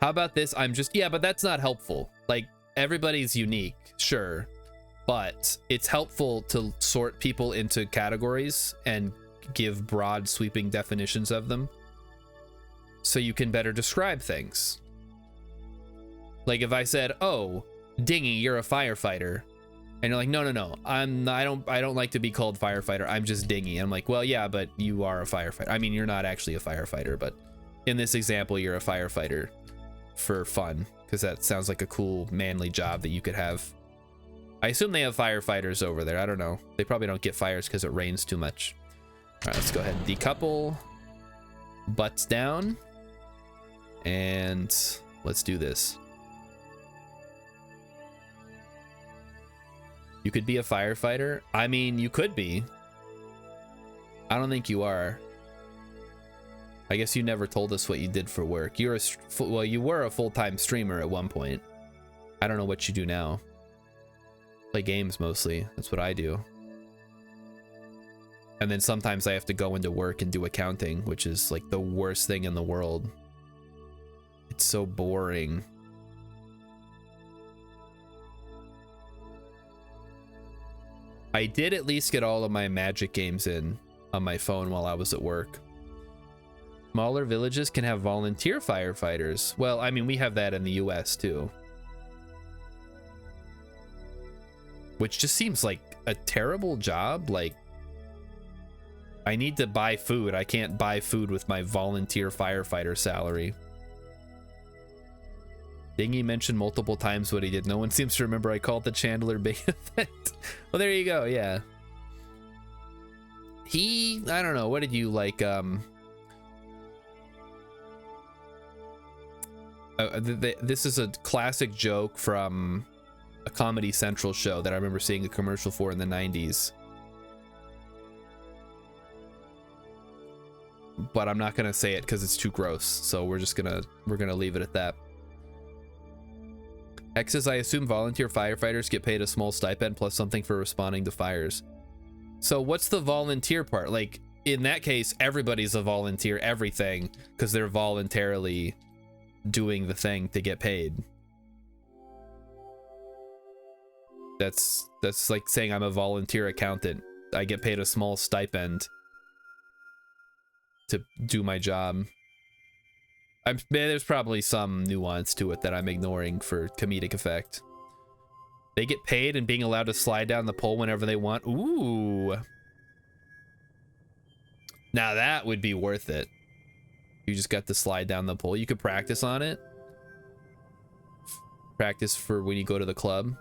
How about this? But that's not helpful. Like, everybody's unique, sure. But it's helpful to sort people into categories and give broad sweeping definitions of them so you can better describe things. Like if I said, oh, Dingy, you're a firefighter. And you're like, no, I don't like to be called firefighter. I'm just Dingy. And I'm like, well, yeah, but you are a firefighter. I mean, you're not actually a firefighter, but in this example, you're a firefighter for fun because that sounds like a cool, manly job that you could have. I assume they have firefighters over there. I don't know. They probably don't get fires because it rains too much. All right, let's go ahead and decouple. Butts down. And let's do this. You could be a firefighter. I mean, you could be. I don't think you are. I guess you never told us what you did for work. You were a full-time streamer at one point. I don't know what you do now. Play games mostly. That's what I do. And then sometimes I have to go into work and do accounting, which is like the worst thing in the world. It's so boring. I did at least get all of my Magic games in on my phone while I was at work. Smaller villages can have volunteer firefighters. Well, I mean, we have that in the US too. Which just seems like a terrible job. Like, I need to buy food. I can't buy food with my volunteer firefighter salary. Dingy mentioned multiple times what he did. No one seems to remember I called the Chandler Bing effect. Well, there you go. Yeah. I don't know. What did you like? This is a classic joke from a Comedy Central show that I remember seeing a commercial for in the 90s. But I'm not gonna say it because it's too gross. So we're gonna leave it at that. X says, I assume volunteer firefighters get paid a small stipend plus something for responding to fires. So what's the volunteer part? Like, in that case, everybody's a volunteer, everything, because they're voluntarily doing the thing to get paid. That's like saying I'm a volunteer accountant. I get paid a small stipend to do my job. There's probably some nuance to it that I'm ignoring for comedic effect. They get paid and being allowed to slide down the pole whenever they want. Ooh. Now that would be worth it. You just got to slide down the pole. You could practice on it. Practice for when you go to the club.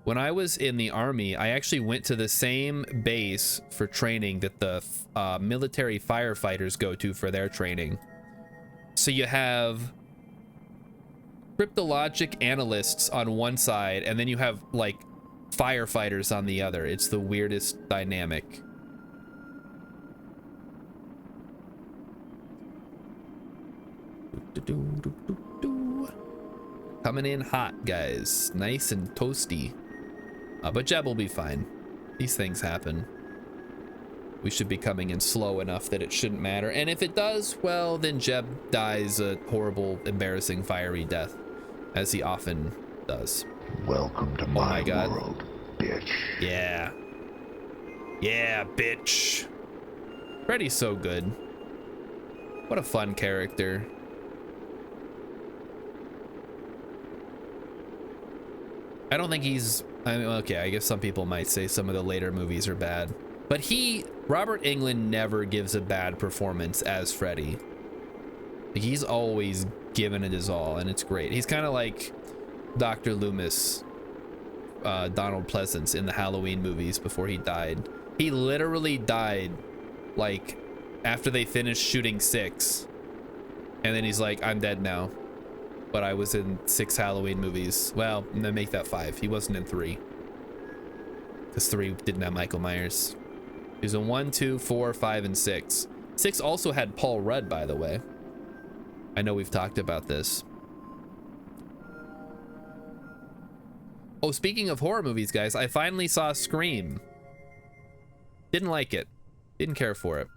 When I was in the army, I actually went to the same base for training that the military firefighters go to for their training. So you have cryptologic analysts on one side, and then you have like firefighters on the other. It's the weirdest dynamic. Coming in hot, guys. Nice and toasty. But Jeb will be fine. These things happen. We should be coming in slow enough that it shouldn't matter. And if it does, well, then Jeb dies a horrible, embarrassing, fiery death, as he often does. Welcome to my world, bitch. Yeah. Yeah, bitch. Freddy's so good. What a fun character. I don't think he's... I mean, okay, I guess some people might say some of the later movies are bad. But Robert Englund never gives a bad performance as Freddy. He's always given it his all, and it's great. He's kind of like Dr. Loomis, Donald Pleasance in the Halloween movies before he died. He literally died, like, after they finished shooting 6. And then he's like, I'm dead now. But I was in 6 Halloween movies. Well, then make that 5. He wasn't in 3. Because 3 didn't have Michael Myers. He was in 1, 2, 4, 5, and 6. 6 also had Paul Rudd, by the way. I know we've talked about this. Oh, speaking of horror movies, guys, I finally saw Scream. Didn't like it. Didn't care for it.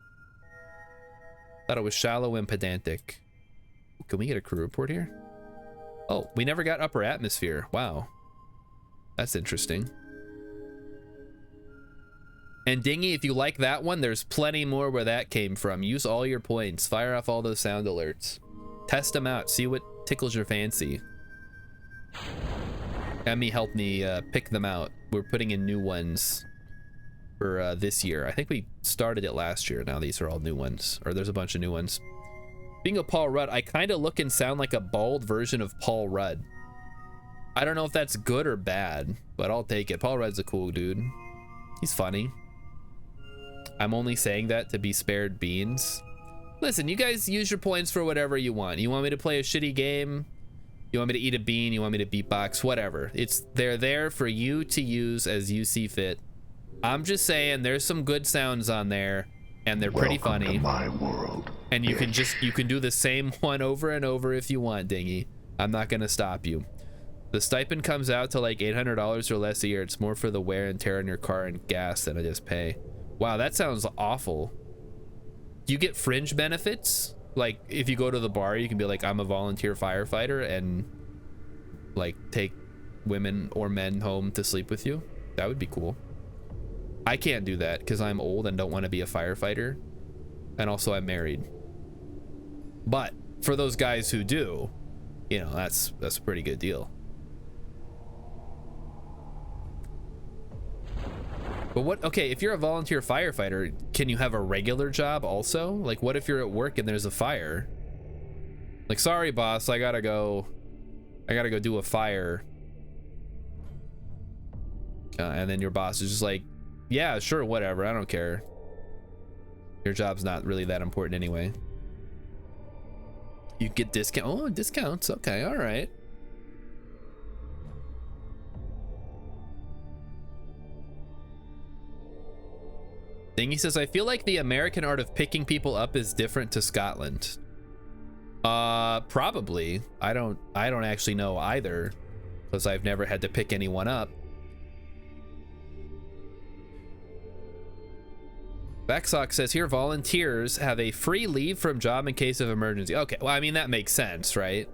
Thought it was shallow and pedantic. Can we get a crew report here? Oh, we never got Upper Atmosphere. Wow. That's interesting. And Dingy, if you like that one, there's plenty more where that came from. Use all your points. Fire off all those sound alerts. Test them out. See what tickles your fancy. Emmy helped me pick them out. We're putting in new ones for this year. I think we started it last year. Now these are all new ones. Or there's a bunch of new ones. Being a Paul Rudd, I kind of look and sound like a bald version of Paul Rudd. I don't know if that's good or bad, but I'll take it. Paul Rudd's a cool dude. He's funny. I'm only saying that to be spared beans. Listen, you guys use your points for whatever you want. You want me to play a shitty game? You want me to eat a bean? You want me to beatbox? Whatever. They're there for you to use as you see fit. I'm just saying there's some good sounds on there, and they're pretty funny. Welcome to my world. And you can do the same one over and over if you want, Dingy. I'm not gonna stop you. The stipend comes out to like $800 or less a year. It's more for the wear and tear on your car and gas than I just pay. Wow, that sounds awful. Do you get fringe benefits? Like if you go to the bar, you can be like, I'm a volunteer firefighter, and like take women or men home to sleep with you. That would be cool. I can't do that because I'm old and don't want to be a firefighter, and also I'm married. But for those guys who do, you know, that's a pretty good deal. But what, okay, if you're a volunteer firefighter, can you have a regular job also? Like, what if you're at work and there's a fire? Like, sorry, boss, I gotta go do a fire. And then your boss is just like, yeah, sure, whatever, I don't care. Your job's not really that important anyway. You get discount, oh, discounts, okay, all right. Thingy says, I feel like the American art of picking people up is different to Scotland. Probably. I don't actually know either, because I've never had to pick anyone up. Backsock says here, volunteers have a free leave from job in case of emergency. Okay, well, I mean, that makes sense, right?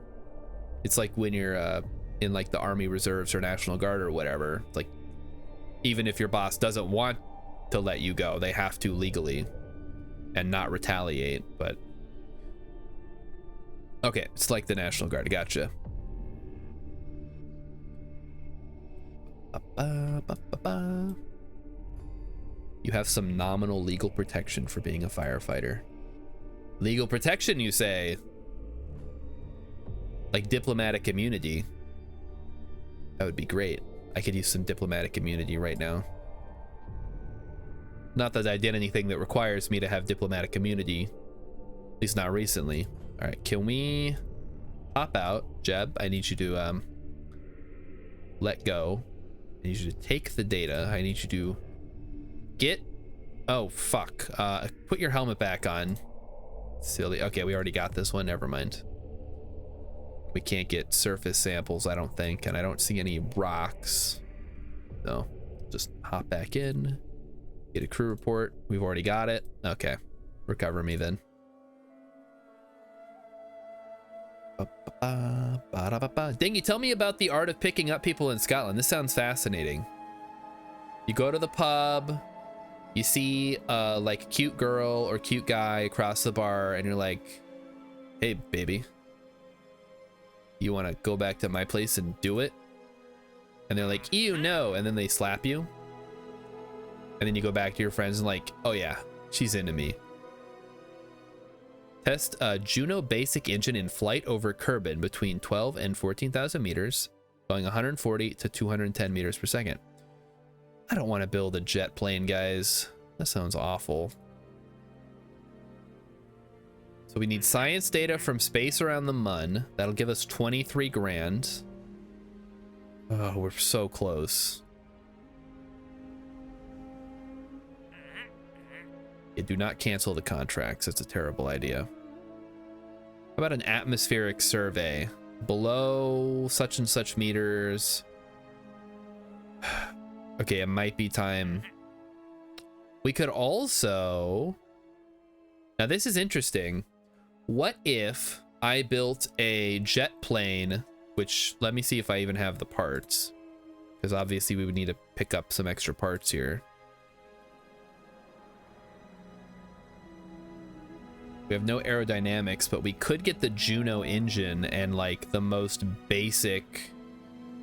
It's like when you're in like the Army Reserves or National Guard or whatever. It's like, even if your boss doesn't want to let you go, they have to legally and not retaliate. But okay, it's like the National Guard. Gotcha. You have some nominal legal protection for being a firefighter. Legal protection, you say? Like diplomatic immunity. That would be great. I could use some diplomatic immunity right now. Not that I did anything that requires me to have diplomatic immunity, at least not recently. All right, can we pop out? Jeb, I need you to let go. I need you to take the data. I need you to get, oh fuck, put your helmet back on. Silly. Okay, we already got this one, never mind. We can't get surface samples, I don't think, and I don't see any rocks. So just hop back in. Get a crew report. We've already got it. Okay, recover me then. Dingy, tell me about the art of picking up people in Scotland. This sounds fascinating. You go to the pub, you see like a cute girl or cute guy across the bar, and you're like, hey baby, you want to go back to my place and do it? And they're like, ew, no. And then they slap you. And then you go back to your friends and like, oh yeah, she's into me. Test a Juno basic engine in flight over Kerbin between 12 and 14,000 meters, going 140 to 210 meters per second. I don't want to build a jet plane, guys. That sounds awful. So we need science data from space around the Mun. That'll give us 23 grand. Oh, we're so close. Yeah, do not cancel the contracts. It's a terrible idea. How about an atmospheric survey? Below such and such meters. Okay, it might be time. We could also... Now this is interesting. What if I built a jet plane, which, let me see if I even have the parts, because obviously we would need to pick up some extra parts here. We have no aerodynamics, but we could get the Juno engine and like the most basic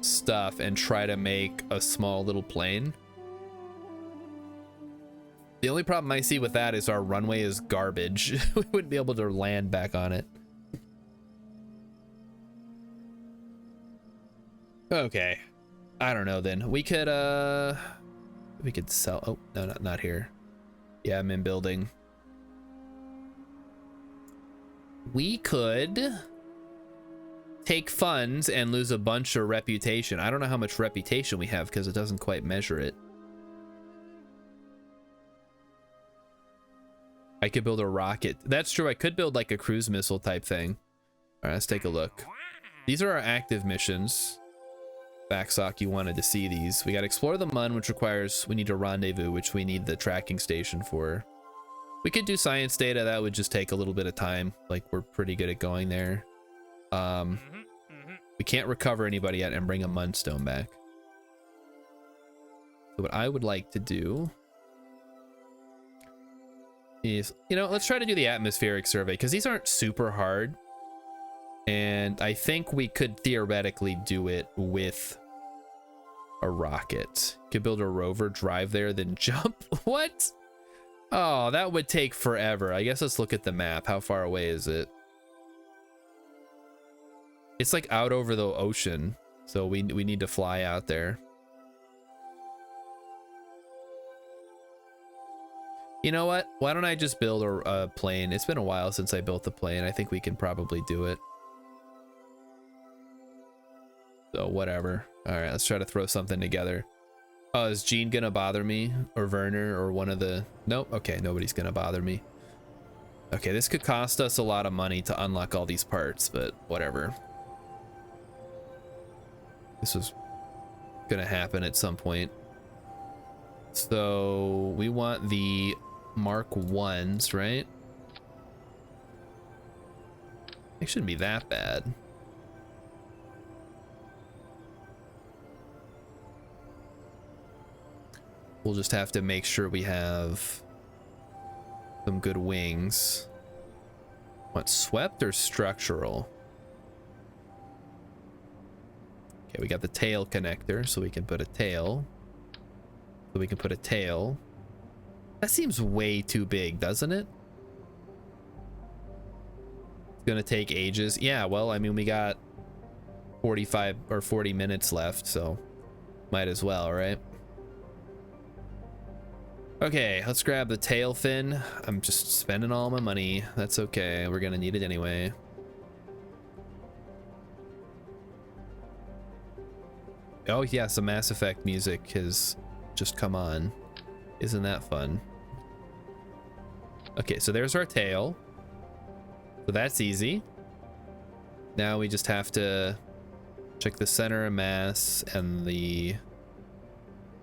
stuff and try to make a small little plane. The only problem I see with that is our runway is garbage. We wouldn't be able to land back on it. Okay. I don't know then. We could sell, oh, no, not here. Yeah, I'm in building. We could take funds and lose a bunch of reputation. I don't know how much reputation we have because it doesn't quite measure it. I could build a rocket. That's true. I could build like a cruise missile type thing. All right, let's take a look. These are our active missions. Backsock, you wanted to see these. We got to explore the Mun, which requires we need a rendezvous, which we need the tracking station for. We could do science data. That would just take a little bit of time. Like, we're pretty good at going there. We can't recover anybody yet and bring a Munstone back. So what I would like to do is, you know, let's try to do the atmospheric survey, because these aren't super hard. And I think we could theoretically do it with a rocket. Could build a rover, drive there, then jump. What? Oh, that would take forever. I guess let's look at the map. How far away is it? It's like out over the ocean. So we need to fly out there. You know what? Why don't I just build a plane? It's been a while since I built the plane. I think we can probably do it. So whatever. All right, let's try to throw something together. Oh, is Gene gonna bother me, or Werner, or one of the... Nope. Okay, nobody's gonna bother me. Okay, this could cost us a lot of money to unlock all these parts, but whatever. This was gonna happen at some point. So we want the Mark 1s, right? It shouldn't be that bad. We'll just have to make sure we have some good wings. What, swept or structural? Okay, we got the tail connector, so we can put a tail. So we can put a tail. That seems way too big, doesn't it? It's gonna take ages. Yeah, well, I mean, we got 45 or 40 minutes left, so might as well, right? Okay, let's grab the tail fin. I'm just spending all my money. That's okay. We're gonna need it anyway. Oh yes, the Mass Effect music has just come on. Isn't that fun? Okay, so there's our tail. So that's easy. Now we just have to check the center of mass and the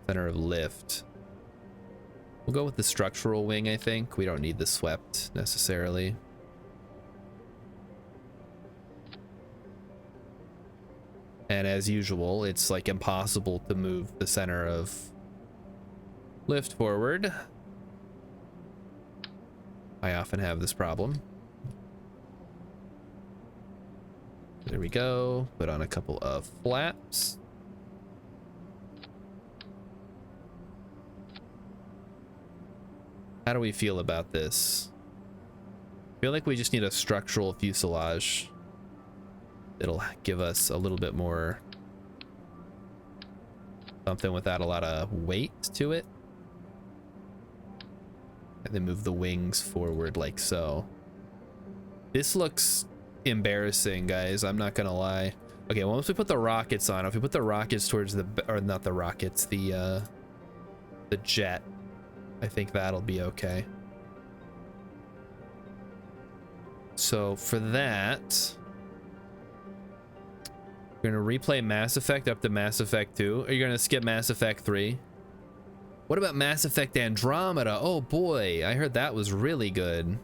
center of lift. We'll go with the structural wing, I think. We don't need the swept necessarily. And as usual, it's like impossible to move the center of lift forward. I often have this problem. There we go. Put on a couple of flaps. How do we feel about this? I feel like we just need a structural fuselage. It'll give us a little bit more something without a lot of weight to it. And then move the wings forward like so. This looks embarrassing, guys. I'm not gonna lie. Okay, once we put the rockets on, if we put the rockets towards the, or not the rockets, the jet, I think that'll be okay. So for that, we're gonna replay Mass Effect up to Mass Effect 2. Are you gonna skip Mass Effect 3? What about Mass Effect Andromeda? Oh boy, I heard that was really good.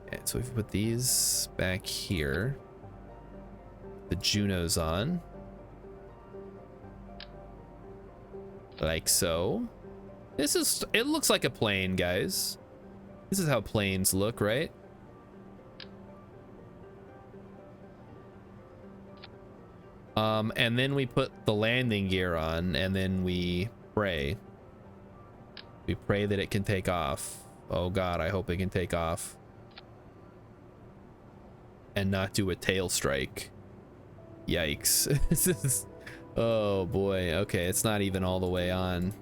Okay, so we've put these back here. The Juno's on. Like so. This is, it looks like a plane, guys. This is how planes look, right? And then we put the landing gear on, and then we pray. We pray that it can take off. Oh God, I hope it can take off. And not do a tail strike. Yikes. This is, oh boy. Okay, it's not even all the way on.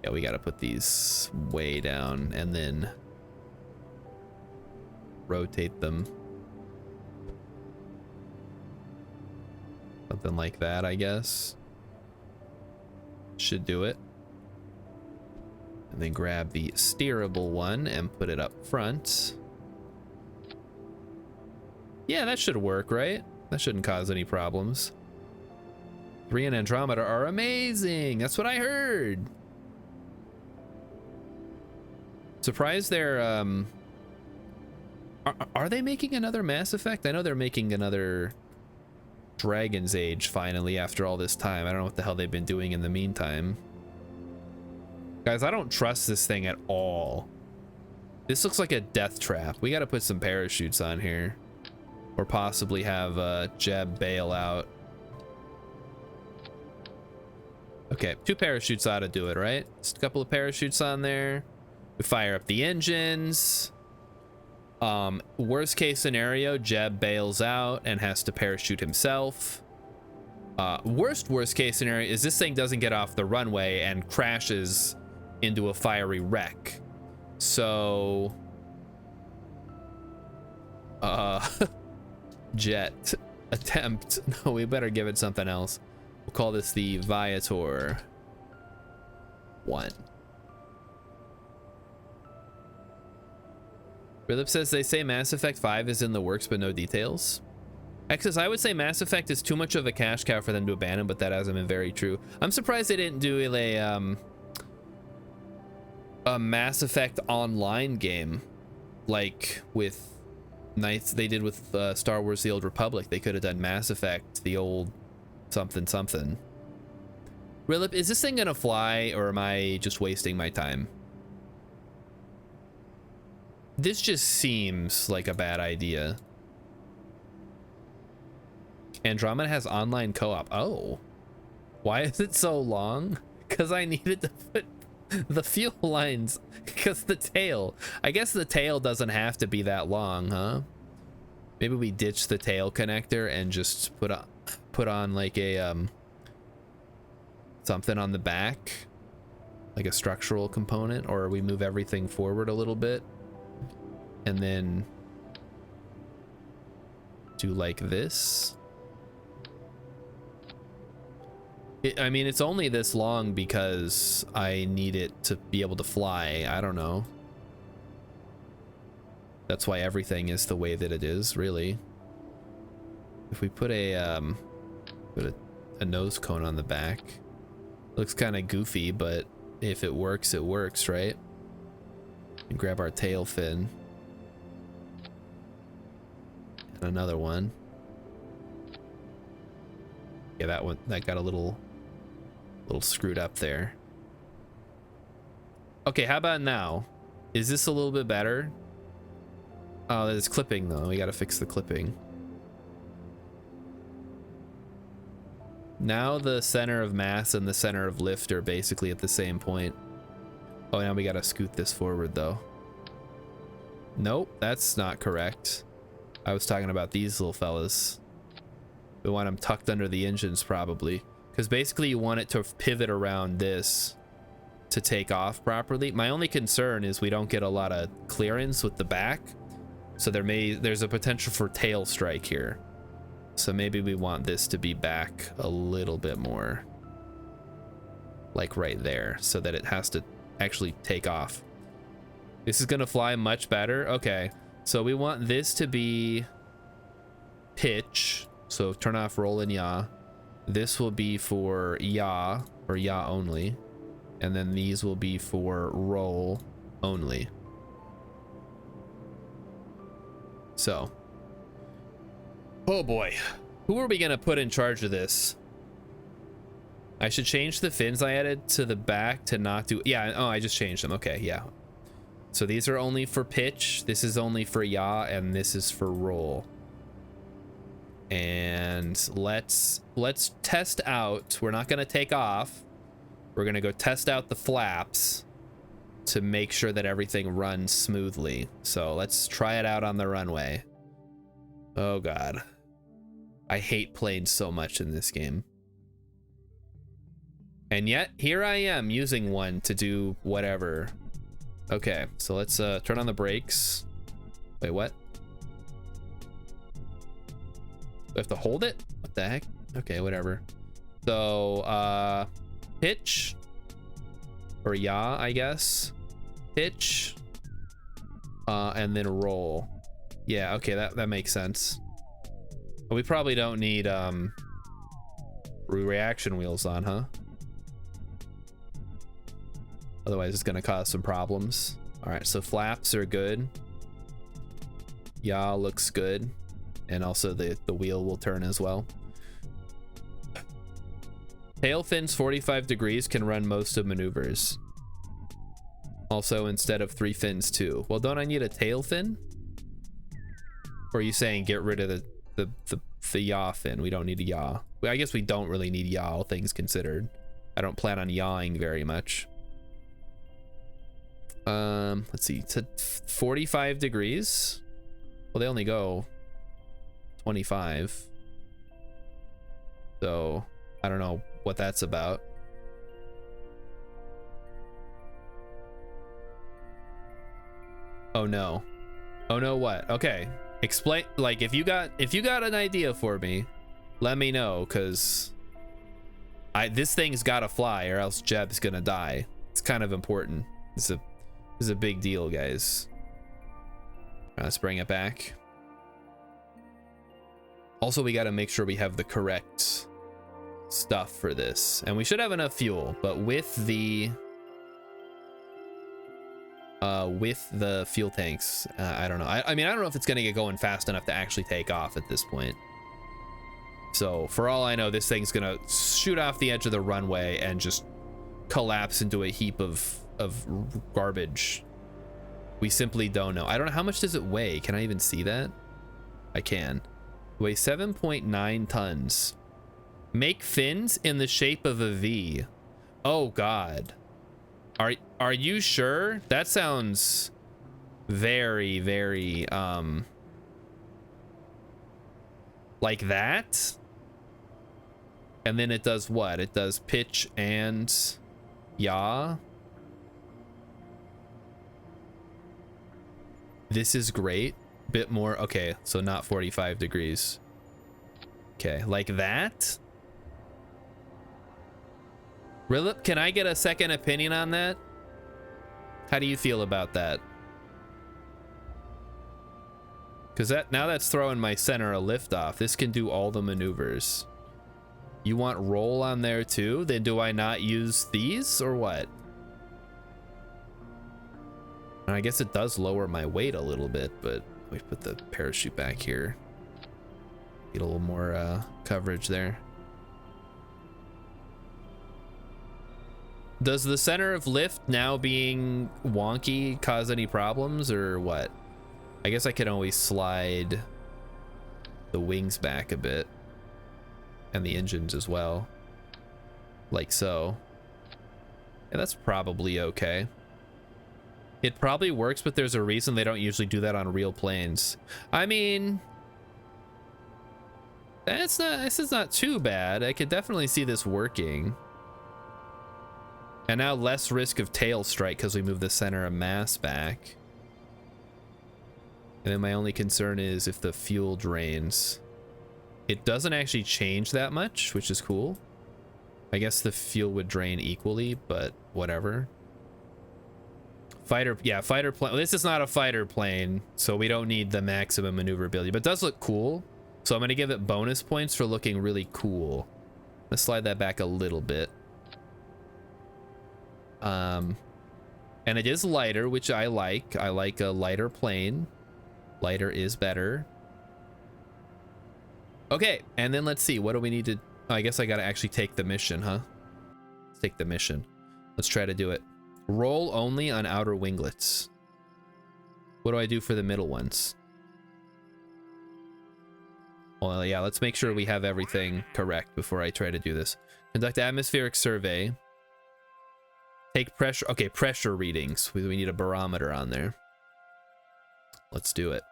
Yeah, we gotta put these way down and then rotate them. Something like that, I guess. Should do it. And then grab the steerable one and put it up front. Yeah, that should work, right? That shouldn't cause any problems. 3 and Andromeda are amazing. That's what I heard. Surprised they're are they making another Mass Effect? I know they're making another Dragon's Age finally after all this time. I don't know what the hell they've been doing in the meantime. Guys, I don't trust this thing at all. This looks like a death trap. We got to put some parachutes on here, or possibly have Jeb bail out. Okay, 2 parachutes ought to do it, right? Just a couple of parachutes on there. We fire up the engines. Worst case scenario, Jeb bails out and has to parachute himself. Worst case scenario is this thing doesn't get off the runway and crashes into a fiery wreck. So jet attempt. No, we better give it something else. We'll call this the Viator 1. Philip says they say Mass Effect 5 is in the works, but no details. X's, I would say Mass Effect is too much of a cash cow for them to abandon, but that hasn't been very true. I'm surprised they didn't do a Mass Effect online game, like with Knights they did with Star Wars: The Old Republic. They could have done Mass Effect, the old something something. Rilip, is this thing gonna fly, or am I just wasting my time? This just seems like a bad idea. Andromeda has online co-op. Oh, why is it so long? Because I needed to put the fuel lines, because the tail, I guess the tail doesn't have to be that long, huh? Maybe we ditch the tail connector and just put on like a something on the back, like a structural component, or we move everything forward a little bit and then do like this. I mean, it's only this long because I need it to be able to fly. I don't know. That's why everything is the way that it is, really. If we put a nose cone on the back, looks kind of goofy, but if it works, right? And grab our tail fin. And another one. Yeah, that got a little screwed up there. Okay, how about now? Is this a little bit better? Oh, there's clipping though. We gotta fix the clipping. Now the center of mass and the center of lift are basically at the same point. Oh, now we gotta scoot this forward though. Nope, that's not correct. I was talking about these little fellas. We want them tucked under the engines probably, because basically you want it to pivot around this to take off properly. My only concern is we don't get a lot of clearance with the back, so there's a potential for tail strike here. So maybe we want this to be back a little bit more, like right there, so that it has to actually take off. This is gonna fly much better. Okay, so we want this to be pitch. So turn off roll and yaw. This will be for yaw, or yaw only. And then these will be for roll only. So. Oh boy. Who are we gonna put in charge of this? I should change the fins I added to the back to not do... Yeah, oh, I just changed them. Okay, yeah. So these are only for pitch. This is only for yaw, and this is for roll. And let's test out. We're not gonna take off. We're gonna go test out the flaps to make sure that everything runs smoothly. So let's try it out on the runway. Oh god, I hate planes so much in this game, and yet here I am using one to do whatever. Okay, so let's turn on the brakes. Wait, what? We have to hold it? What the heck? Okay, whatever. So pitch or yaw, I guess. Pitch and then roll. Yeah, okay, that makes sense. We probably don't need reaction wheels on, huh? Otherwise it's gonna cause some problems. All right, so flaps are good. Yaw looks good. And also the wheel will turn as well. Tail fins 45 degrees can run most of maneuvers. Also, instead of 3 fins too. Well, don't I need a tail fin? Or are you saying get rid of the yaw fin? We don't need a yaw. Well, I guess we don't really need yaw, all things considered. I don't plan on yawing very much. Let's see, to 45 degrees. Well, they only go 25. So I don't know what that's about. Oh no. Oh no, what? Okay. Explain, like, if you got an idea for me, let me know, because this thing's gotta fly or else Jeb's gonna die. It's kind of important. This is a big deal, guys. Let's bring it back. Also, we gotta make sure we have the correct stuff for this, and we should have enough fuel, but with the fuel tanks, I don't know. I mean, I don't know if it's gonna get going fast enough to actually take off at this point. So for all I know, this thing's gonna shoot off the edge of the runway and just collapse into a heap of garbage. We simply don't know. I don't know, how much does it weigh? Can I even see that? I can. It weighs 7.9 tons. Make fins in the shape of a V. Oh God. Are you sure? That sounds very, very like that. And then it does what? It does pitch and yaw. This is great. Bit more. Okay, so not 45 degrees. Okay, like that. Rilip, can I get a second opinion on that? How do you feel about that? Because now that's throwing my center of lift off. This can do all the maneuvers. You want roll on there too? Then do I not use these or what? And I guess it does lower my weight a little bit, but we put the parachute back here. Get a little more coverage there. Does the center of lift now being wonky cause any problems or what? I guess I can always slide the wings back a bit and the engines as well, like so. Yeah, that's probably okay. It probably works, but there's a reason they don't usually do that on real planes. I mean, this is not too bad. I could definitely see this working. And now less risk of tail strike because we move the center of mass back. And then my only concern is if the fuel drains. It doesn't actually change that much, which is cool. I guess the fuel would drain equally, but whatever. Fighter, yeah, fighter plane. This is not a fighter plane, so we don't need the maximum maneuverability, but it does look cool. So I'm gonna give it bonus points for looking really cool. Let's slide that back a little bit. And it is lighter, which I like. I like a lighter plane. Lighter is better. Okay, and then let's see, what do we need to, oh, I guess I gotta actually take the mission, huh? Let's take the mission. Let's try to do it. Roll only on outer winglets. What do I do for the middle ones? Well, yeah, let's make sure we have everything correct before I try to do this. Conduct atmospheric survey. Take pressure. Okay, pressure readings. We need a barometer on there. Let's do it.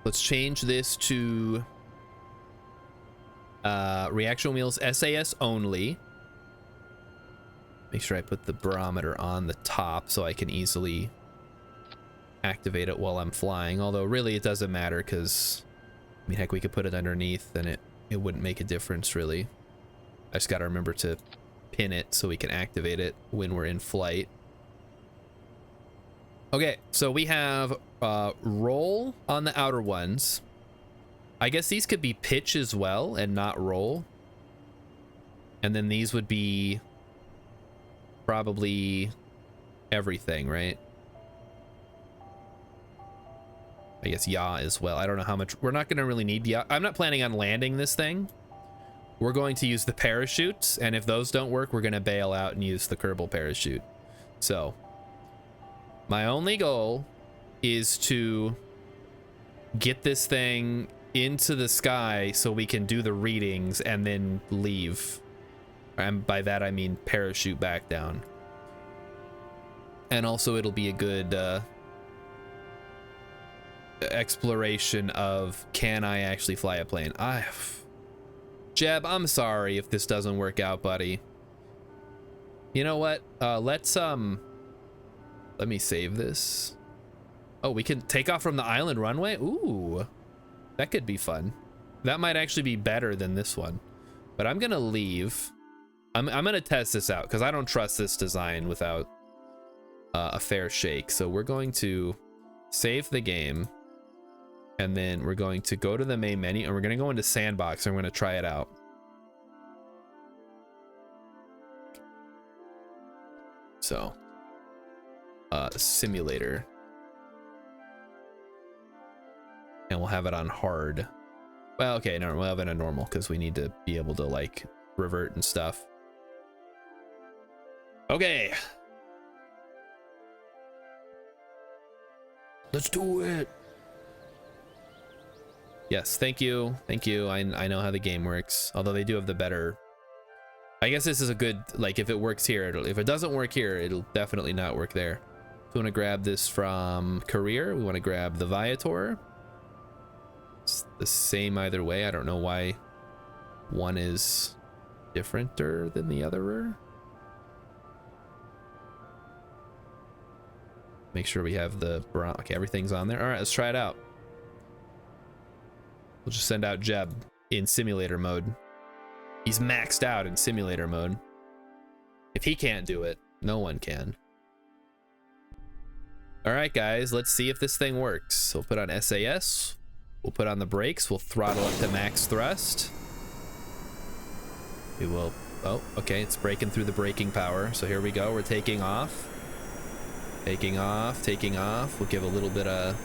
Let's change this to reaction wheels SAS only. Make sure I put the barometer on the top so I can easily activate it while I'm flying. Although really it doesn't matter because, I mean, heck, we could put it underneath and it wouldn't make a difference really. I just gotta remember to pin it so we can activate it when we're in flight. Okay, so we have roll on the outer ones. I guess these could be pitch as well and not roll. And then these would be probably everything, right? I guess yaw as well. I don't know how much. We're not going to really need yaw. I'm not planning on landing this thing. We're going to use the parachutes, and if those don't work, we're going to bail out and use the Kerbal parachute. So my only goal is to get this thing into the sky so we can do the readings and then leave. And by that I mean parachute back down. And also it'll be a good exploration of, can I actually fly a plane? Jeb, I'm sorry if this doesn't work out, buddy. You know what? Let me save this. Oh, we can take off from the island runway? Ooh, that could be fun. That might actually be better than this one. But I'm gonna leave. I'm gonna test this out because I don't trust this design without a fair shake. So we're going to save the game, and then we're going to go to the main menu, and we're gonna go into sandbox, and we're gonna try it out. So simulator, and we'll have it on hard. Well, okay, no, we'll have it on normal because we need to be able to like revert and stuff. Okay, let's do it. Yes, thank you, thank you. I know how the game works, although they do have the better. I guess this is a good, like, if it works here, if it doesn't work here, it'll definitely not work there. So we want to grab this from career. We want to grab the Viator. It's the same either way. I don't know why one is differenter than the other. Make sure we have the brown. Okay, everything's on there. All right, let's try it out. We'll just send out Jeb in simulator mode. He's maxed out in simulator mode. If he can't do it, no one can. All right, guys, let's see if this thing works. We'll put on SAS. We'll put on the brakes. We'll throttle up to max thrust. We will. Oh, okay, it's breaking through the braking power. So here we go. We're taking off. Taking off, taking off. We'll give a little bit of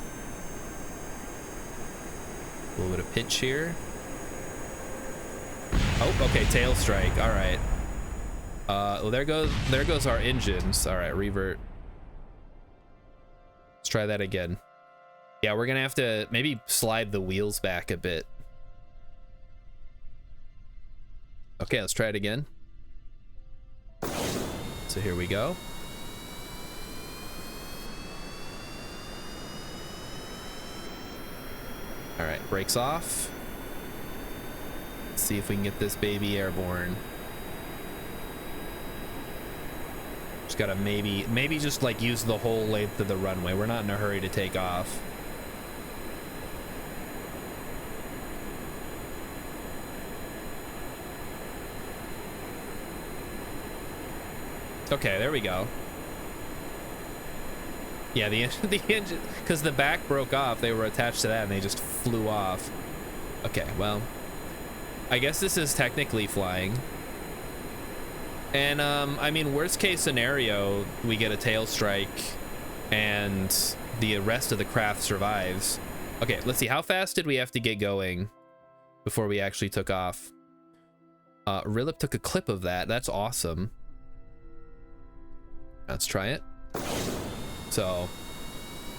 pitch here. Oh, okay, tail strike. All right. Well, there goes our engines. All right, revert. Let's try that again. Yeah, we're gonna have to maybe slide the wheels back a bit. Okay, let's try it again. So here we go. All right, brakes off. Let's see if we can get this baby airborne. Just gotta maybe just like use the whole length of the runway. We're not in a hurry to take off. Okay, there we go. Yeah, the engine, because the back broke off, they were attached to that and they just flew off. Okay, well, I guess this is technically flying. And I mean, worst case scenario, we get a tail strike and the rest of the craft survives. Okay, let's see, how fast did we have to get going before we actually took off? Rilip took a clip of that. That's awesome. Let's try it. So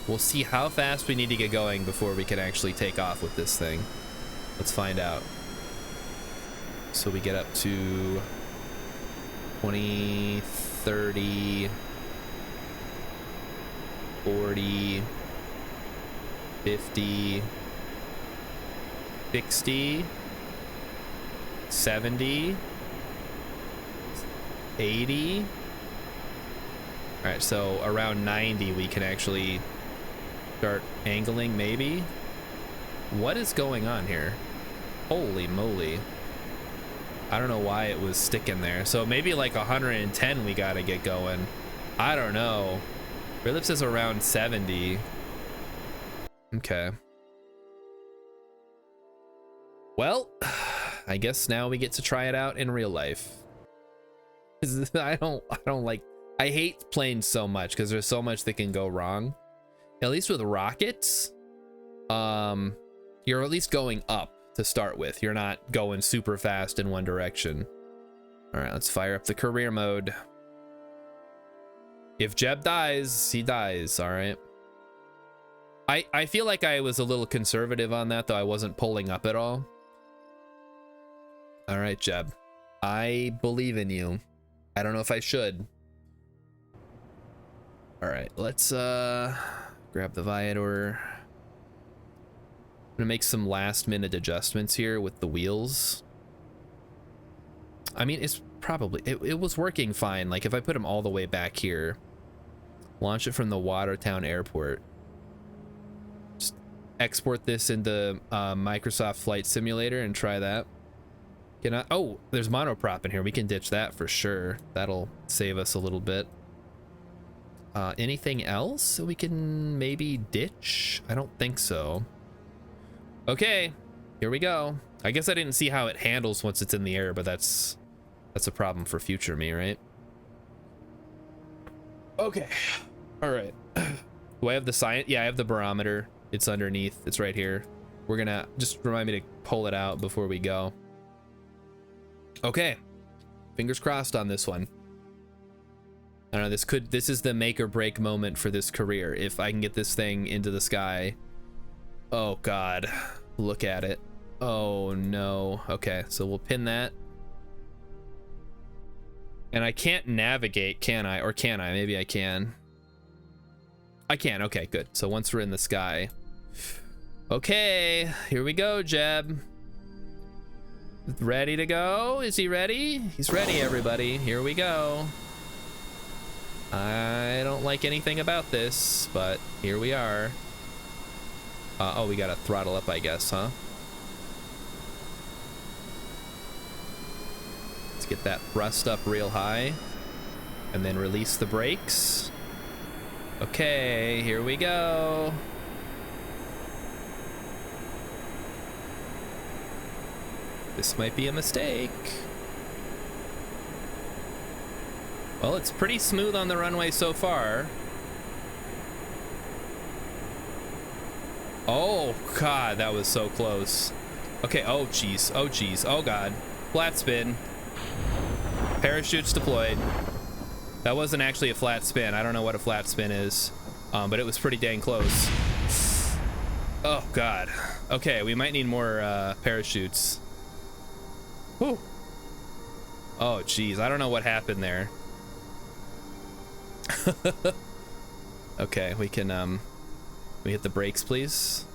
we'll see how fast we need to get going before we can actually take off with this thing. Let's find out. So we get up to 20, 30, 40, 50, 60, 70, 80. All right, so around 90 we can actually start angling, maybe. What is going on here? Holy moly. I don't know why it was sticking there. So maybe like 110 we gotta get going. I don't know. Rear says around 70. Okay. Well, I guess now we get to try it out in real life. I hate planes so much because there's so much that can go wrong. At least with rockets, you're at least going up to start with. You're not going super fast in one direction. All right, let's fire up the career mode. If Jeb dies, he dies. All right. I feel like I was a little conservative on that, though. I wasn't pulling up at all. All right, Jeb. I believe in you. I don't know if I should. All right, let's grab the Viator. I'm gonna make some last minute adjustments here with the wheels. I mean, it's probably, it was working fine. Like if I put them all the way back here, launch it from the Watertown airport, just export this into Microsoft Flight Simulator and try that. Can I, oh, there's monoprop in here. We can ditch that for sure. That'll save us a little bit. Anything else we can maybe ditch? I don't think so. Okay, here we go. I guess I didn't see how it handles once it's in the air, but that's a problem for future me, right? Okay, all right. Do I have the science? Yeah, I have the barometer. It's underneath. It's right here. We're gonna just remind me to pull it out before we go. Okay, fingers crossed on this one. I don't know, this is the make or break moment for this career. If I can get this thing into the sky. Oh God, look at it. Oh no. Okay, so we'll pin that. And I can't navigate, can I? Or can I? Maybe I can. I can, okay, good. So once we're in the sky. Okay, here we go, Jeb. Ready to go? Is he ready? He's ready, everybody. Here we go. I don't like anything about this, but here we are. Oh, we gotta throttle up, I guess, huh? Let's get that thrust up real high. And then release the brakes. Okay, here we go. This might be a mistake. Well, it's pretty smooth on the runway so far. Oh, God, that was so close. Okay, oh, geez. Oh, geez. Oh, God. Flat spin. Parachutes deployed. That wasn't actually a flat spin. I don't know what a flat spin is, but it was pretty dang close. Oh, God. Okay, we might need more parachutes. Whew. Oh, geez. I don't know what happened there. Okay, we can we hit the brakes, please.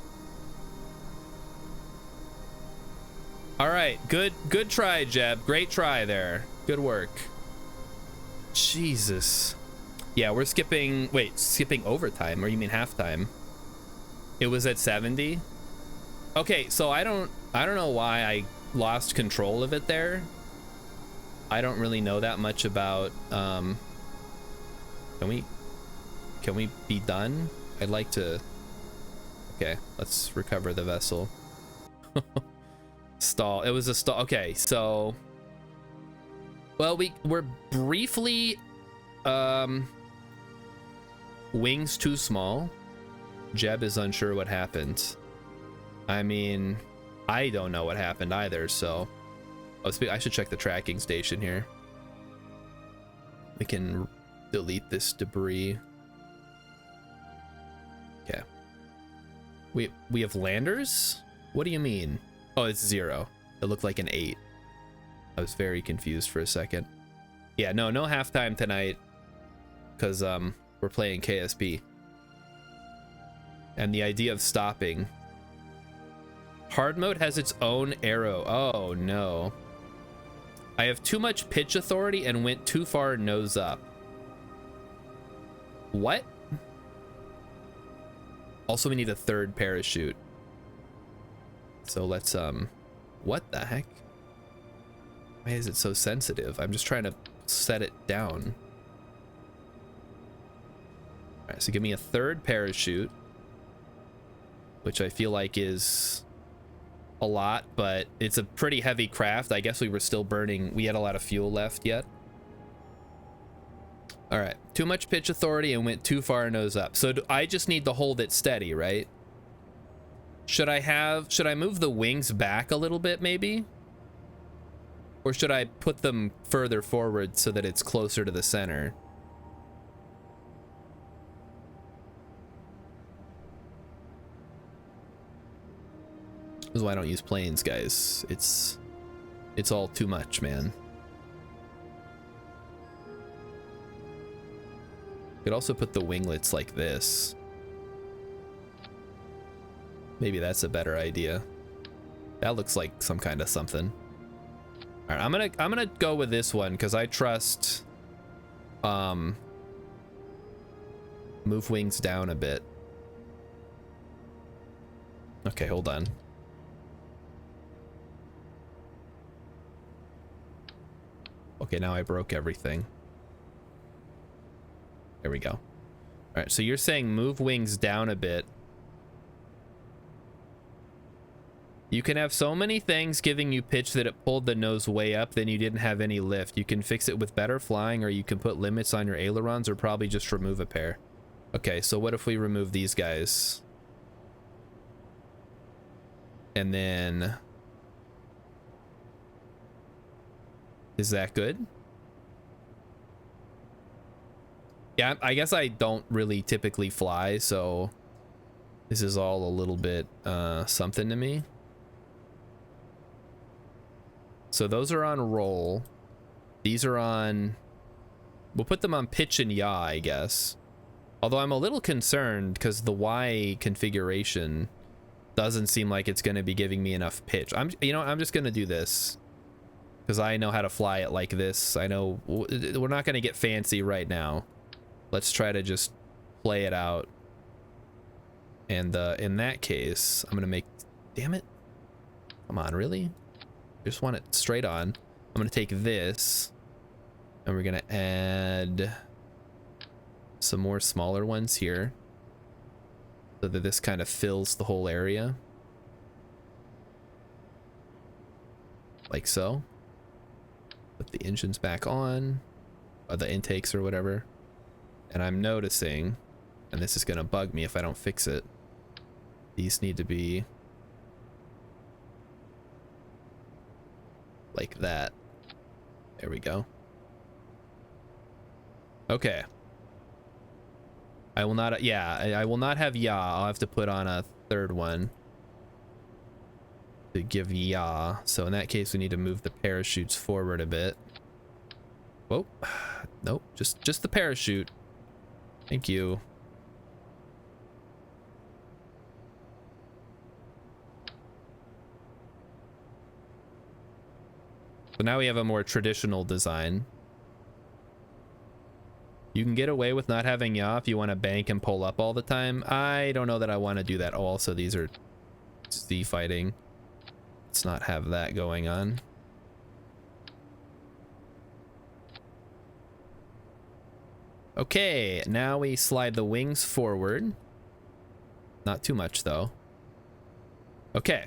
All right, good try, Jeb. Great try there. Good work. Jesus. Yeah, we're skipping overtime, or you mean halftime? It was at 70. Okay, so I don't know why I lost control of it there. I don't really know that much about Can we be done? I'd like to. Okay, let's recover the vessel. Stall. It was a stall. Okay, so. Well, we're briefly. Wings too small. Jeb is unsure what happened. I mean, I don't know what happened either, so. Oh, I should check the tracking station here. We can delete this debris. Okay. We have landers? What do you mean? Oh, it's 0. It looked like an 8. I was very confused for a second. Yeah, no halftime tonight, because we're playing KSP. And the idea of stopping. Hard mode has its own arrow. Oh no. I have too much pitch authority and went too far nose up. What? Also, we need a third parachute. So let's what the heck? Why is it so sensitive? I'm just trying to set it down. right, so give me a third parachute, which I feel like is a lot, but it's a pretty heavy craft. I guess we were still burning. We had a lot of fuel left yet. All right, too much pitch authority and went too far nose up. So I just need to hold it steady, right? Should I move the wings back a little bit maybe? Or should I put them further forward so that it's closer to the center? This is why I don't use planes, guys. It's all too much, man. Could also put the winglets like this. Maybe that's a better idea. That looks like some kind of something. All right, I'm gonna go with this one because I trust. Move wings down a bit. Okay, hold on. Okay, now I broke everything. There we go. All right, so you're saying move wings down a bit. You can have so many things giving you pitch that it pulled the nose way up, then you didn't have any lift. You can fix it with better flying, or you can put limits on your ailerons, or probably just remove a pair. Okay, so what if we remove these guys? And then... is that good? Yeah, I guess I don't really typically fly, so this is all a little bit something to me. So those are on roll. These are on... we'll put them on pitch and yaw, I guess. Although I'm a little concerned because the Y configuration doesn't seem like it's going to be giving me enough pitch. I'm just going to do this because I know how to fly it like this. I know we're not going to get fancy right now. Let's try to just play it out. And in that case, I'm going to make... damn it. Come on, really? Just want it straight on. I'm going to take this and we're going to add some more smaller ones here so that this kind of fills the whole area. Like so. Put the engines back on, or the intakes or whatever. And I'm noticing, and this is going to bug me if I don't fix it, these need to be like that. There we go. Okay. I will not, yeah, I will not have yaw. I'll have to put on a third one to give yaw. So in that case, we need to move the parachutes forward a bit. Whoa. Nope, just the parachute. Thank you. So now we have a more traditional design. You can get away with not having yaw if you want to bank and pull up all the time. I don't know that I want to do that. Also, these are Z fighting. Let's not have that going on. Okay, now we slide the wings forward. Not too much though. Okay.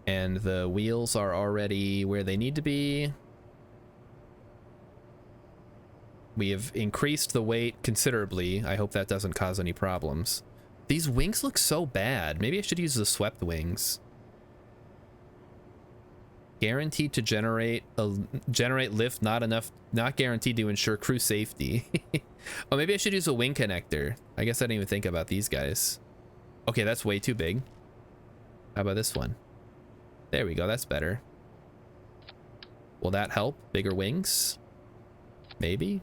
And the wheels are already where they need to be. We have increased the weight considerably. I hope that doesn't cause any problems. These wings look so bad. Maybe I should use the swept wings. Guaranteed to generate lift, not guaranteed to ensure crew safety. Oh, maybe I should use a wing connector. I guess I didn't even think about these guys. Okay, that's way too big. How about this one? There we go, that's better. Will that help? Bigger wings? Maybe?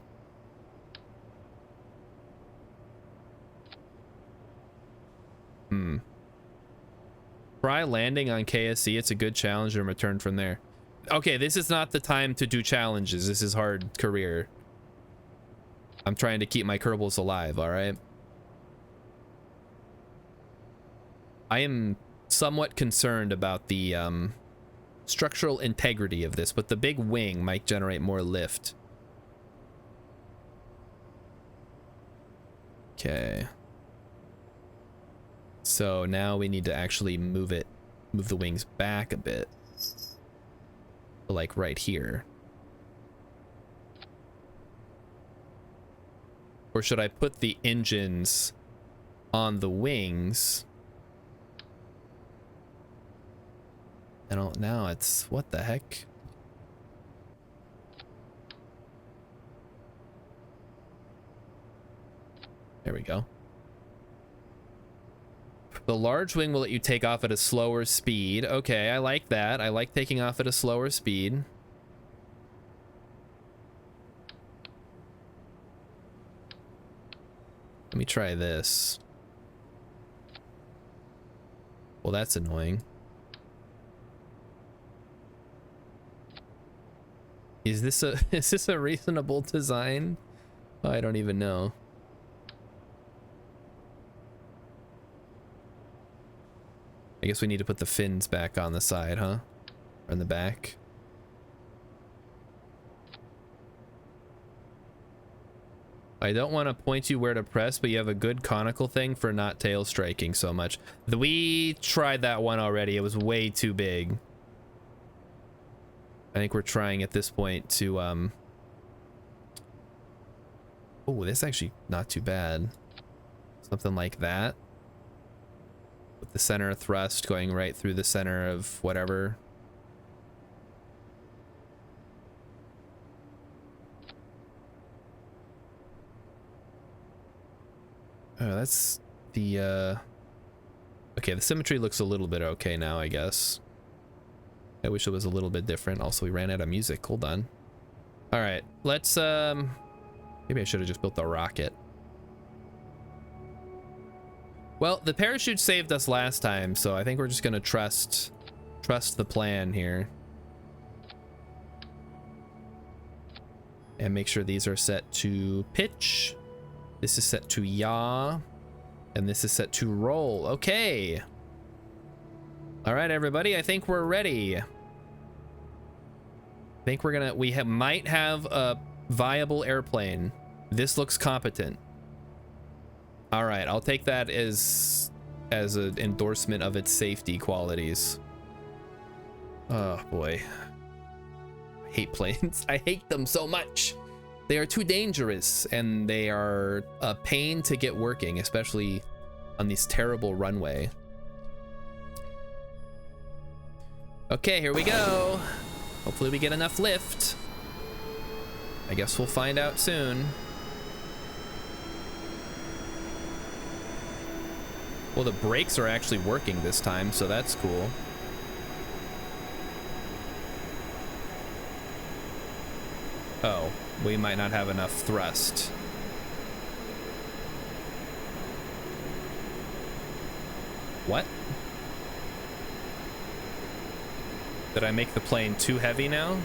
Try landing on KSC. It's a good challenge and return from there. Okay, this is not the time to do challenges. This is hard career. I'm trying to keep my Kerbals alive, all right? I am somewhat concerned about the structural integrity of this, but the big wing might generate more lift. Okay. So now we need to actually move the wings back a bit. Like right here. Or should I put the engines on the wings? I don't know. It's what the heck? There we go. The large wing will let you take off at a slower speed. Okay, I like that. I like taking off at a slower speed. Let me try this. Well, that's annoying. Is this a reasonable design? Oh, I don't even know. I guess we need to put the fins back on the side, huh? Or in the back. I don't want to point you where to press, but you have a good conical thing for not tail striking so much. We tried that one already. It was way too big. I think we're trying at this point to oh, that's actually not too bad. Something like that. With the center of thrust going right through the center of whatever. Oh, that's the okay, the symmetry looks a little bit okay now, I guess. I wish it was a little bit different. Also, we ran out of music. Hold on. All right, let's maybe I should have just built the rocket. Well, the parachute saved us last time, so I think we're just gonna trust the plan here. And make sure these are set to pitch. This is set to yaw. And this is set to roll. Okay. All right, everybody, I think we're ready. I think we're gonna, might have a viable airplane. This looks competent. All right, I'll take that as an endorsement of its safety qualities. Oh boy. I hate planes. I hate them so much. They are too dangerous and they are a pain to get working, especially on this terrible runway. Okay, here we go. Hopefully we get enough lift. I guess we'll find out soon. Well, the brakes are actually working this time, so that's cool. Oh, we might not have enough thrust. What? Did I make the plane too heavy now?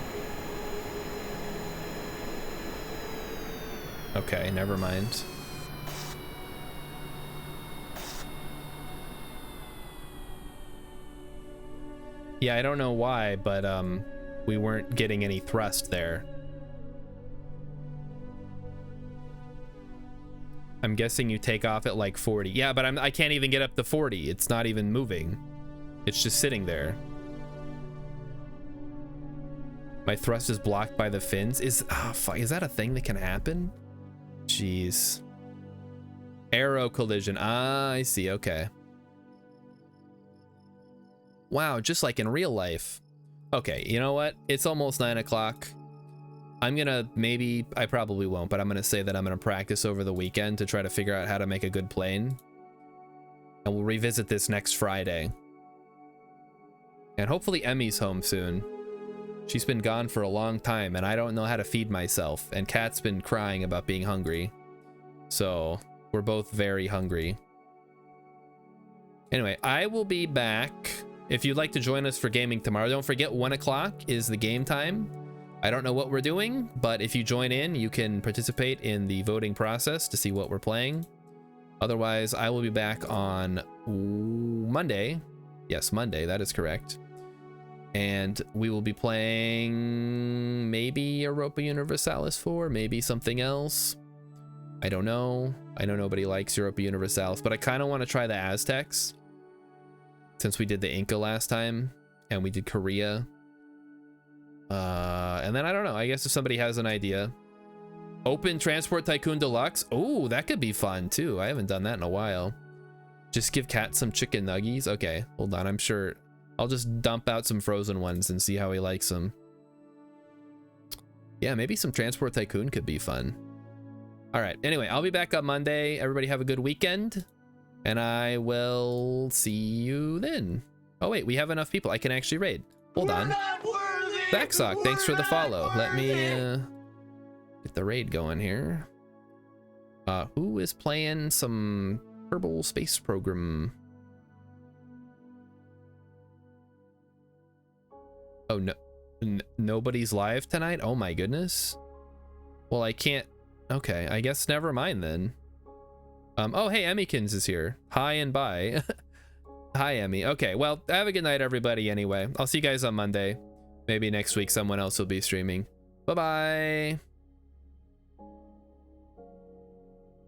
Okay, never mind. Yeah, I don't know why, but we weren't getting any thrust there. I'm guessing you take off at like 40. Yeah, but I can't even get up to 40. It's not even moving. It's just sitting there. My thrust is blocked by the fins. Is that a thing that can happen? Jeez. Aero collision. Ah, I see. Okay. Wow, just like in real life. Okay, you know what? It's almost 9 o'clock. I'm gonna, I probably won't, but I'm gonna say that I'm gonna practice over the weekend to try to figure out how to make a good plane. And we'll revisit this next Friday. And hopefully Emmy's home soon. She's been gone for a long time and I don't know how to feed myself. And Kat's been crying about being hungry. So we're both very hungry. Anyway, I will be back. If you'd like to join us for gaming tomorrow, don't forget 1 o'clock is the game time. I don't know what we're doing, but if you join in, you can participate in the voting process to see what we're playing. Otherwise, I will be back on Monday. Yes, Monday, that is correct. And we will be playing maybe Europa Universalis 4, maybe something else. I don't know. I know nobody likes Europa Universalis, but I kind of want to try the Aztecs since we did the Inca last time and we did Korea. And then I don't know. I guess if somebody has an idea. Open Transport Tycoon Deluxe. Oh, that could be fun too. I haven't done that in a while. Just give Cat some chicken nuggies. Okay, hold on. I'm sure I'll just dump out some frozen ones and see how he likes them. Yeah, maybe some Transport Tycoon could be fun. All right. Anyway, I'll be back on Monday. Everybody have a good weekend. And I will see you then. Oh, wait. We have enough people. I can actually raid. Hold on. Backsock, thanks for the follow. Let me get the raid going here. Who is playing some Kerbal Space Program? Oh, no. Nobody's live tonight? Oh, my goodness. Well, I can't. Okay, I guess never mind then. Oh, hey, Emmykins is here. Hi and bye. Hi, Emmy. Okay, well, have a good night, everybody, anyway. I'll see you guys on Monday. Maybe next week someone else will be streaming. Bye-bye.